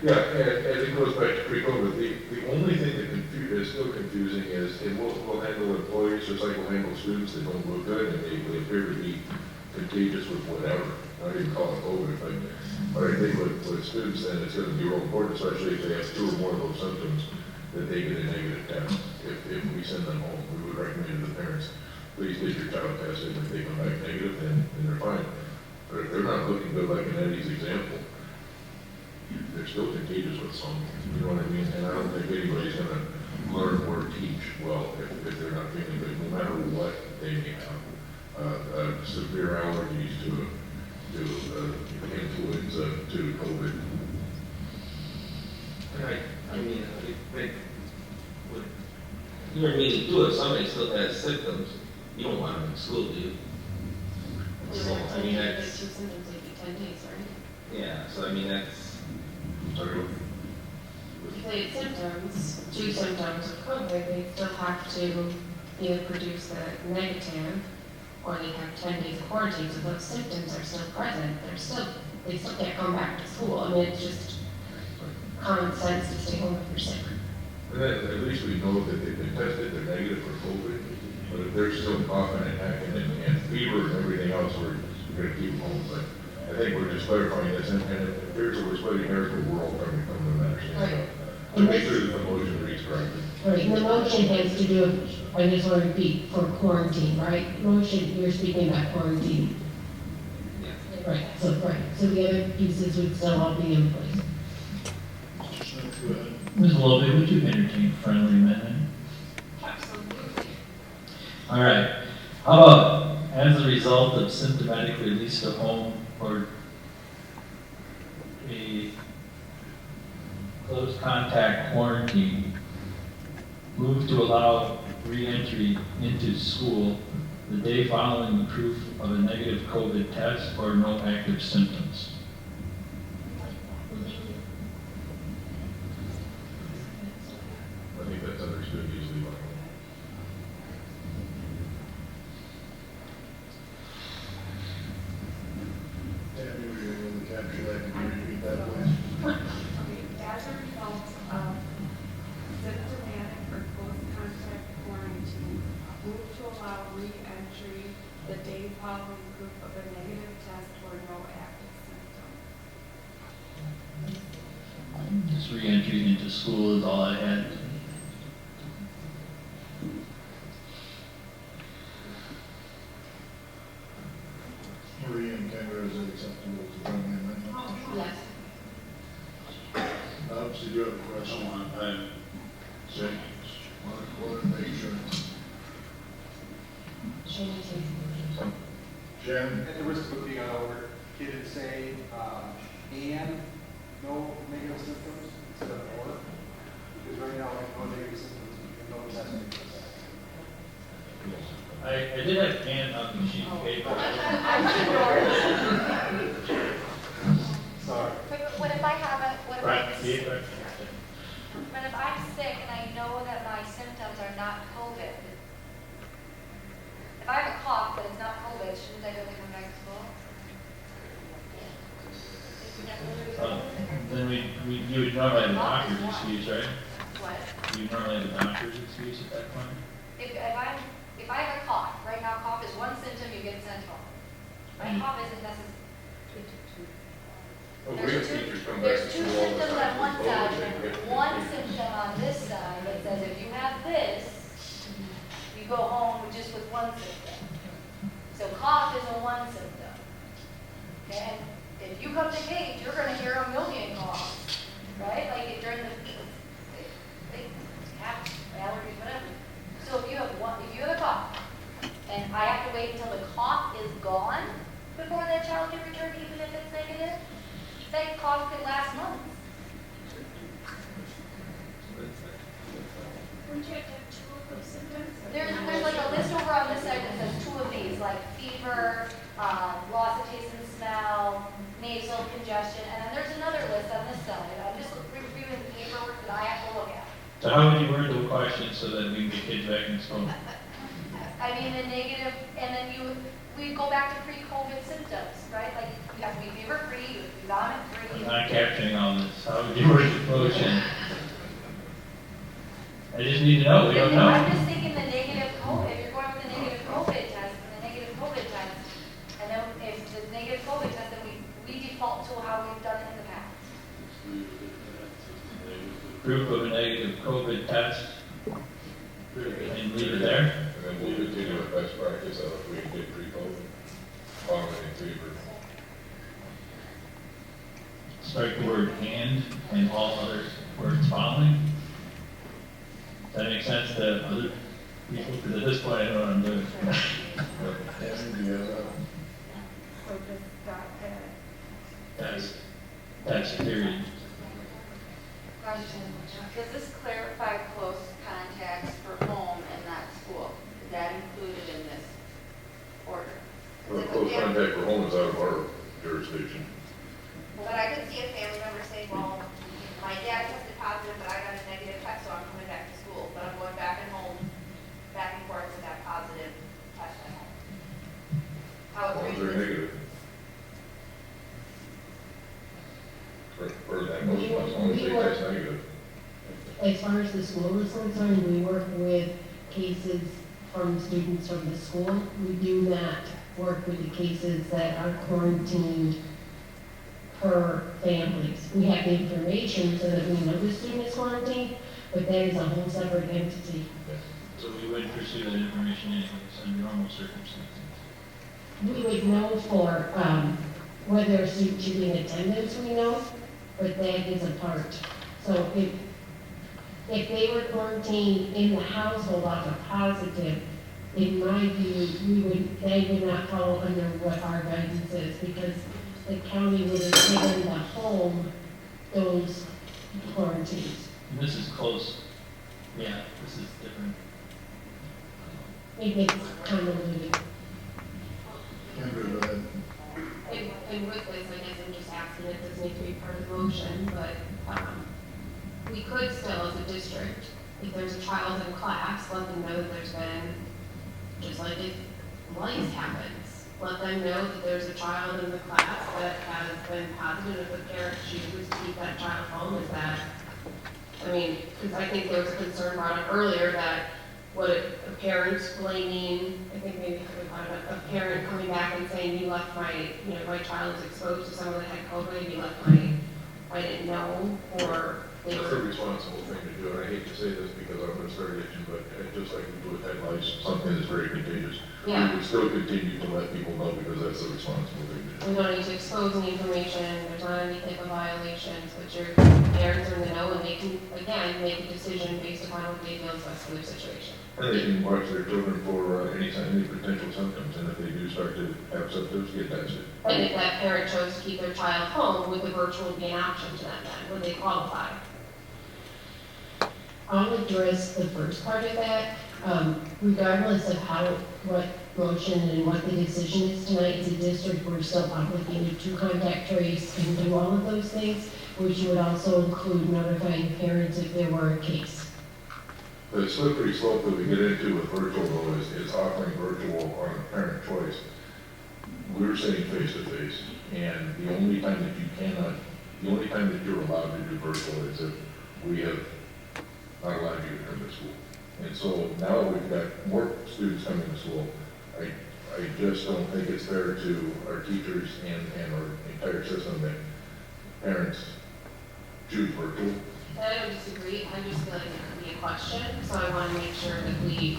and it goes back to pre-COVID. The only thing that is still confusing is we'll handle employees just like we'll handle students that don't look good and they appear to be contagious with whatever. I don't even call it COVID, but I think with students then it's going to be real important, especially if they have 2 or more of those symptoms, that they get a negative test. If we send them home, we would recommend to the parents, please get your child tested. If they come back negative, then they're fine. But if they're not looking good, like in Eddie's example, they're still contagious with some, you know what I mean? And I don't think anybody's gonna learn or teach well if they're not feeling good, no matter what they may have. Severe allergies to influenza, to COVID. I mean, I think, you're meaning too, if somebody still has symptoms, you don't want them in school, do you? So, I mean, that's, symptoms like 10 days, right? yeah, so I mean, that's, If they had symptoms, 2 symptoms of COVID, they still have to either produce the negative or they have 10 days of quarantine, so those symptoms are still present. They still can't come back to school. I mean, it's just common sense to stay home if you're sick. And then at least we know that they've been tested, they're negative for COVID, but if they're still coughing and hacking and fever and everything else, we're gonna keep them home. But I think we're just clarifying this, and if there's a splitting hairs, but we're all coming to an understanding. Right. To make sure that the motion reads correctly. Right, and the motion has to do with, I just want to repeat, for quarantine, right? Motion, you're speaking about quarantine. Right, so the other pieces would still all be in place. Ms. Lovey, would you entertain a friendly amendment? Absolutely. All right. How about, as a result of symptomatic release to home or a close contact quarantine, move to allow re-entry into school the day following the proof of a negative COVID test or no active symptoms. I think that's understood easily by all. Tammy, were you able to capture that? Can you repeat that, please? As a result of symptomatic or close contact quarantine, move to allow re-entry the day following proof of a negative test or no active symptom. Just re-entry into school is all I had. Marie and Kendra, is it acceptable to bring the amendment? Yes. Did you have a question? Jake, want to make sure. Shannon? At the risk of being on over, did it say, and no negative symptoms instead of or? Because right now, like, no negative symptoms, and no testing. I did have and on the sheet of paper. Sorry. But what if I have a, what if Right, I'm see it, right. But if I'm sick and I know that my symptoms are not COVID, if I have a cough but it's not COVID, shouldn't I be able to come back to school? Then you would normally have a doctor's excuse, right? What? You normally have a doctor's excuse at that point? If I have a cough, right? Right now, cough is one symptom, you get sent home. Right, cough isn't necessary. Well, we have teachers come back There's to two school all the symptoms time. on one with side, COVID, and they get- one symptom on this side that says if you have this, you go home with just with one symptom. So cough is a one symptom. Okay, and if you come to Kate, you're gonna hear a million coughs, right? Like during they have allergies, whatever. So if you have a cough, and I have to wait until the cough is gone before that child can return, even if it's negative, that cough could last months. Wouldn't you have to have two of those symptoms? There's like a list over on this side that says two of these, like fever, loss of taste and smell, nasal congestion, and then there's another list on this side. I'm just reviewing the paperwork that I have to look at. So how would you word the question so that we can get kids back in school? I mean, the negative, and then we go back to pre-COVID symptoms, right? Like, you have to be fever-free, you have to be vomit-free. I'm not capturing all this. How would you word the motion? I just need to know. We don't know. I'm just thinking the negative COVID, if you're going with the negative COVID test, and then if the negative COVID test, then we default to how we've done it in the past. Proof of a negative COVID test and leave it there. And then we'll continue with best practice of we did pre-COVID, vomiting, fever. Strike the word and all other words following. Does that make sense to other people? Because at this point, I know what I'm doing. So just stop at. That's period. Question, does this clarify close contacts for home and not school? Is that included in this order? Well, close contact for home is out of our jurisdiction. But I could see a family member say, well, my dad tested positive, but I got a negative test, so I'm coming back to school. But I'm going back and home, back and forth with that positive test at home. How As long as they're negative. Or that most, as long as they test negative. As far as the school is concerned, we work with cases from students from the school. We do not work with the cases that are quarantined per families. We have the information so that we know the student is quarantined, but that is a whole separate entity. So we would pursue that information anyways under normal circumstances. We would know for whether a student should be in attendance, we know, but that is a part. So if they were quarantined in the household off a positive, in my view, they would not fall under what our guidance is, because the county would have given the home those quarantines. And this is close. Yeah, this is different. It gets convoluted. Kendra, go ahead. And with this, I guess I'm just asking, it doesn't need to be part of the motion, but we could still, as a district, if there's a child in class, let them know that there's been, just like if lice happens, let them know that there's a child in the class that has been positive. If the parent chooses to keep that child home, is that, I mean, because I think there was a concern brought up earlier that what a parent blaming, I think maybe a parent coming back and saying, you left my child was exposed to someone that had COVID, you left I didn't know, or they That's were. a responsible thing to do, and I hate to say this because I'm going to start itching, but just like we do with head lice, something that's very contagious, Yeah. we would still continue to let people know because that's the responsible thing to do. We don't need to expose any information, there's not any type of violations, but your parents are in the know and they can, again, make a decision based upon what they feel is best for their situation. And they can watch their children for any potential symptoms, and if they do start to have symptoms, get tested. And if that parent chose to keep their child home, would the virtual be an option to them then? Would they qualify? I'll address the first part of that. Regardless of what motion and what the decision is tonight, as a district, we're still obligated to contact trace and do all of those things, which would also include notifying parents if there were a case. The slippery slope that we get into with virtual though is offering virtual on a parent choice. We're saying face to face, and the only time that you're allowed to do virtual is if we have not allowed you to come to school. And so now that we've got more students coming to school, I just don't think it's fair to our teachers and our entire system that parents choose virtual. I don't disagree, I just feel like it could be a question, so I want to make sure that we,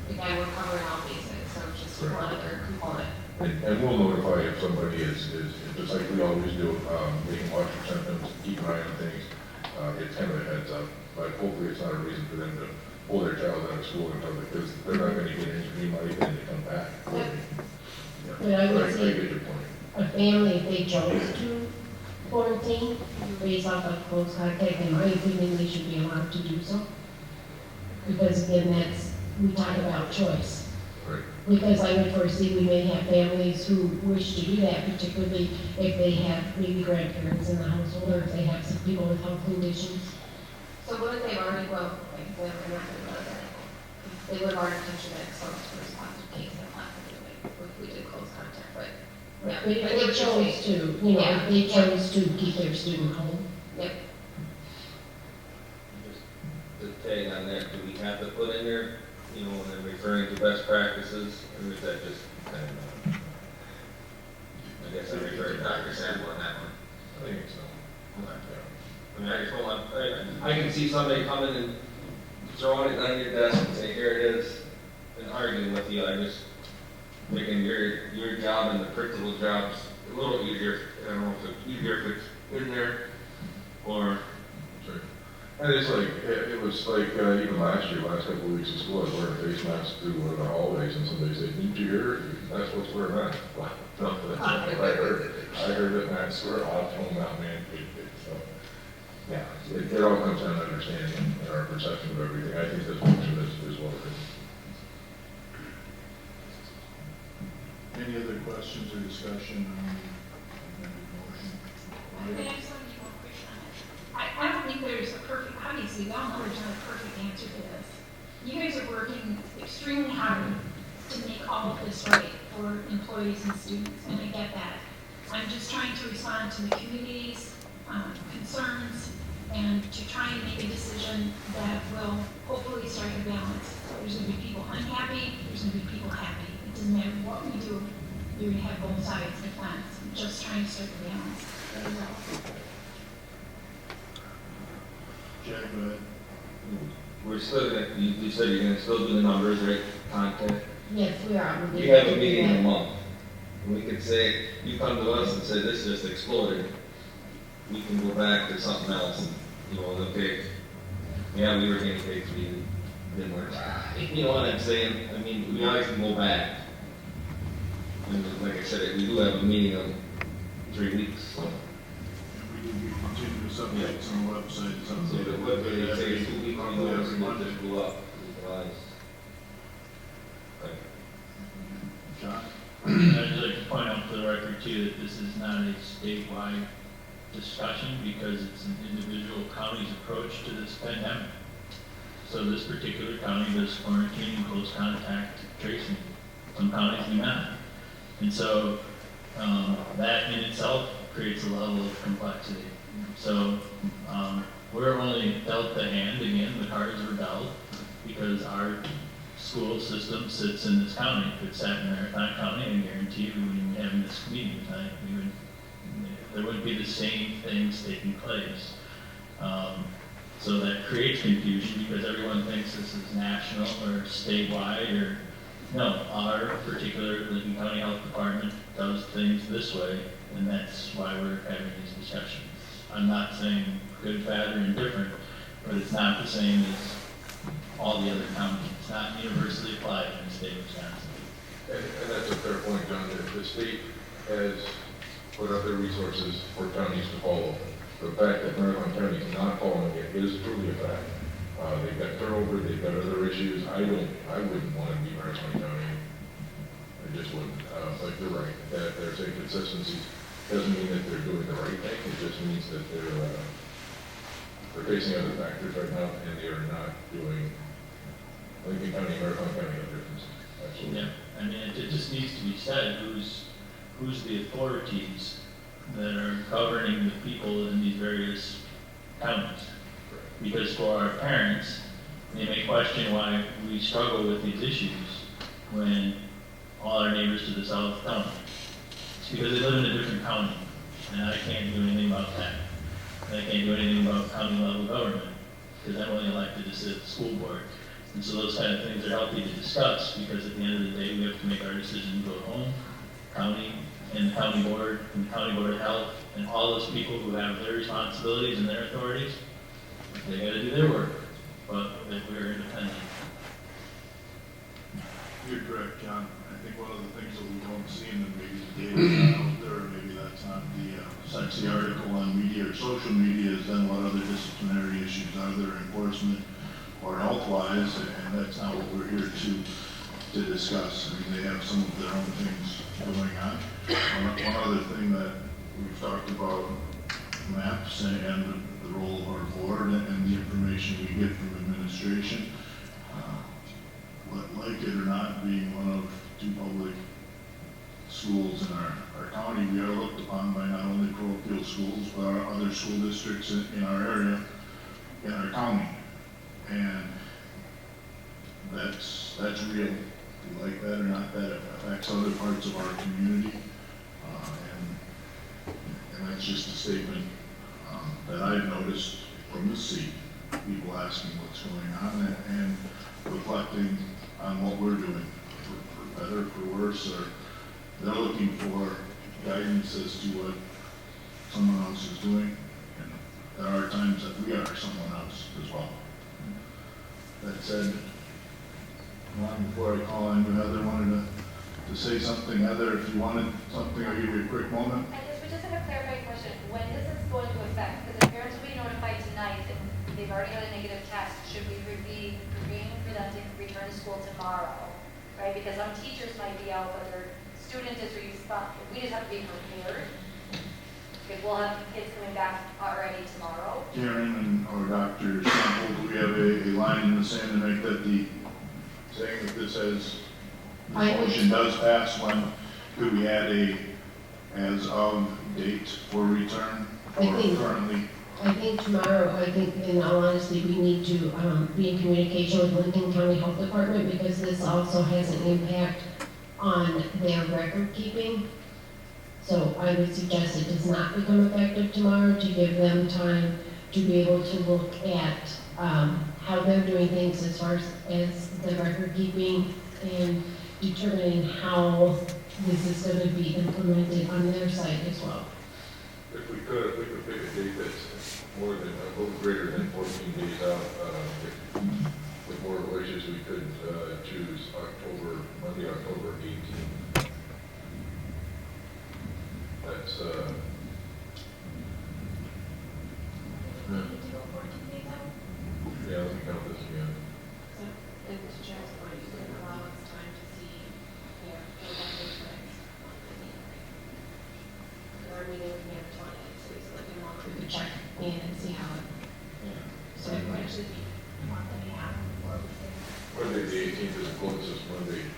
again, we're covering all bases, so it's just one other component. And we'll notify if somebody is just like we always do, they can watch your symptoms, keep an eye on things. It's kind of a heads up, but hopefully it's not a reason for them to pull their child out of school because they're not going to get any free money when they come back. Yeah. But I would I say get your point. a family, if they chose to quarantine based off of close contact, in my opinion, they should be allowed to do so. Because again, we talk about choice. Right. Because I would foresee we may have families who wish to do that, particularly if they have maybe grandparents in the household or if they have some people with health conditions. So what if they've already, well, like, they're not going to know that. They would have already contributed some first positive case that happened if we did close contact, but. Yeah, But if they chose to, you know, if they chose to keep their student home. Yep. Just to tag on that, do we have to put in there, you know, when they're referring to best practices, or is that just kind of, I guess I refer to Dr. Sample on that one? I think so. Okay. I mean, I just don't want, I can see somebody coming and throwing it on your desk and saying, here it is, and arguing with you. I just making your job and the principal's jobs a little easier. I don't know if it's easier if it's in there or. Sure. And it's like, it was like, even last couple of weeks of school, I was wearing a face mask through one of the hallways, and somebody said, "Did you hear it? That's what's going on." Well, no, that's not what I heard. I heard it, and I swear I'll tell them out, man. So, yeah, it all comes down to understanding and our perception of everything. I think this motion is what it is. Any other questions or discussion on the motion? I just want to make one quick comment. I don't think there's a perfect, obviously, we all know there's not a perfect answer to this. You guys are working extremely hard to make all of this right for employees and students, and I get that. I'm just trying to respond to the community's concerns and to try and make a decision that will hopefully strike a balance. There's going to be people unhappy, there's going to be people happy. It doesn't matter what we do, you're going to have both sides of the fence. I'm just trying to strike a balance. Jack, go ahead. We're still gonna, you said you're gonna still do the numbers, right, content? Yes, we are. We have a meeting in a month. We could say, you come to us and say, this just exploded. We can go back to something else and, you know, look at, yeah, we were getting paid for you, didn't work. You know what I'm saying? I mean, we always can go back. And like I said, we do have a meeting in 3 weeks, so. We do continuous updates on the website. So the website, say 2 weeks, we know every month just go up. Okay. John? I'd like to point out for the record too that this is not a statewide discussion because it's an individual county's approach to this pandemic. So this particular county does quarantine and close contact tracing. Some counties do not. And so that in itself creates a level of complexity. So we're only dealt the hand, again, the cards were dealt because our school system sits in this county. If it sat in Marathon County, I guarantee you we wouldn't be having this meeting tonight. There wouldn't be the same things taking place. So that creates confusion because everyone thinks this is national or statewide or no, our particular Lincoln County Health Department does things this way, and that's why we're having these discussions. I'm not saying good, bad, or indifferent, but it's not the same as all the other counties. It's not universally applied in the state of Wisconsin. And that's a fair point, John. The state has put up their resources for counties to follow. The fact that Marathon County is not following it is truly a fact. They've got turnover, they've got other issues. I wouldn't want to be Marathon County. I just wouldn't. But you're right, that there's inconsistencies. Doesn't mean that they're doing the right thing. It just means that they're facing other factors right now, and they are not doing Lincoln County, Marathon County, no difference. Absolutely. Yeah, I mean, it just needs to be said who's the authorities that are governing the people in these various counties. Because for our parents, they may question why we struggle with these issues when all our neighbors to the south don't. It's because they live in a different county, and I can't do anything about that. And I can't do anything about county level government, because I'm only elected to sit at the school board. And so those kind of things are healthy to discuss, because at the end of the day, we have to make our decision to go home, county, and the county board, and the county board of health, and all those people who have their responsibilities and their authorities, they gotta do their work, but that we're independent. You're correct, John. I think one of the things that we don't see, and then maybe the data's not out there, or maybe that's not the sexy article on media or social media, is then what other disciplinary issues are there, enforcement or health-wise, and that's not what we're here to discuss. I mean, they have some of their own things going on. One other thing that we've talked about, maps and the role of our board and the information we get from administration. Like it or not, being one of two public schools in our county, we are looked upon by not only parochial schools, but our other school districts in our area, in our county. And that's real. If you like that or not, that affects other parts of our community. And that's just a statement that I've noticed from the seat, people asking what's going on and reflecting on what we're doing, for better, for worse, or they're looking for guidance as to what someone else is doing. And there are times that we are someone else as well. That said, before I call on you, Heather wanted to say something. Heather, if you wanted something, I'll give you a quick moment. We just have a clarifying question. When is this going to affect? Because the parents will be notified tonight that they've already had a negative test. Should we be agreeing for them to return to school tomorrow? Right? Because some teachers might be out, but their student is responsible. We just have to be prepared. If we'll have kids coming back already tomorrow. Karen and or Dr. Sample, do we have a line in the sand to make that saying that this has, the motion does pass, when could we add a as of date for return or currently? I think tomorrow, in all honesty, we need to be in communication with Lincoln County Health Department, because this also has an impact on their record keeping. So I would suggest it does not become effective tomorrow, to give them time to be able to look at how they're doing things as far as the record keeping, and determining how this is going to be implemented on their side as well. If we could pick a date that's more than, a little greater than 14 days out, with more wishes, we could choose Monday, October 18th. That's, yeah, let me count this again. And Mr. Chair's point, you could allow us time to see, the language next. Our meeting would be on the 20th, so it's like we could check in and see how it, so it would actually be a month and a half before we say. Monday, the 18th is the closest Monday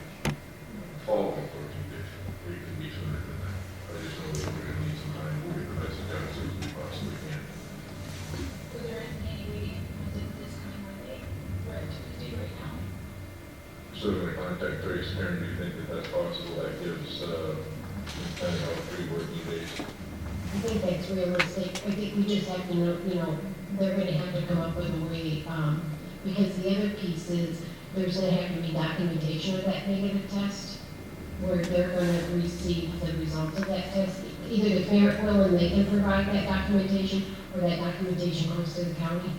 following 14 days. We can be sooner than that. I just know that we're going to need some time. We'll get the message out as soon as we possibly can. So there isn't any way to implement this coming Monday, or Tuesday right now? So we're going to contact Trace. Karen, do you think that that's possible? That gives kind of about 3 working days. I think that's realistic. I think we just have to know, they're going to have to come up with a way, because the other piece is, there's going to have to be documentation of that negative test, where they're going to receive the results of that test. Either the parent will and they can provide that documentation, or that documentation goes to the county.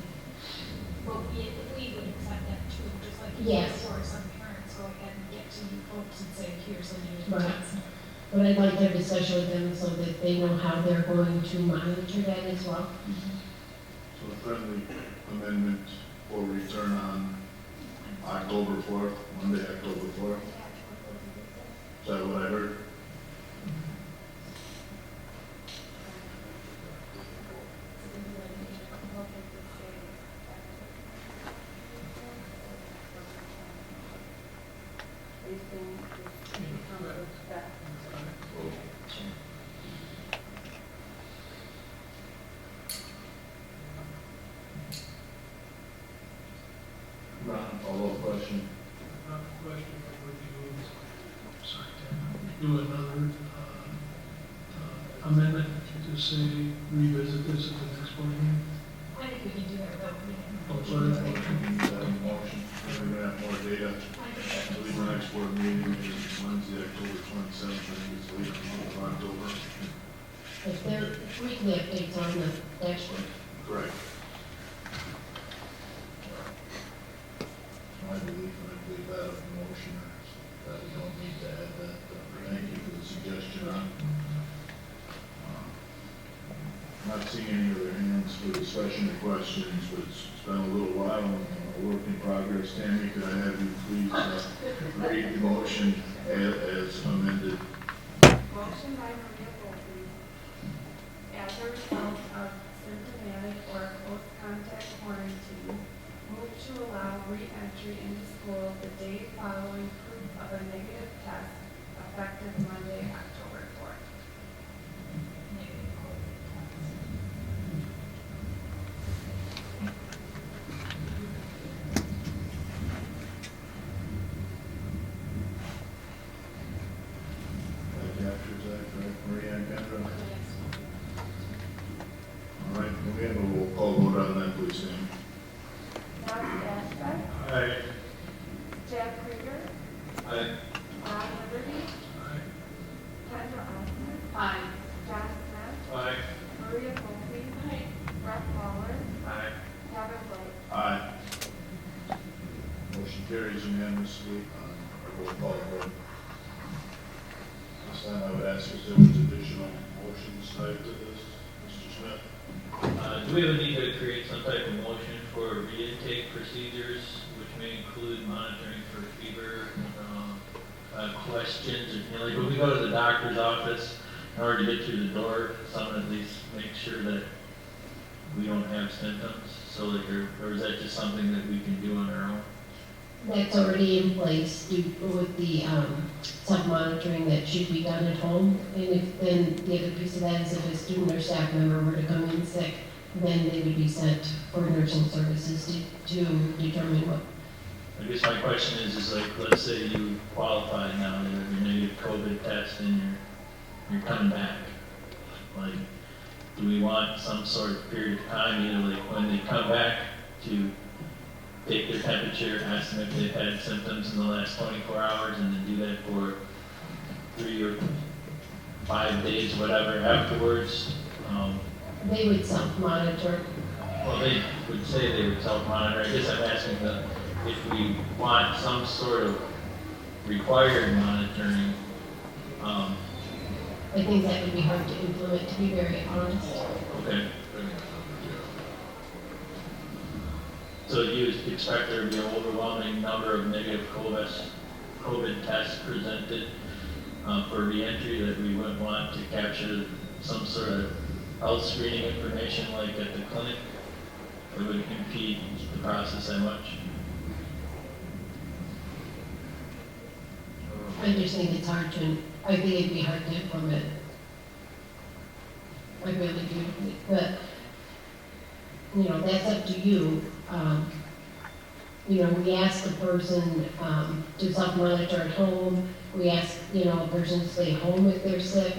But we would accept that too, just like Yes. before some parents go ahead and get to you folks and say, here's the new Right. test. But I'd like to have a discussion with them so that they know how they're going to monitor that as well. So a friendly amendment for return on October 4th, Monday, October 4th. Is that what I heard? Ron, follow-up question. Question for you. sorry, do another amendment to say revisit this at the next board meeting? I think we can do that without reading. Oh, sorry. We can use that in motion. We're gonna have more data. I believe the next board meeting is Wednesday, October 27th, I think it's the week of October. If there are weekly updates on the dashboard. Correct. I believe that of motion, that we don't need to add that. Thank you for the suggestion on. Not seeing any other hands for discussion or questions, but it's been a little while, a work in progress. Tammy, could I have you please read the motion as amended? Motion by Maria Volpe, as a result of symptomatic or close contact quarantine, move to allow re-entry into school the day following proof of a negative test effective Monday, October 4th. That captures that, correct, Maria and Kendra? All right, can we have a roll call vote on that, please, Sam? Mark Ashbeck, Aye. Jack Krieger, Aye. Ron Liberty, Kendra Osmer, Aye. John Smith, Aye. Maria Volpe, Brett Waller, Aye. Kevin Blake. Aye. Motion carries unanimously on a roll call vote. This time I would ask if there was additional motions tied to this, Mr. Smith? Do we have a need to create some type of motion for reintake procedures, which may include monitoring for fever, questions, or, like when we go to the doctor's office, in order to get through the door, someone at least make sure that we don't have symptoms, so like, or is that just something that we can do on our own? That's already in place with the self-monitoring that should be done at home. And if then the other piece of that is if a student or staff member were to come in sick, then they would be sent for nursing services to determine what. I guess my question is like, let's say you qualify now, you have your negative COVID test and you're coming back. Like, do we want some sort of period of time, either like when they come back to take their temperature, ask them if they've had symptoms in the last 24 hours, and then do that for 3 or 5 days, whatever, afterwards? They would self-monitor. Well, they would say they would self-monitor. I guess I'm asking them if we want some sort of required monitoring. I think that would be hard to implement, to be very honest. Okay. So you expect there to be an overwhelming number of negative COVID tests presented for reentry that we wouldn't want to capture some sort of health screening information like at the clinic? It would impede the process that much? I just think it's hard to, I think it'd be hard to implement. I really do, but, you know, that's up to you. You know, we ask the person to self-monitor at home. We ask, you know, a person to stay home if they're sick.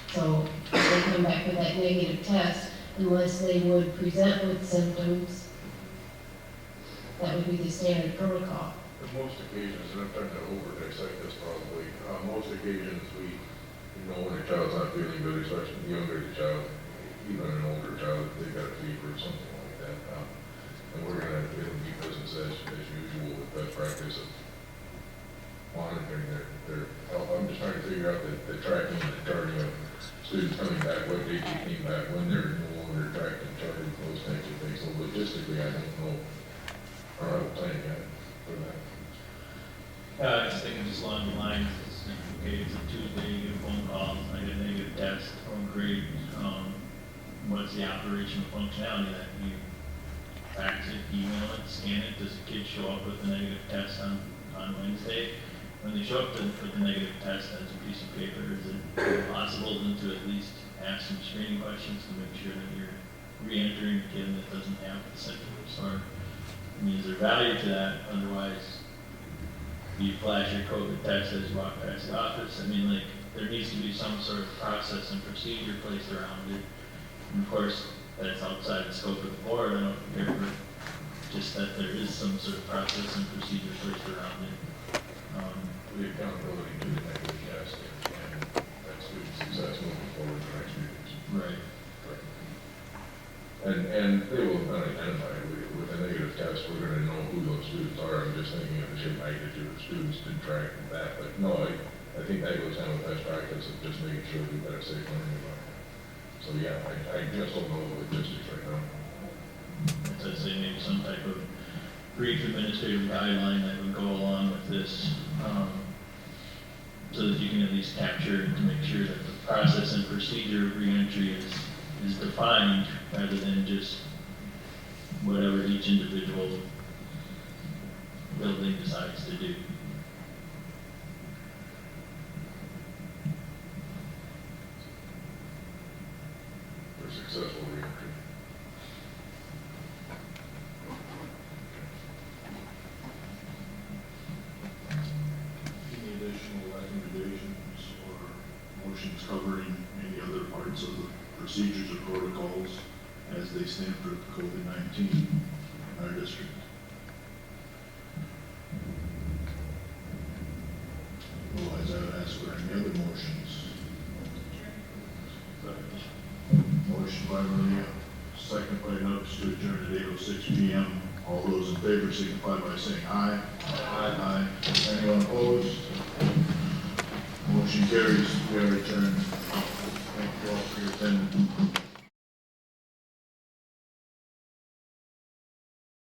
So if they come back with that negative test, unless they would present with symptoms, that would be the standard protocol. On most occasions, and I'm trying to over-dissect this probably, most occasions we know when a child's not feeling good, especially the younger the child, even an older child, if they've got a fever or something like that. And we're gonna, it'll be business as usual with that practice of monitoring their health. I'm just trying to figure out the tracking and the charting of students coming back, what date they came back, when they're no longer tracked and charted, those types of things. So logistically, I don't know, or I don't plan yet for that. I was thinking just along the lines, okay, it's a Tuesday, you get a phone call, I get a negative test, oh great, what's the operational functionality of that? You fax it, email it, scan it, does the kid show up with a negative test on Wednesday? When they show up with the negative test as a piece of paper, is it possible then to at least ask some screening questions to make sure that you're re-entering a kid that doesn't have the symptoms? Or, I mean, is there value to that? Otherwise, you flash your COVID test as you walk past the office. I mean, like, there needs to be some sort of process and procedure placed around it. And of course, that's outside the scope of the board, I don't care for just that there is some sort of process and procedure placed around it. The accountability to the negative test and that student success moving forward the next few years. Right. And they will not identify it. With a negative test, we're gonna know who those students are. I'm just thinking of the sheer magnitude of students to track that. But no, I think that goes down with best practice of just making sure we've got a safe learning environment. So yeah, I just don't know the logistics right now. As I say, maybe some type of brief administrative guideline that would go along with this, so that you can at least capture it to make sure that the process and procedure of reentry is defined rather than just whatever each individual building decides to do. For successful reentry. Any additional recommendations or motions covering any other parts of the procedures or protocols as they stand for COVID-19 in our district? Otherwise, I would ask for any other motions. Motion by Maria, second by Nubbs to adjourn at 8:06 p.m. All those in favor signify by saying aye. Aye. Anyone opposed? Motion carries. We are adjourned. Thank you all for your attendance.